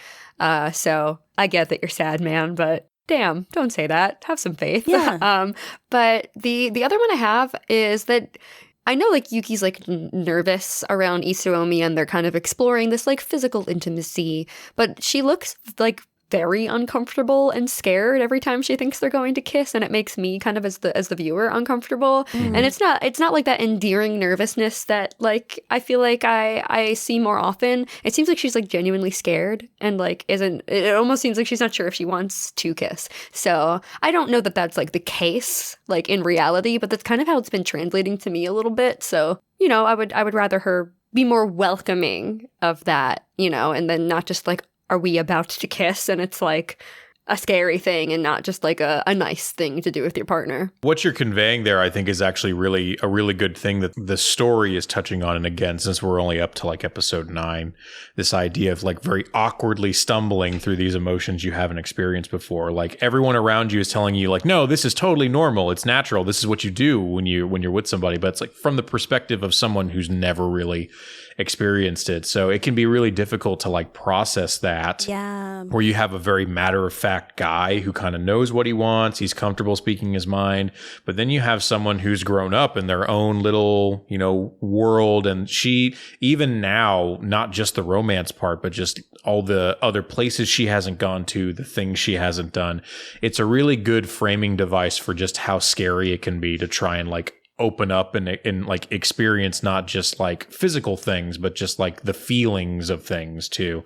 So I get that you're sad, man, but damn, don't say that. Have some faith. Yeah. But the other one I have is that I know, like, Yuki's, like, nervous around Itsuomi and they're kind of exploring this, like, physical intimacy, but she looks, like, very uncomfortable and scared every time she thinks they're going to kiss, and it makes me kind of as the viewer uncomfortable. And it's not like that endearing nervousness that, like, I feel like I see more often. It seems like she's, like, genuinely scared and, like, it almost seems like she's not sure if she wants to kiss. So I don't know that that's, like, the case, like, in reality, but that's kind of how it's been translating to me a little bit. So, you know, I would rather her be more welcoming of that, and then not just like, are we about to kiss? And it's like a scary thing and not just like a nice thing to do with your partner. What you're conveying there, I think, is actually really a really good thing that the story is touching on. And again, since we're only up to like episode 9, this idea of like very awkwardly stumbling through these emotions you haven't experienced before. Like everyone around you is telling you like, no, this is totally normal. It's natural. This is what you do when you're with somebody. But it's like from the perspective of someone who's never really experienced it. So it can be really difficult to like process that. Yeah. Where you have a very matter-of-fact guy who kind of knows what he wants. He's comfortable speaking his mind. But then you have someone who's grown up in their own little, world. And she, even now, not just the romance part, but just all the other places she hasn't gone to, the things she hasn't done. It's a really good framing device for just how scary it can be to try and like open up and like experience not just like physical things, but just like the feelings of things too.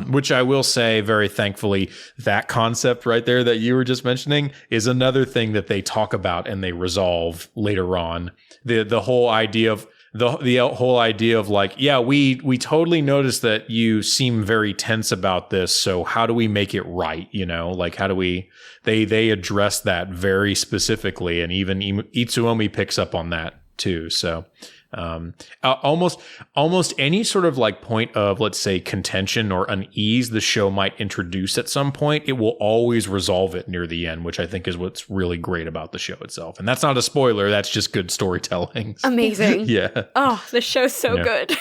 Which I will say very thankfully, that concept right there that you were just mentioning is another thing that they talk about and they resolve later on. The whole idea of the whole idea of like, yeah, we totally noticed that you seem very tense about this. So how do we make it right? Like how do we, they address that very specifically. And even Itsuomi picks up on that too. So almost any sort of like point of, let's say, contention or unease the show might introduce at some point, it will always resolve it near the end, which I think is what's really great about the show itself. And that's not a spoiler. That's just good storytelling. Amazing. Yeah. Oh, the show's so good.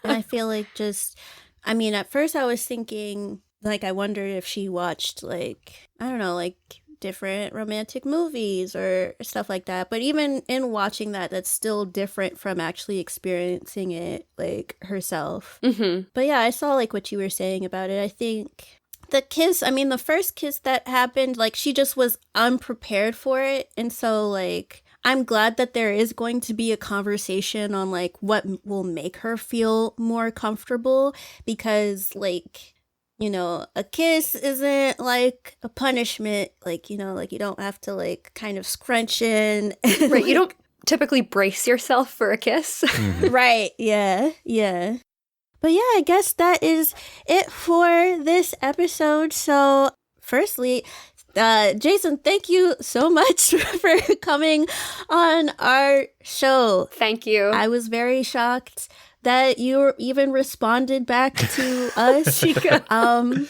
And I feel like at first I was thinking, like, I wondered if she watched, like, I don't know, like different romantic movies or stuff like that. But even in watching that, that's still different from actually experiencing it, like, herself. But yeah, I saw, like, what you were saying about it. I think the kiss, the first kiss that happened, like, she just was unprepared for it. And so, like, I'm glad that there is going to be a conversation on, like, what will make her feel more comfortable because, like, a kiss isn't like a punishment, like, like you don't have to like kind of scrunch in. Right. You don't typically brace yourself for a kiss. Right. Yeah. Yeah. But yeah, I guess that is it for this episode. So firstly, Jason, thank you so much for coming on our show. Thank you. I was very shocked that you even responded back to us. Chika. I'm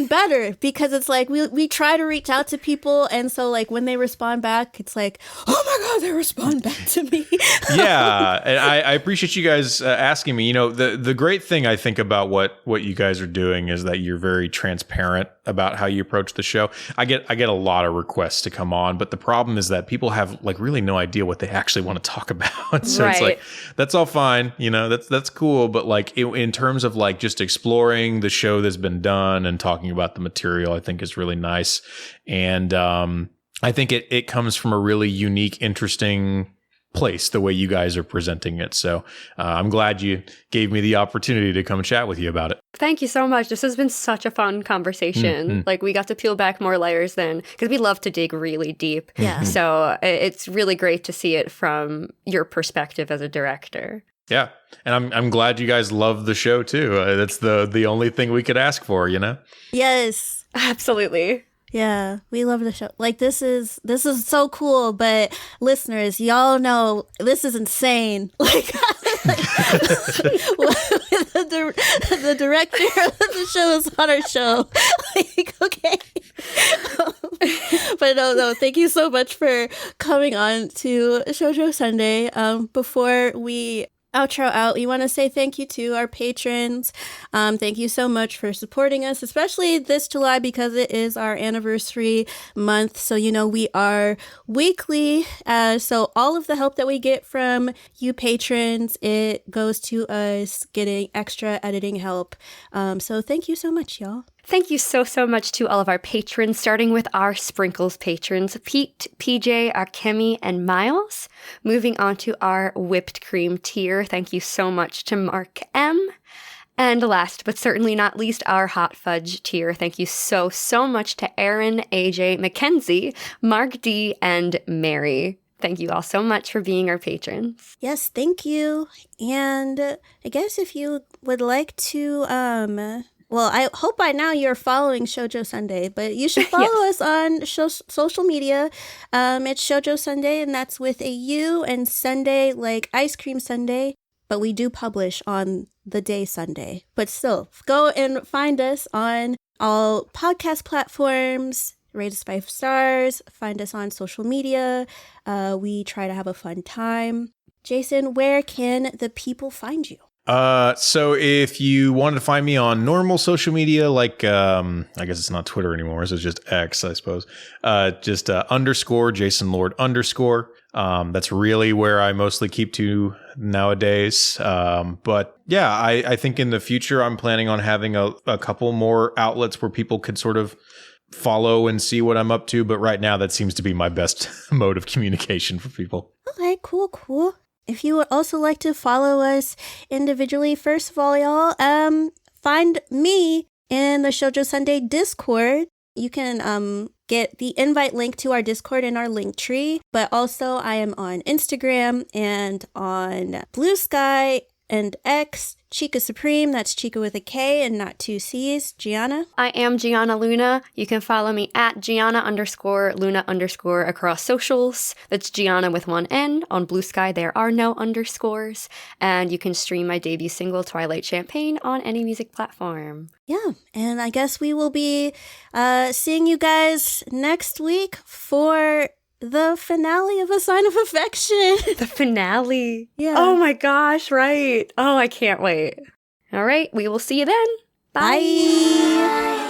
better because it's like we try to reach out to people, and so like when they respond back, it's like, oh my god, they respond back to me. Yeah, and I appreciate you guys asking me. The great thing I think about what you guys are doing is that you're very transparent about how you approach the show. I get a lot of requests to come on, but the problem is that people have like really no idea what they actually want to talk about. So It's like, that's all fine, that's cool, but like in terms of like just exploring the show that's been done and talking about the material, I think is really nice. And I think it comes from a really unique, interesting place, the way you guys are presenting it. So I'm glad you gave me the opportunity to come chat with you about it. Thank you so much. This has been such a fun conversation. Like, we got to peel back more layers because we love to dig really deep. Yeah. So it's really great to see it from your perspective as a director. Yeah. And I'm glad you guys love the show too. That's the only thing we could ask for, Yes. Absolutely. Yeah, we love the show. Like, this is so cool, but listeners, y'all know this is insane. Like, the director of the show is on our show. Like, okay. But no, thank you so much for coming on to Shoujo Sundae. Before we outro out, we want to say thank you to our patrons. Thank you so much for supporting us, especially this July because it is our anniversary month. So we are weekly, so all of the help that we get from you patrons, it goes to us getting extra editing help. So thank you so much, y'all. Thank you so much to all of our patrons, starting with our Sprinkles patrons, Pete, PJ, Arkemi, and Miles. Moving on to our Whipped Cream tier, thank you so much to Mark M. And last but certainly not least, our Hot Fudge tier. Thank you so much to Aaron, AJ, Mackenzie, Mark D, and Mary. Thank you all so much for being our patrons. Yes, thank you. And I guess if you would like to, well, I hope by now you're following Shoujo Sundae, but you should follow us on social media. It's Shoujo Sundae, and that's with a U, and Sunday like ice cream sundae. But we do publish on the day Sunday. But still, go and find us on all podcast platforms. Rate us 5 stars. Find us on social media. We try to have a fun time. Jason, where can the people find you? So if you wanted to find me on normal social media, like, I guess it's not Twitter anymore, so it's just X, I suppose. Just underscore Jason Lord underscore. That's really where I mostly keep to nowadays. But yeah, I think in the future, I'm planning on having a couple more outlets where people could sort of follow and see what I'm up to. But right now, that seems to be my best mode of communication for people. Okay, cool. If you would also like to follow us individually, first of all, y'all, find me in the Shoujo Sundae Discord. You can get the invite link to our Discord in our link tree, but also I am on Instagram and on Blue Sky and X, Chika Supreme. That's Chika with a K and not 2 C's. Giana? I am Giana Luna. You can follow me at Giana_Luna_ across socials. That's Giana with 1 N. On Blue Sky, there are no underscores. And you can stream my debut single, Twilight Champagne, on any music platform. Yeah, and I guess we will be seeing you guys next week for the finale of A Sign of Affection. The finale. Yeah. Oh my gosh, right. Oh, I can't wait. All right, we will see you then. Bye. Bye.